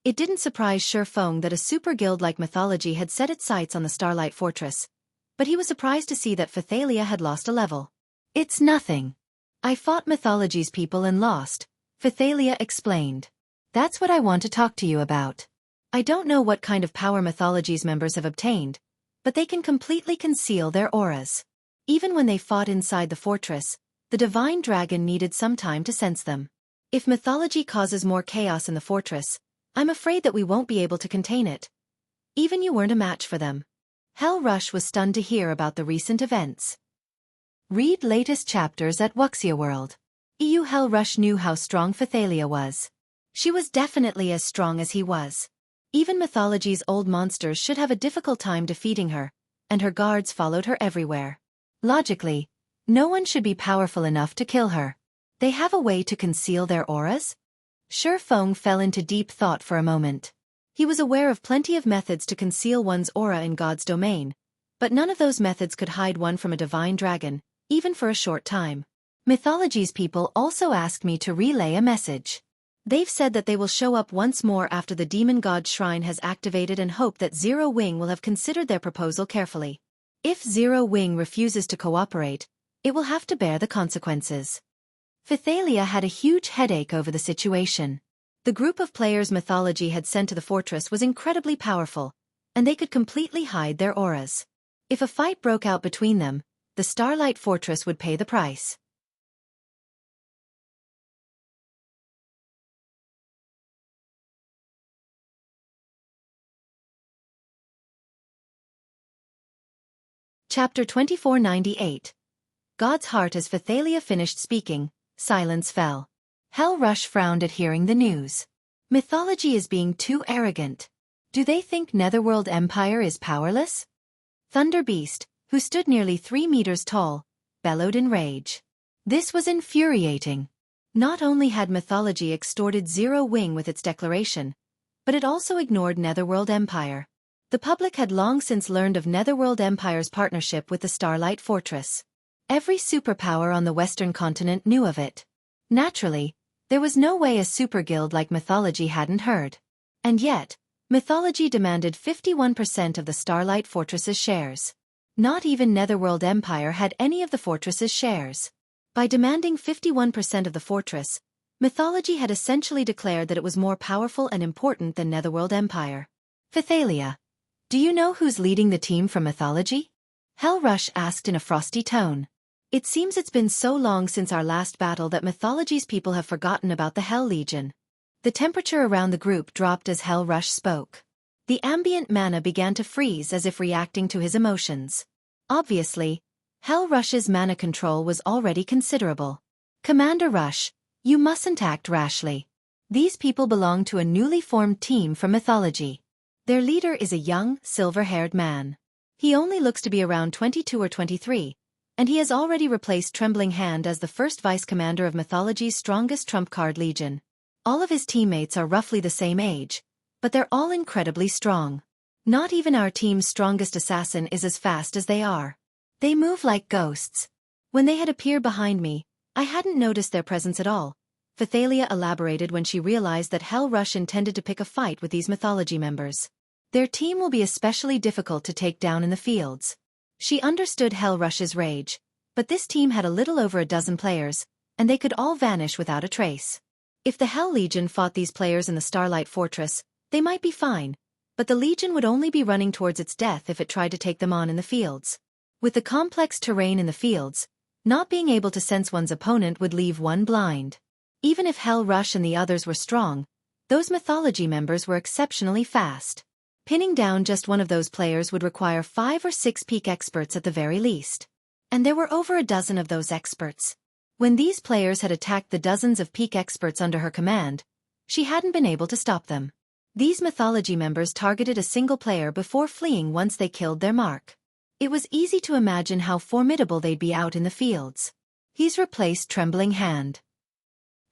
It didn't surprise Xueqi that a super guild like Mythology had set its sights on the Starlight Fortress, but he was surprised to see that Phythalia had lost a level. "It's nothing. I fought Mythology's people and lost," Phythalia explained. "That's what I want to talk to you about. I don't know what kind of power Mythology's members have obtained, but they can completely conceal their auras. Even when they fought inside the fortress, the Divine Dragon needed some time to sense them. If Mythology causes more chaos in the fortress, I'm afraid that we won't be able to contain it. Even you weren't a match for them." Hell Rush was stunned to hear about the recent events. Read latest chapters at Wuxia World. Hell Rush knew how strong Phythalia was. She was definitely as strong as he was. Even Mythology's old monsters should have a difficult time defeating her, and her guards followed her everywhere. Logically, no one should be powerful enough to kill her. They have a way to conceal their auras? Xueqi fell into deep thought for a moment. He was aware of plenty of methods to conceal one's aura in God's domain, but none of those methods could hide one from a divine dragon, even for a short time. Mythology's people also asked me to relay a message. They've said that they will show up once more after the demon god shrine has activated and hope that Zero Wing will have considered their proposal carefully. If Zero Wing refuses to cooperate, it will have to bear the consequences. Phythalia had a huge headache over the situation. The group of players Mythology had sent to the fortress was incredibly powerful, and they could completely hide their auras. If a fight broke out between them, the Starlight Fortress would pay the price. Chapter 2498. God's Heart. As Phythalia finished speaking, silence fell. Hell Rush frowned at hearing the news. Mythology is being too arrogant. Do they think Netherworld Empire is powerless? Thunder Beast, who stood nearly 3 meters tall, bellowed in rage. This was infuriating. Not only had Mythology extorted Zero Wing with its declaration, but it also ignored Netherworld Empire. The public had long since learned of Netherworld Empire's partnership with the Starlight Fortress. Every superpower on the Western continent knew of it. Naturally, there was no way a super guild like Mythology hadn't heard. And yet, Mythology demanded 51% of the Starlight Fortress's shares. Not even Netherworld Empire had any of the fortress's shares. By demanding 51% of the fortress, Mythology had essentially declared that it was more powerful and important than Netherworld Empire. Phythalia, do you know who's leading the team from Mythology? Hell Rush asked in a frosty tone. It seems it's been so long since our last battle that mythology's people have forgotten about the Hell Legion. The temperature around the group dropped as Hell Rush spoke. The ambient mana began to freeze as if reacting to his emotions. Obviously, Hell Rush's mana control was already considerable. Commander Rush, you mustn't act rashly. These people belong to a newly formed team from mythology. Their leader is a young, silver-haired man. He only looks to be around 22 or 23, and he has already replaced Trembling Hand as the first vice-commander of mythology's strongest trump card legion. All of his teammates are roughly the same age, but they're all incredibly strong. Not even our team's strongest assassin is as fast as they are. They move like ghosts. When they had appeared behind me, I hadn't noticed their presence at all. Phythalia elaborated when she realized that Hell Rush intended to pick a fight with these mythology members. Their team will be especially difficult to take down in the fields. She understood Hell Rush's rage, but this team had a little over a dozen players, and they could all vanish without a trace. If the Hell Legion fought these players in the Starlight Fortress, they might be fine, but the Legion would only be running towards its death if it tried to take them on in the fields. With the complex terrain in the fields, not being able to sense one's opponent would leave one blind. Even if Hell Rush and the others were strong, those mythology members were exceptionally fast. Pinning down just one of those players would require 5 or 6 peak experts at the very least. And there were over a dozen of those experts. When these players had attacked the dozens of peak experts under her command, she hadn't been able to stop them. These mythology members targeted a single player before fleeing once they killed their mark. It was easy to imagine how formidable they'd be out in the fields. He's replaced Trembling Hand.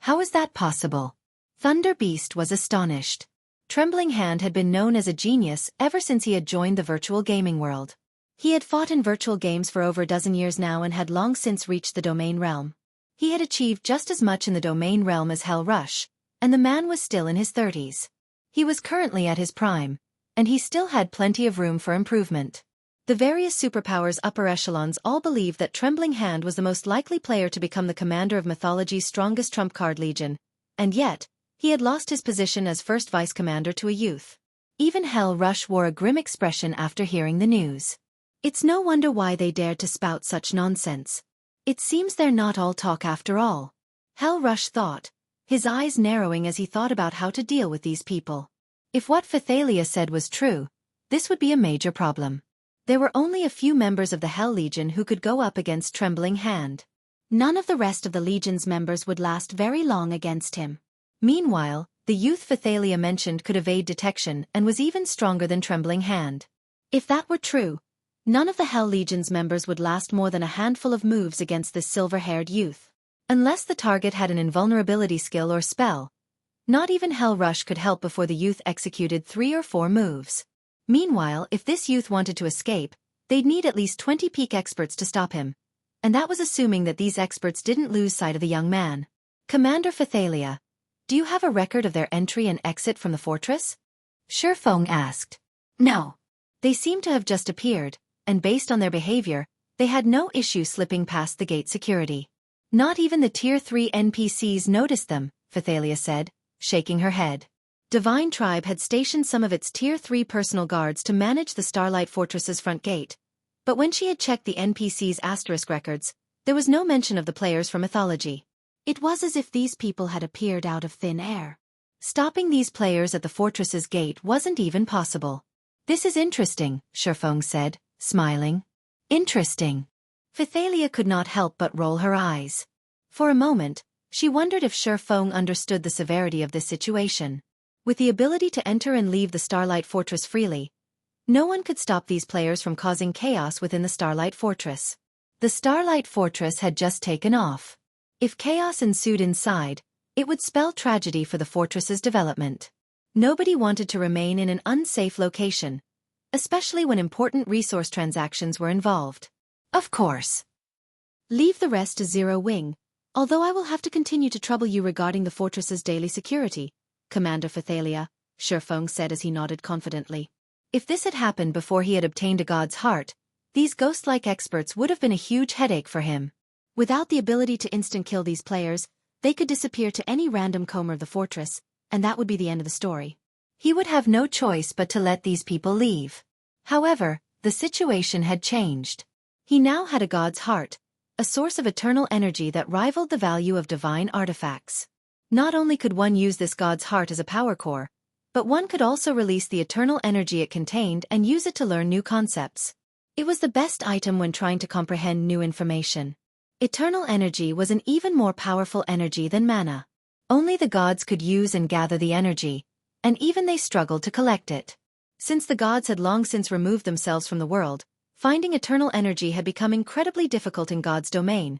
How is that possible? Thunder Beast was astonished. Trembling Hand had been known as a genius ever since he had joined the virtual gaming world. He had fought in virtual games for over a dozen years now and had long since reached the domain realm. He had achieved just as much in the domain realm as Hell Rush, and the man was still in his 30s. He was currently at his prime, and he still had plenty of room for improvement. The various superpowers upper echelons all believed that Trembling Hand was the most likely player to become the commander of mythology's strongest trump card legion, and yet, he had lost his position as first vice-commander to a youth. Even Hell Rush wore a grim expression after hearing the news. It's no wonder why they dared to spout such nonsense. It seems they're not all talk after all. Hell Rush thought, his eyes narrowing as he thought about how to deal with these people. If what Phythalia said was true, this would be a major problem. There were only a few members of the Hell Legion who could go up against Trembling Hand. None of the rest of the Legion's members would last very long against him. Meanwhile, the youth Phythalia mentioned could evade detection and was even stronger than Trembling Hand. If that were true, none of the Hell Legion's members would last more than a handful of moves against this silver-haired youth. Unless the target had an invulnerability skill or spell, not even Hell Rush could help before the youth executed 3 or 4 moves. Meanwhile, if this youth wanted to escape, they'd need at least 20 peak experts to stop him. And that was assuming that these experts didn't lose sight of the young man. Commander Phythalia, do you have a record of their entry and exit from the fortress? Xueqi asked. No. They seemed to have just appeared, and based on their behavior, they had no issue slipping past the gate security. Not even the Tier 3 NPCs noticed them, Phythalia said, shaking her head. Divine Tribe had stationed some of its Tier 3 personal guards to manage the Starlight Fortress's front gate, but when she had checked the NPC's asterisk records, there was no mention of the players from mythology. It was as if these people had appeared out of thin air. Stopping these players at the fortress's gate wasn't even possible. This is interesting, Xueqi said, smiling. Interesting. Phythalia could not help but roll her eyes. For a moment, she wondered if Xueqi understood the severity of this situation. With the ability to enter and leave the Starlight Fortress freely, no one could stop these players from causing chaos within the Starlight Fortress. The Starlight Fortress had just taken off. If chaos ensued inside, it would spell tragedy for the fortress's development. Nobody wanted to remain in an unsafe location, especially when important resource transactions were involved. Of course. Leave the rest to Zero Wing, although I will have to continue to trouble you regarding the fortress's daily security, Commander Phythalia, Xueqi said as he nodded confidently. If this had happened before he had obtained a god's heart, these ghost-like experts would have been a huge headache for him. Without the ability to instant-kill these players, they could disappear to any random corner of the fortress, and that would be the end of the story. He would have no choice but to let these people leave. However, the situation had changed. He now had a god's heart, a source of eternal energy that rivaled the value of divine artifacts. Not only could one use this god's heart as a power core, but one could also release the eternal energy it contained and use it to learn new concepts. It was the best item when trying to comprehend new information. Eternal energy was an even more powerful energy than mana. Only the gods could use and gather the energy, and even they struggled to collect it. Since the gods had long since removed themselves from the world, finding eternal energy had become incredibly difficult in God's domain,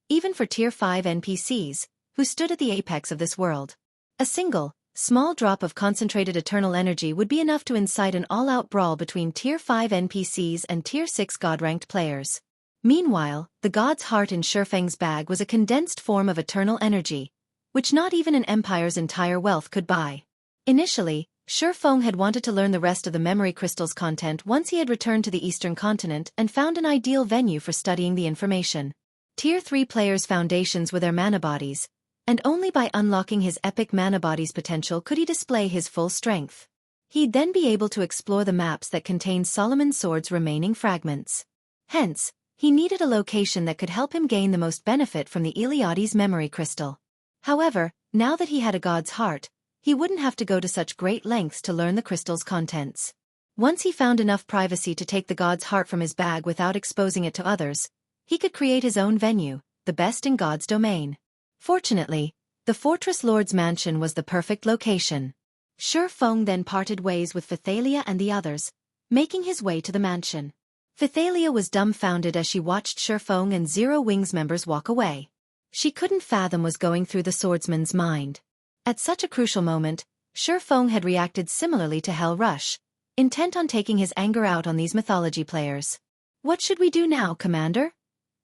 even for Tier 5 NPCs, who stood at the apex of this world. A single, small drop of concentrated eternal energy would be enough to incite an all-out brawl between Tier 5 NPCs and Tier 6 God-ranked players. Meanwhile, the god's heart in Xueqi's bag was a condensed form of eternal energy, which not even an empire's entire wealth could buy. Initially, Xueqi had wanted to learn the rest of the memory crystal's content once he had returned to the eastern continent and found an ideal venue for studying the information. Tier 3 players' foundations were their mana bodies, and only by unlocking his epic mana body's potential could he display his full strength. He'd then be able to explore the maps that contained Solomon's sword's remaining fragments. Hence, he needed a location that could help him gain the most benefit from the Iliades memory crystal. However, now that he had a god's heart, he wouldn't have to go to such great lengths to learn the crystal's contents. Once he found enough privacy to take the god's heart from his bag without exposing it to others, he could create his own venue, the best in God's domain. Fortunately, the Fortress Lord's mansion was the perfect location. Xueqi then parted ways with Phythalia and the others, making his way to the mansion. Phythalia was dumbfounded as she watched Xueqi and Zero Wings members walk away. She couldn't fathom what was going through the swordsman's mind. At such a crucial moment, Xueqi had reacted similarly to Hell Rush, intent on taking his anger out on these mythology players. "What should we do now, Commander?"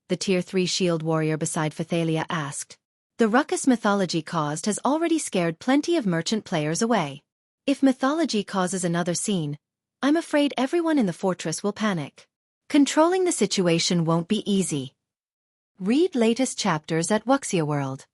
the Tier 3 shield warrior beside Phythalia asked. "The ruckus mythology caused has already scared plenty of merchant players away. If mythology causes another scene, I'm afraid everyone in the fortress will panic. Controlling the situation won't be easy." Read latest chapters at Wuxia World.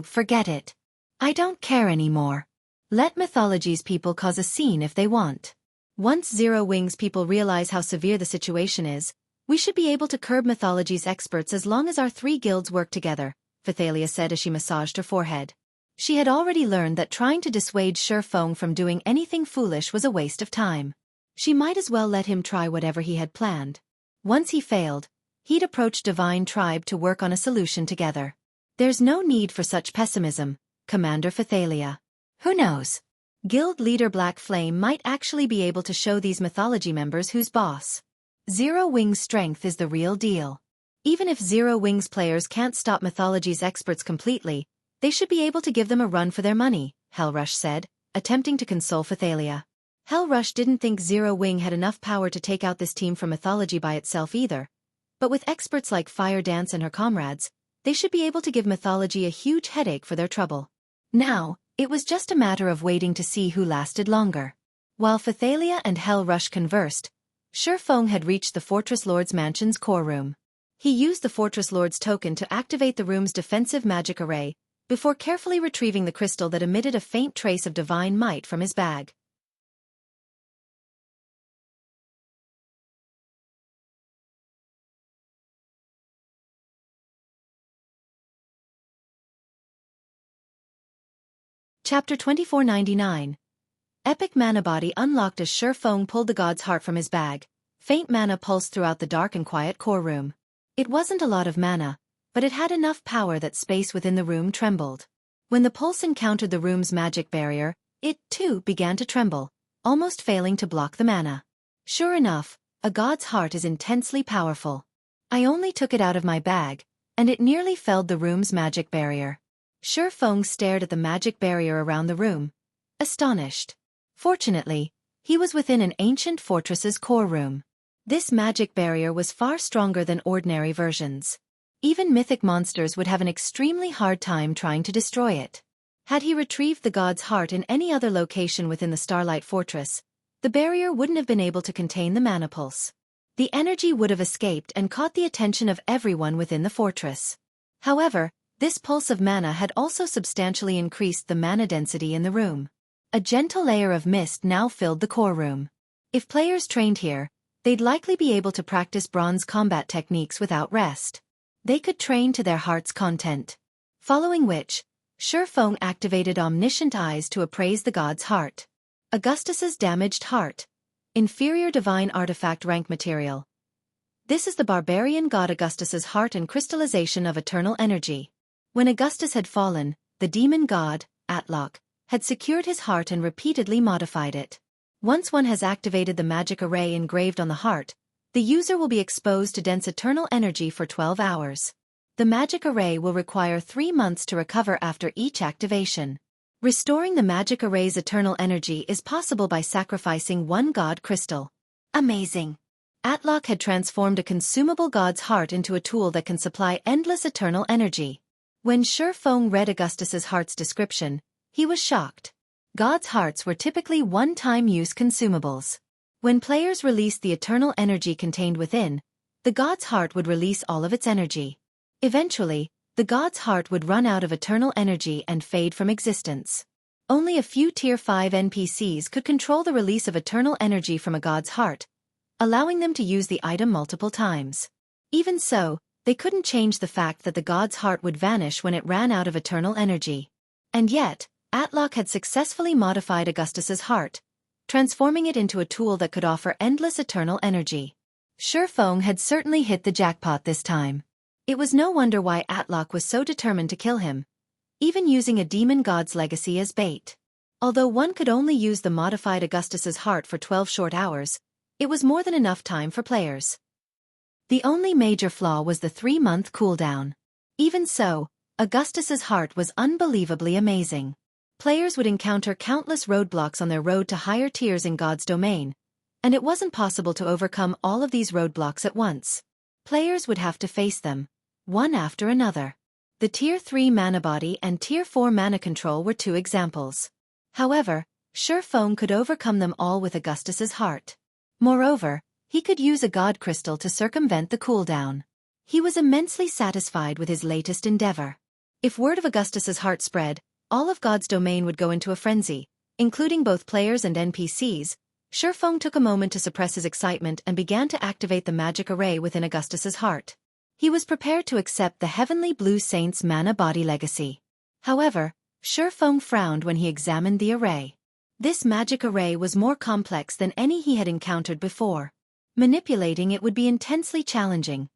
Forget it. I don't care anymore. Let mythology's people cause a scene if they want. Once Zero Wings people realize how severe the situation is, we should be able to curb mythology's experts as long as our 3 guilds work together, Phythalia said as she massaged her forehead. She had already learned that trying to dissuade Xueqi from doing anything foolish was a waste of time. She might as well let him try whatever he had planned. Once he failed, he'd approach Divine Tribe to work on a solution together. There's no need for such pessimism, Commander Phythalia. Who knows? Guild leader Black Flame might actually be able to show these mythology members who's boss. Zero Wings' strength is the real deal. Even if Zero Wings players can't stop mythology's experts completely, they should be able to give them a run for their money, Hellrush said, attempting to console Phythalia. Hellrush didn't think Zero Wing had enough power to take out this team from mythology by itself either. But with experts like Fire Dance and her comrades, they should be able to give mythology a huge headache for their trouble. Now, it was just a matter of waiting to see who lasted longer. While Phythalia and Hellrush conversed, Xueqi had reached the Fortress Lord's mansion's core room. He used the Fortress Lord's token to activate the room's defensive magic array, before carefully retrieving the crystal that emitted a faint trace of divine might from his bag. Chapter 2499. Epic Mana Body unlocked as Xueqi pulled the god's heart from his bag. Faint mana pulsed throughout the dark and quiet core room. It wasn't a lot of mana, but it had enough power that space within the room trembled. When the pulse encountered the room's magic barrier, it, too, began to tremble, almost failing to block the mana. Sure enough, a god's heart is intensely powerful. I only took it out of my bag, and it nearly felled the room's magic barrier. Xueqi stared at the magic barrier around the room, astonished. Fortunately, he was within an ancient fortress's core room. This magic barrier was far stronger than ordinary versions. Even mythic monsters would have an extremely hard time trying to destroy it. Had he retrieved the god's heart in any other location within the Starlight Fortress, the barrier wouldn't have been able to contain the mana pulse. The energy would have escaped and caught the attention of everyone within the fortress. However, this pulse of mana had also substantially increased the mana density in the room. A gentle layer of mist now filled the core room. If players trained here, they'd likely be able to practice bronze combat techniques without rest. they could train to their heart's content. Following which, Xueqi activated omniscient eyes to appraise the god's heart. Augustus's damaged heart. Inferior divine artifact rank material. This is the barbarian god Augustus's heart and crystallization of eternal energy. When Augustus had fallen, the demon god, Atlok, had secured his heart and repeatedly modified it. Once one has activated the magic array engraved on the heart, the user will be exposed to dense eternal energy for 12 hours. The magic array will require 3 months to recover after each activation. Restoring the magic array's eternal energy is possible by sacrificing one god crystal. Amazing! Atlok had transformed a consumable god's heart into a tool that can supply endless eternal energy. When Xueqi read Augustus's heart's description, he was shocked. Gods' hearts were typically one-time use consumables. When players released the eternal energy contained within, the god's heart would release all of its energy. Eventually, the god's heart would run out of eternal energy and fade from existence. Only a few Tier 5 NPCs could control the release of eternal energy from a god's heart, allowing them to use the item multiple times. Even so, they couldn't change the fact that the god's heart would vanish when it ran out of eternal energy. And yet, Atlok had successfully modified Augustus's heart, transforming it into a tool that could offer endless eternal energy. Xueqi had certainly hit the jackpot this time. It was no wonder why Atlok was so determined to kill him, even using a demon god's legacy as bait. Although one could only use the modified Augustus's heart for 12 short hours, it was more than enough time for players. The only major flaw was the 3-month cooldown. Even so, Augustus's heart was unbelievably amazing. Players would encounter countless roadblocks on their road to higher tiers in God's domain, and it wasn't possible to overcome all of these roadblocks at once. Players would have to face them, one after another. The Tier 3 mana body and Tier 4 mana control were 2 examples. However, Xueqi could overcome them all with Augustus's heart. Moreover, he could use a god crystal to circumvent the cooldown. He was immensely satisfied with his latest endeavor. If word of Augustus's heart spread, all of God's domain would go into a frenzy, including both players and NPCs. Xueqi took a moment to suppress his excitement and began to activate the magic array within Augustus's heart. He was prepared to accept the Heavenly Blue Saint's mana body legacy. However, Xueqi frowned when he examined the array. This magic array was more complex than any he had encountered before. Manipulating it would be intensely challenging,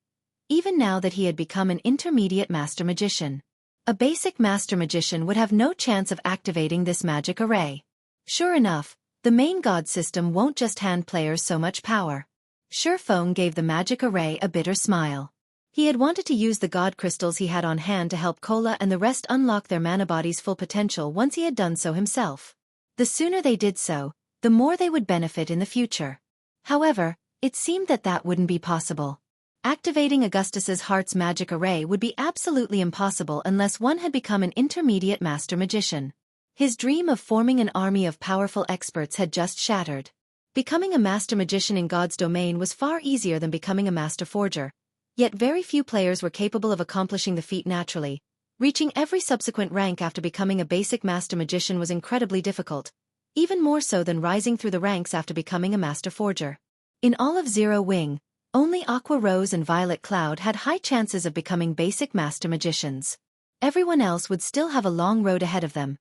even now that he had become an intermediate master magician. A basic master magician would have no chance of activating this magic array. Sure enough, the main god system won't just hand players so much power. Xueqi gave the magic array a bitter smile. He had wanted to use the god crystals he had on hand to help Kola and the rest unlock their mana body's full potential once he had done so himself. The sooner they did so, the more they would benefit in the future. However, it seemed that wouldn't be possible. Activating Augustus's heart's magic array would be absolutely impossible unless one had become an intermediate master magician. His dream of forming an army of powerful experts had just shattered. Becoming a master magician in God's domain was far easier than becoming a master forger, yet very few players were capable of accomplishing the feat naturally. Reaching every subsequent rank after becoming a basic master magician was incredibly difficult, even more so than rising through the ranks after becoming a master forger. In all of Zero Wing, only Aqua Rose and Violet Cloud had high chances of becoming basic master magicians. Everyone else would still have a long road ahead of them,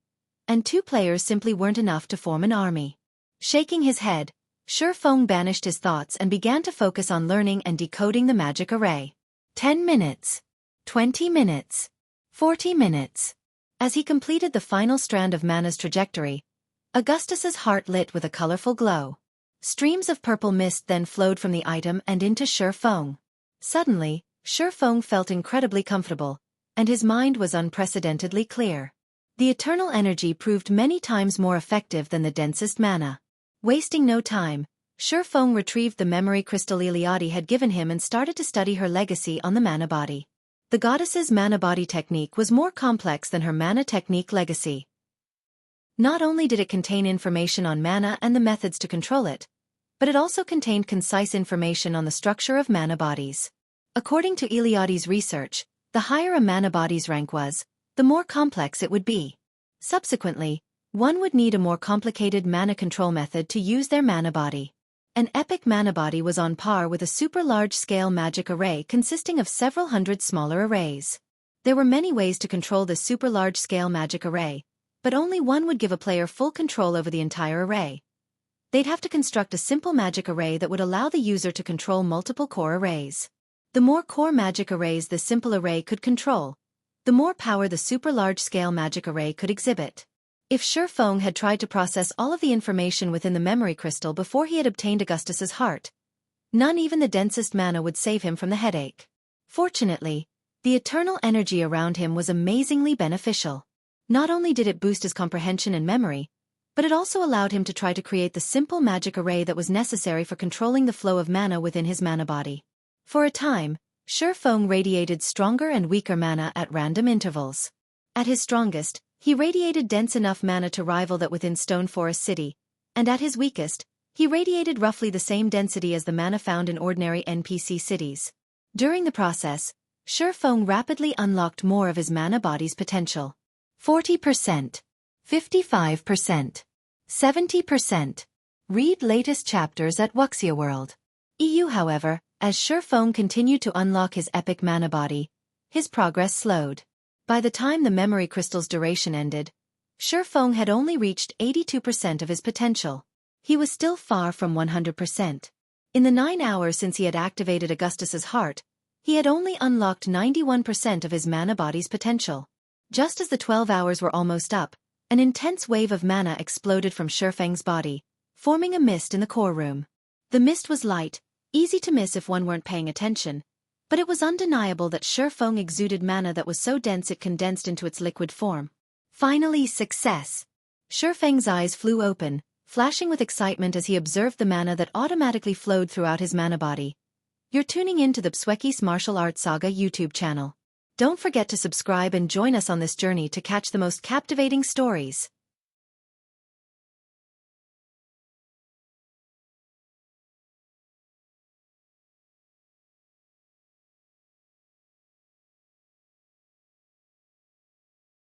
and 2 players simply weren't enough to form an army. Shaking his head, Xueqi banished his thoughts and began to focus on learning and decoding the magic array. 10 minutes. 20 minutes. 40 minutes. As he completed the final strand of mana's trajectory, Augustus's heart lit with a colorful glow. Streams of purple mist then flowed from the item and into Xueqi. Suddenly, Xueqi felt incredibly comfortable, and his mind was unprecedentedly clear. The eternal energy proved many times more effective than the densest mana. Wasting no time, Xueqi retrieved the memory crystal Iliade had given him and started to study her legacy on the mana body. The goddess's mana body technique was more complex than her mana technique legacy. Not only did it contain information on mana and the methods to control it, but it also contained concise information on the structure of mana bodies. According to Iliade's research, the higher a mana body's rank was, the more complex it would be. Subsequently, one would need a more complicated mana control method to use their mana body. An epic mana body was on par with a super large-scale magic array consisting of several hundred smaller arrays. There were many ways to control this super large-scale magic array, but only one would give a player full control over the entire array. They'd have to construct a simple magic array that would allow the user to control multiple core arrays. The more core magic arrays the simple array could control, the more power the super large-scale magic array could exhibit. If Xueqi had tried to process all of the information within the memory crystal before he had obtained Augustus's heart, none even the densest mana would save him from the headache. Fortunately, the eternal energy around him was amazingly beneficial. Not only did it boost his comprehension and memory, but it also allowed him to try to create the simple magic array that was necessary for controlling the flow of mana within his mana body. For a time, Xueqi radiated stronger and weaker mana at random intervals. At his strongest, he radiated dense enough mana to rival that within Stone Forest City, and at his weakest, he radiated roughly the same density as the mana found in ordinary NPC cities. During the process, Xueqi rapidly unlocked more of his mana body's potential. 40%, 55%, 70%. Read latest chapters at Wuxia World. EU. However, as Xueqi continued to unlock his epic mana body, his progress slowed. By the time the memory crystal's duration ended, Xueqi had only reached 82% of his potential. He was still far from 100%. In the 9 hours since he had activated Augustus's heart, he had only unlocked 91% of his mana body's potential. Just as the 12 hours were almost up, an intense wave of mana exploded from Xueqi's body, forming a mist in the core room. The mist was light, easy to miss if one weren't paying attention, but it was undeniable that Xueqi exuded mana that was so dense it condensed into its liquid form. Finally, success! Xueqi's eyes flew open, flashing with excitement as he observed the mana that automatically flowed throughout his mana body. You're tuning in to the Xueqi's Martial Arts Saga YouTube channel. Don't forget to subscribe and join us on this journey to catch the most captivating stories.